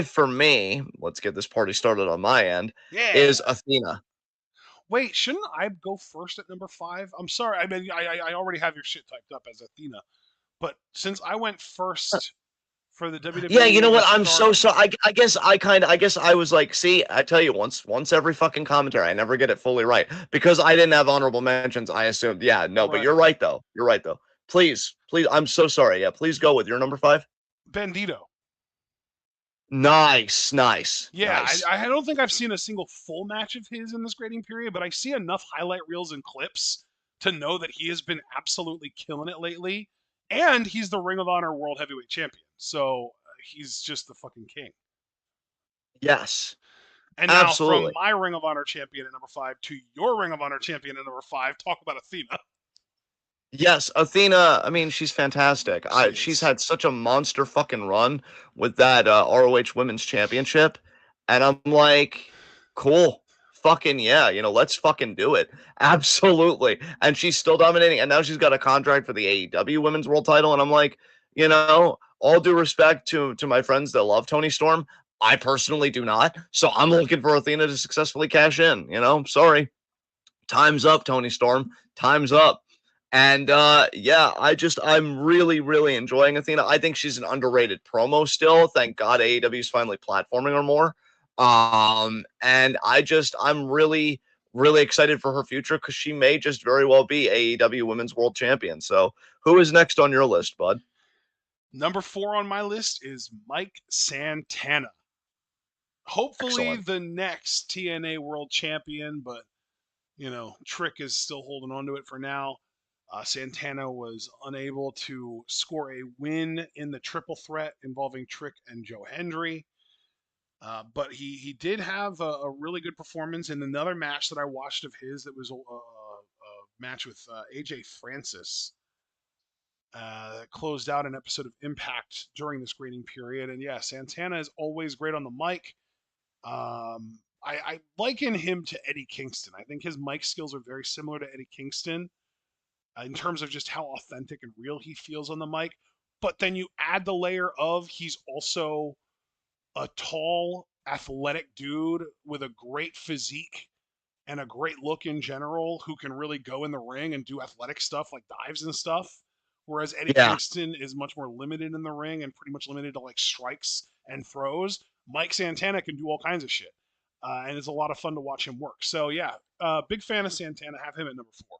for me. Let's get this party started on my end. Yeah. Is Athena. Wait, shouldn't I go first at number 5? I'm sorry. I mean, I already have your shit typed up as Athena, but since I went first for the WWE. Yeah, you know what? I'm so sorry. I guess I was like, see, I tell you, once every fucking commentary, I never get it fully right because I didn't have honorable mentions. I assumed, yeah, no, but you're right though. Please, I'm so sorry. Yeah, please go with your number 5. Bandito. Nice. Yeah, nice. I don't think I've seen a single full match of his in this grading period, but I see enough highlight reels and clips to know that he has been absolutely killing it lately. And he's the Ring of Honor World Heavyweight Champion. So he's just the fucking king. Yes. And now from my Ring of Honor champion at number 5 to your Ring of Honor champion at number 5, talk about Athena. Yes, Athena, I mean, she's fantastic. She's had such a monster fucking run with that ROH Women's Championship. And I'm like, cool. Fucking yeah, let's fucking do it. Absolutely. And she's still dominating. And now she's got a contract for the AEW Women's World title. And I'm like, all due respect to my friends that love Toni Storm, I personally do not. So I'm looking for Athena to successfully cash in. Sorry. Time's up, Tony Storm. Time's up. And yeah, I'm really, really enjoying Athena. I think she's an underrated promo still. Thank God AEW is finally platforming her more. And I'm really, really excited for her future because she may just very well be AEW Women's World Champion. So who is next on your list, bud? Number 4 on my list is Mike Santana. Hopefully Excellent. the next TNA World Champion, but Trick is still holding on to it for now. Santana was unable to score a win in the triple threat involving Trick and Joe Hendry. But he did have a really good performance in another match that I watched of his that was a match with AJ Francis. Closed out an episode of Impact during the screening period. And yeah, Santana is always great on the mic. I liken him to Eddie Kingston. I think his mic skills are very similar to Eddie Kingston in terms of just how authentic and real he feels on the mic. But then you add the layer of he's also a tall, athletic dude with a great physique and a great look in general who can really go in the ring and do athletic stuff like dives and stuff. Whereas Eddie Yeah. Kingston is much more limited in the ring and pretty much limited to like strikes and throws. Mike Santana can do all kinds of shit. And it's a lot of fun to watch him work. So, yeah, big fan of Santana. Have him at number 4.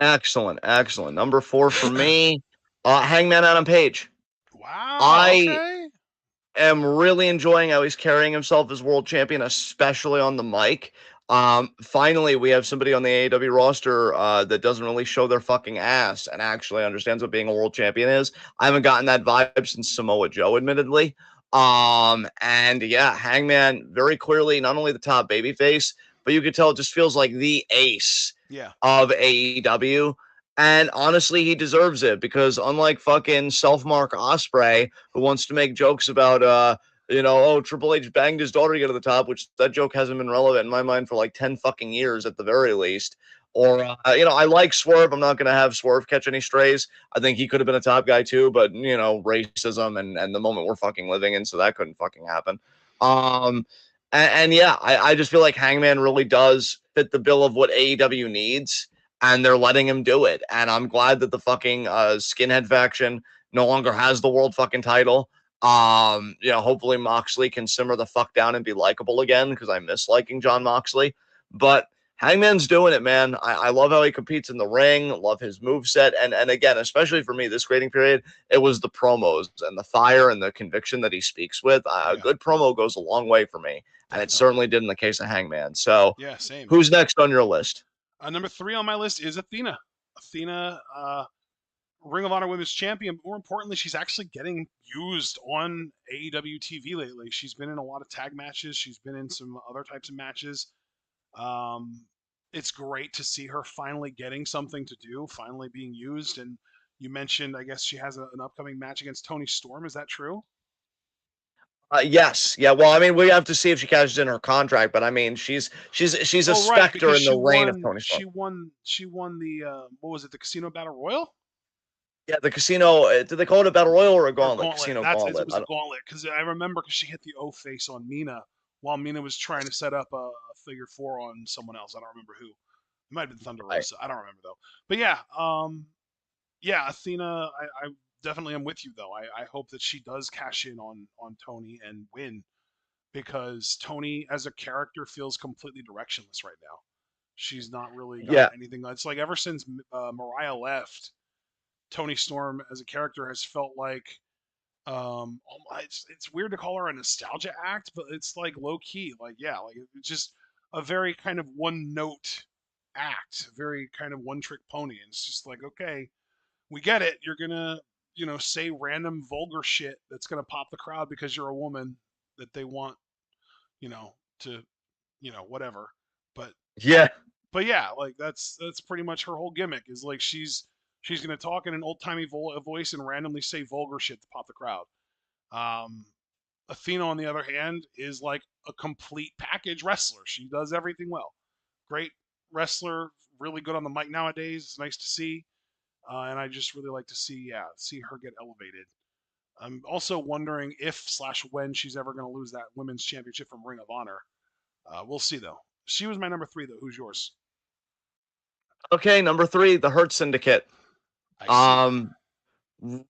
Excellent. Excellent. Number 4 for me, Hangman Adam Page. Wow. I Okay. am really enjoying how he's carrying himself as world champion, especially on the mic. Finally, we have somebody on the AEW roster that doesn't really show their fucking ass and actually understands what being a world champion is. I haven't gotten that vibe since Samoa Joe, admittedly. And yeah, Hangman very clearly not only the top babyface, but you could tell it just feels like the ace Yeah. of AEW. And honestly, he deserves it because unlike fucking Self-Mark Osprey, who wants to make jokes about oh, Triple H banged his daughter to get to the top, which that joke hasn't been relevant in my mind for like 10 fucking years at the very least. Or, I like Swerve. I'm not going to have Swerve catch any strays. I think he could have been a top guy too, but, racism and the moment we're fucking living in, so that couldn't fucking happen. And yeah, I just feel like Hangman really does fit the bill of what AEW needs, and they're letting him do it. And I'm glad that the fucking skinhead faction no longer has the world fucking title. Hopefully Moxley can simmer the fuck down and be likable again because I miss liking John Moxley. But Hangman's doing it, man. I love how he competes in the ring, love his moveset. And again, especially for me, this grading period, it was the promos and the fire and the conviction that he speaks with. A Yeah. good promo goes a long way for me. And it Definitely. certainly did in the case of Hangman. So Yeah. Same. who's next on your list? Number 3 on my list is Athena. Athena, Ring of Honor Women's Champion. More importantly, she's actually getting used on AEW TV lately. She's been in a lot of tag matches. She's been in some other types of matches. Um, it's great to see her finally getting something to do, finally being used. And you mentioned, I guess she has an upcoming match against Toni Storm. Is that true? Yes, yeah. Well, I mean, we have to see if she cashes in her contract, but I mean, she's a Oh, right, specter because in the reign of Tony Storm. she won the what was it, the Casino Battle Royal Yeah, the casino. Did they call it a battle royal or a or gauntlet? Gauntlet? Casino It gauntlet. was a Gauntlet because I remember because she hit the O face on Mina while Mina was trying to set up a figure 4 on someone else. I don't remember who. It might have been Thunder Right. Rosa. I don't remember though. But yeah, yeah, Athena. I definitely am with you though. I hope that she does cash in on Tony and win because Tony as a character feels completely directionless right now. She's not really got Yeah, anything. It's like ever since Mariah left, Tony Storm as a character has felt like it's weird to call her a nostalgia act, but it's like low key. Like yeah, like it's just a very kind of one note act, very kind of one trick pony. And it's just like okay, we get it. You're gonna say random vulgar shit that's gonna pop the crowd because you're a woman that they want to whatever. But yeah, but yeah, like that's pretty much her whole gimmick is like she's gonna talk in an old timey voice and randomly say vulgar shit to pop the crowd. Um, Athena, on the other hand, is like a complete package wrestler. She does everything well. Great wrestler, really good on the mic nowadays. It's nice to see, and I just really like to see her get elevated. I'm also wondering if slash when she's ever going to lose that women's championship from Ring of Honor. We'll see though. She was my number 3 though. Who's yours? Okay, number 3, the Hurt Syndicate. I see. Um,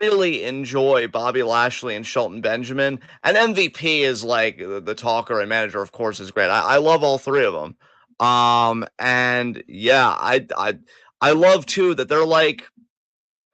really enjoy Bobby Lashley and Shelton Benjamin. And MVP is like the talker and manager, of course, is great. I love all 3 of them. And yeah, I love too that they're like,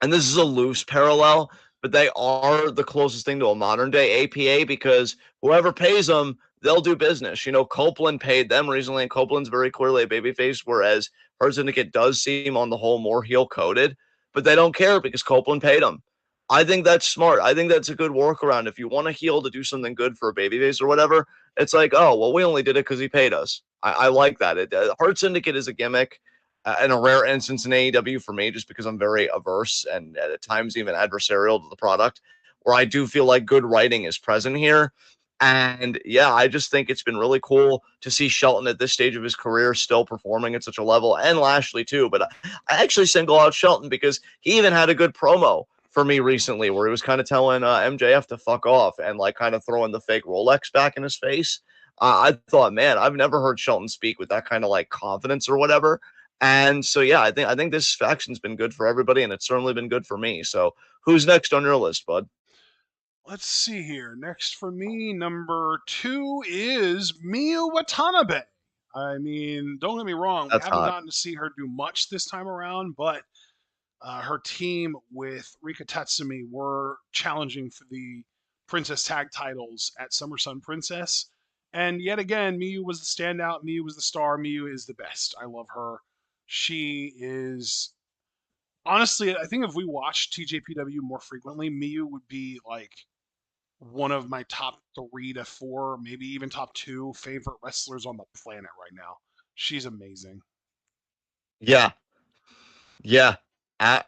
and this is a loose parallel, but they are the closest thing to a modern day APA because whoever pays them, they'll do business. You know, Copeland paid them recently, and Copeland's very clearly a babyface, whereas Her Syndicate does seem on the whole more heel coded, but they don't care because Copeland paid them. I think that's smart. I think that's a good workaround. If you want a heel to do something good for a babyface or whatever, it's like, oh, well, we only did it because he paid us. I like that. Heart Syndicate is a gimmick in a rare instance in AEW for me, just because I'm very averse and at times even adversarial to the product, where I do feel like good writing is present here. And yeah, I just think it's been really cool to see Shelton at this stage of his career still performing at such a level, and Lashley too. But I actually single out Shelton because he even had a good promo for me recently where he was kind of telling MJF to fuck off and like kind of throwing the fake Rolex back in his face. I thought, man, I've never heard Shelton speak with that kind of like confidence or whatever. And so, yeah, I think this faction's been good for everybody, and it's certainly been good for me. So, who's next on your list, bud? Let's see here. Next for me, number 2 is Miyu Watanabe. I mean, don't get me wrong, we That's haven't hot. gotten to see her do much this time around, but her team with Rika Tatsumi were challenging for the Princess Tag titles at SummerSlam Princess. And yet again, Miyu was the standout. Miyu was the star. Miyu is the best. I love her. She is honestly, I think if we watched TJPW more frequently, Miyu would be like one of my top 3 to 4, maybe even top 2 favorite wrestlers on the planet right now. She's amazing. Yeah, yeah,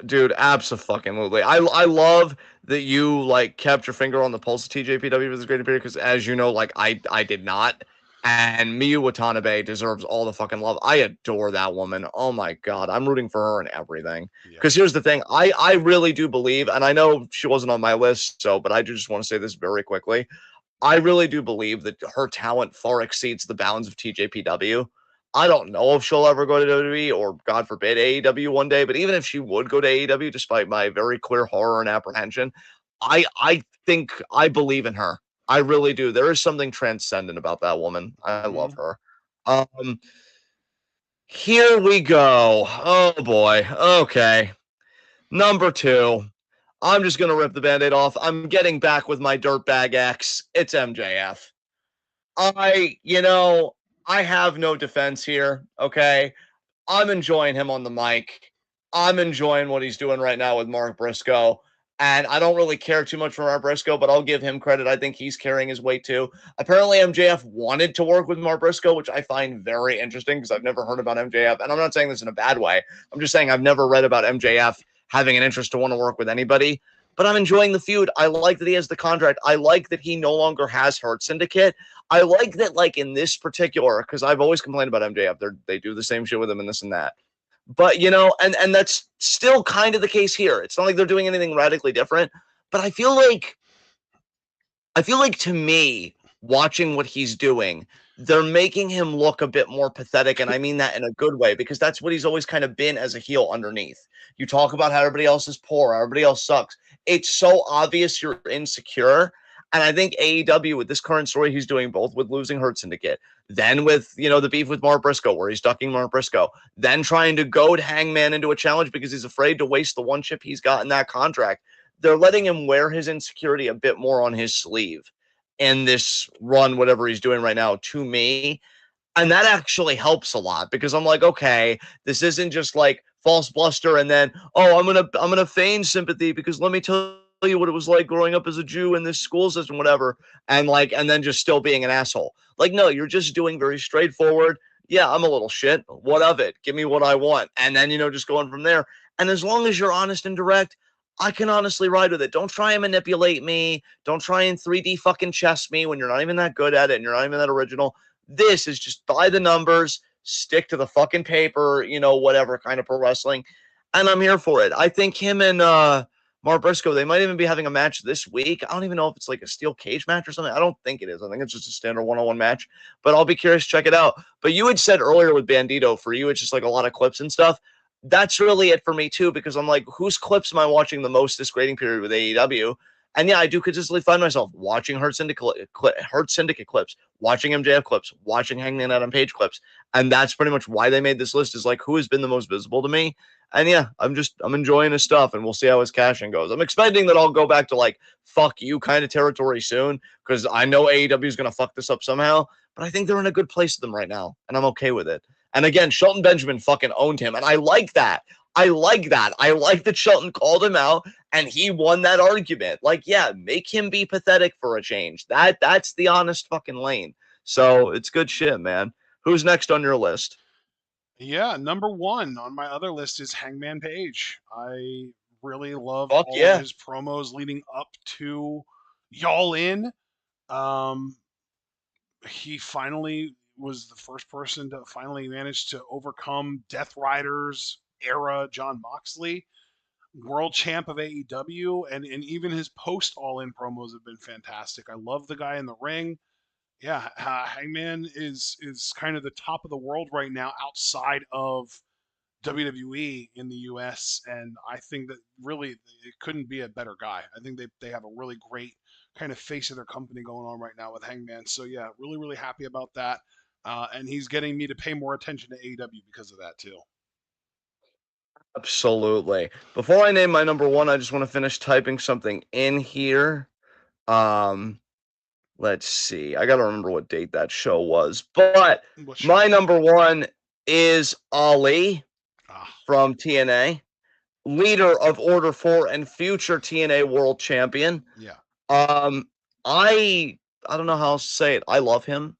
dude, absolutely. I love that you like kept your finger on the pulse of TJPW for this great period because, as you know, like I did not. And Miyu Watanabe deserves all the fucking love. I adore that woman. Oh my god, I'm rooting for her and everything. Yeah. Because here's the thing, I really do believe, and I know she wasn't on my list, so but I do just want to say this very quickly. I really do believe that her talent far exceeds the bounds of TJPW. I don't know if she'll ever go to WWE or, God forbid, AEW one day. But even if she would go to AEW, despite my very clear horror and apprehension, I think I believe in her. I really do. There is something transcendent about that woman. I love Hmm. her. Um, Here we go. Oh boy. Okay. Number 2. I'm just gonna rip the band-aid off. I'm getting back with my dirtbag ex. It's MJF. You know, I have no defense here, okay? I'm enjoying him on the mic. I'm enjoying what he's doing right now with Mark Briscoe. And I don't really care too much for Mark Briscoe, but I'll give him credit. I think he's carrying his weight too. Apparently, MJF wanted to work with Mark Briscoe, which I find very interesting because I've never heard about MJF. And I'm not saying this in a bad way. I'm just saying I've never read about MJF having an interest to want to work with anybody. But I'm enjoying the feud. I like that he has the contract. I like that he no longer has Hurt Syndicate. I like that, like in this particular, because I've always complained about MJF. They do the same shit with him and this and that. But you know, and that's still kind of the case here. It's not like they're doing anything radically different. But I feel like to me, watching what he's doing, they're making him look a bit more pathetic. And I mean that in a good way, because that's what he's always kind of been as a heel underneath. You talk about how everybody else is poor, everybody else sucks. It's so obvious you're insecure. And I think AEW with this current story he's doing, both with losing Hurt Syndicate, then with the beef with Mark Briscoe, where he's ducking Mark Briscoe, then trying to goad Hangman into a challenge because he's afraid to waste the one chip he's got in that contract. They're letting him wear his insecurity a bit more on his sleeve in this run, whatever he's doing right now, to me. And that actually helps a lot because I'm like, okay, this isn't just like false bluster and then, oh, I'm gonna feign sympathy because let me tell you what it was like growing up as a Jew in this school system, whatever, and then just still being an asshole. Like, no, you're just doing very straightforward. Yeah, I'm a little shit. What of it? Give me what I want. And then, just going from there. And as long as you're honest and direct, I can honestly ride with it. Don't try and manipulate me. Don't try and 3D fucking chess me when you're not even that good at it and you're not even that original. This is just by the numbers, stick to the fucking paper, whatever kind of pro wrestling. And I'm here for it. I think him and Mark Briscoe. They might even be having a match this week. I don't even know if it's like a steel cage match or something. I don't think it is. I think it's just a standard one-on-one match, but I'll be curious to check it out. But you had said earlier with Bandito, for you, it's just like a lot of clips and stuff. That's really it for me too, because I'm like, whose clips am I watching the most this grading period with AEW? And yeah, I do consistently find myself watching Hurt Syndicate clips, watching MJF clips, watching Hangman Adam Page clips. And that's pretty much why they made this list, is like, who has been the most visible to me? And yeah, I'm enjoying his stuff, and we'll see how his cashing goes. I'm expecting that I'll go back to like fuck you kind of territory soon, because I know AEW is gonna fuck this up somehow. But I think they're in a good place with them right now, and I'm okay with it. And again, Shelton Benjamin fucking owned him, and I like that. I like that. I like that Shelton called him out, and he won that argument. Like, yeah, make him be pathetic for a change. That's the honest fucking lane. So it's good shit, man. Who's next on your list? Yeah, number one on my other list is Hangman Page. I really loved Fuck all of yeah. his promos leading up to Y'all In. Um, he finally was the first person to finally manage to overcome Death Rider's era John Moxley, world champ of AEW, and even his post All In promos have been fantastic. I love the guy in the ring. Yeah, Hangman is kind of the top of the world right now outside of WWE in the US, and I think that really it couldn't be a better guy. I think they have a really great kind of face of their company going on right now with Hangman. So yeah, really happy about that. And he's getting me to pay more attention to AEW because of that too. Absolutely. Before I name my number one, I just want to finish typing something in here. Um, let's see. I gotta remember what date that show was. But What my show? number one is Ali Ah, from TNA, leader of Order 4 and future TNA World Champion. yeah. Um, I don't know how else to say it. I love him.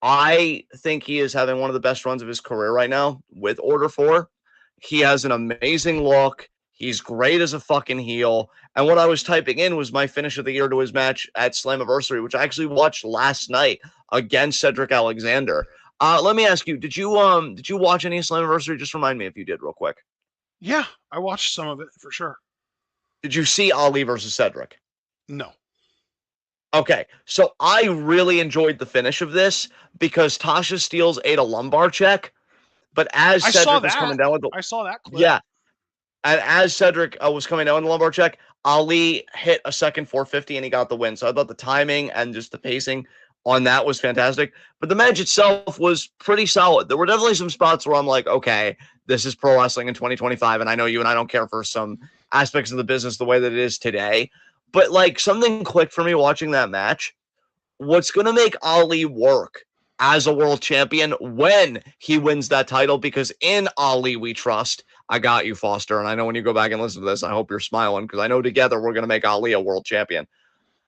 I think he is having one of the best runs of his career right now with Order 4. He has an amazing look. He's great as a fucking heel. And what I was typing in was my finish of the year to his match at Slammiversary, which I actually watched last night against Cedric Alexander. Let me ask you, did you watch any Slammiversary? Just remind me if you did real quick. Yeah, I watched some of it for sure. Did you see Ali versus Cedric? No. Okay, so I really enjoyed the finish of this because Tasha Steelz ate a lumbar check, but as I saw Cedric was coming that. down with the I saw that clip. yeah, and as Cedric was coming down with the lumbar check, Ali hit a second 450 and he got the win. So I thought the timing and just the pacing on that was fantastic. But the match itself was pretty solid. There were definitely some spots where I'm like, okay, this is pro wrestling in 2025, and I know you and I don't care for some aspects of the business the way that it is today. But like something clicked for me watching that match. What's going to make Ali work as a world champion when he wins that title? Because in Ali we trust. I got you, Foster. And I know when you go back and listen to this, I hope you're smiling because I know together we're going to make Ali a world champion.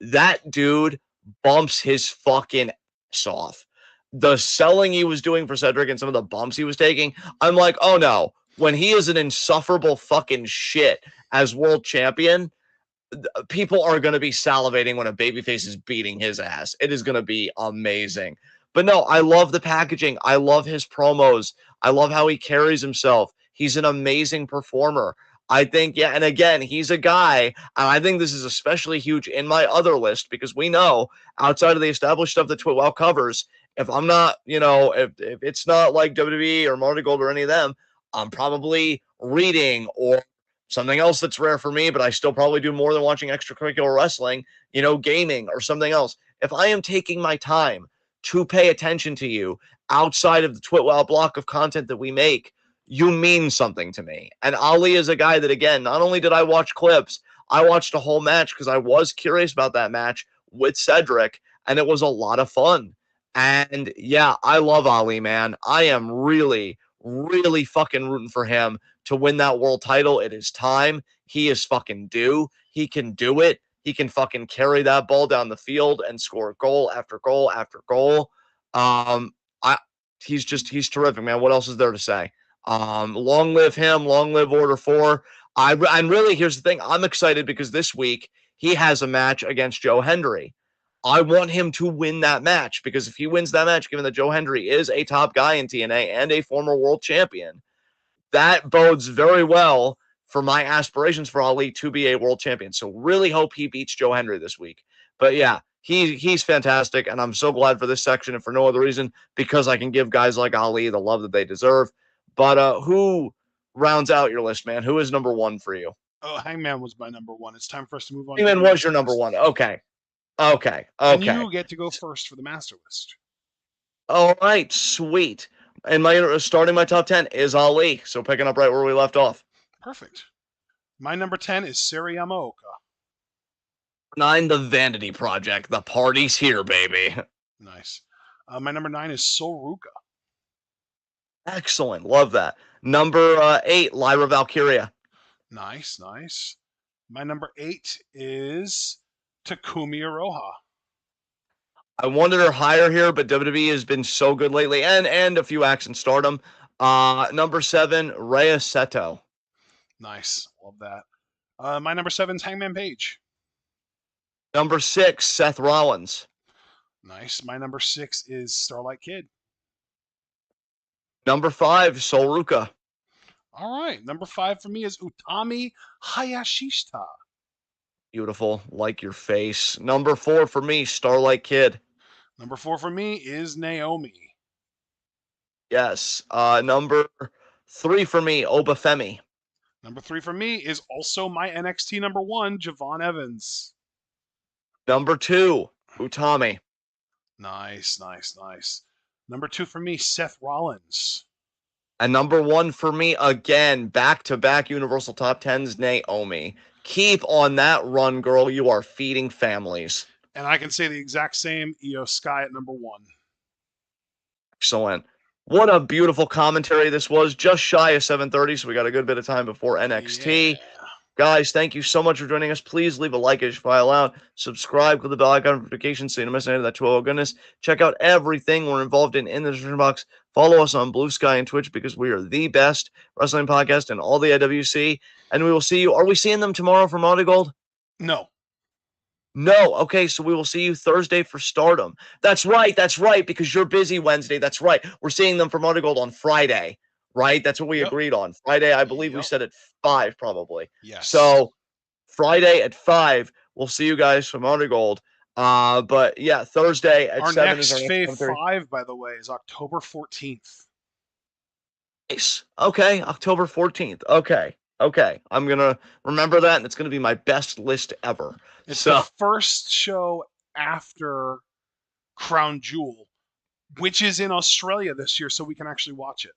That dude bumps his fucking ass off. The selling he was doing for Cedric and some of the bumps he was taking, I'm like, oh no. When he is an insufferable fucking shit as world champion, people are going to be salivating when a babyface is beating his ass. It is going to be amazing. But no, I love the packaging. I love his promos. I love how he carries himself. He's an amazing performer. I think, yeah, and again, he's a guy, and I think this is especially huge in my other list because we know outside of the established stuff that TWitWoW covers, if I'm not, if it's not like WWE or Marigold or any of them, I'm probably reading or something else that's rare for me, but I still probably do more than watching extracurricular wrestling, gaming or something else. If I am taking my time to pay attention to you outside of the TwitWoW block of content that we make, you mean something to me. And Ali is a guy that, again, not only did I watch clips, I watched a whole match because I was curious about that match with Cedric, and it was a lot of fun. And yeah, I love Ali, man. I am really fucking rooting for him to win that world title. It is time. He is fucking due. He can do it. He can fucking carry that ball down the field and score goal after goal after goal. Um, I he's terrific, man. What else is there to say? Long live him. Long live Order 4. And really, here's the thing. I'm excited because this week he has a match against Joe Hendry. I want him to win that match because if he wins that match, given that Joe Hendry is a top guy in TNA and a former world champion, that bodes very well for my aspirations for Ali to be a world champion. So really hope he beats Joe Hendry this week. But yeah, he's fantastic, and I'm so glad for this section, and for no other reason, because I can give guys like Ali the love that they deserve. But who rounds out your list, man? Who is number one for you? Oh, Hangman was my number one. It's time for us to move on. Hangman to was your number one. Okay. And you get to go first for the master list. All right, sweet. And my starting my top 10 is Ali. So picking up right where we left off. Perfect. My number 10 is Sari Yamaoka. 9, The Vanity Project. The party's here, baby. Nice. My number 9 is Soruka. Excellent. Love that. Number 8, Lyra Valkyria. Nice, nice. My number 8 is Takumi Iroha. I wanted her higher here, but WWE has been so good lately, and a few acts in Stardom. Number 7, Rhea Seto. Nice. Love that. My number 7 is Hangman Page. Number 6, Seth Rollins. Nice. My number 6 is Starlight Kid. Number 5, Sol Ruka. All right. Number 5 for me is Utami Hayashishita. Beautiful. Like your face. Number 4 for me, Starlight Kid. Number 4 for me is Naomi. Yes. Number 3 for me, Obafemi. Number 3 for me is also my NXT number 1, Javon Evans. Number 2, Utami. Nice, nice, nice. Number 2 for me, Seth Rollins. And number 1 for me, again, back-to-back Universal Top 10s, Naomi. Keep on that run, girl. You are feeding families. And I can say the exact same, Io Sky at number 1. Excellent. What a beautiful commentary this was. Just shy of 7:30, so we got a good bit of time before NXT. Yeah. Guys, thank you so much for joining us. Please leave a like as you file out. Subscribe, click the bell icon notifications so you don't miss any of that TWitWoW goodness. Check out everything we're involved in the description box. Follow us on Blue Sky and Twitch because we are the best wrestling podcast in all the IWC. And we will see you. Are we seeing them tomorrow for Marigold? No. No. Okay, so we will see you Thursday for Stardom. That's right, because you're busy Wednesday. That's right. We're seeing them for Marigold on Friday, right? That's what we agreed on. Friday, I believe we said at 5 probably. Yes. So Friday at 5, we'll see you guys for Marigold. But yeah, Thursday at 7 is our next Fave 5, by the way, is October 14th. Nice. Okay, October 14th. Okay. I'm going to remember that, and it's going to be my best list ever. It's the first show after Crown Jewel, which is in Australia this year, so we can actually watch it.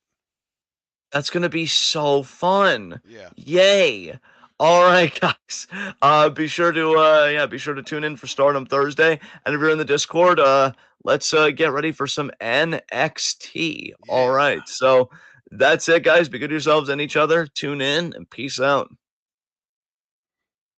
That's going to be so fun. Yeah. Yay. All right, guys. Be sure to tune in for Stardom Thursday. And if you're in the Discord, let's get ready for some NXT. Yeah. All right. So that's it, guys. Be good to yourselves and each other. Tune in and peace out.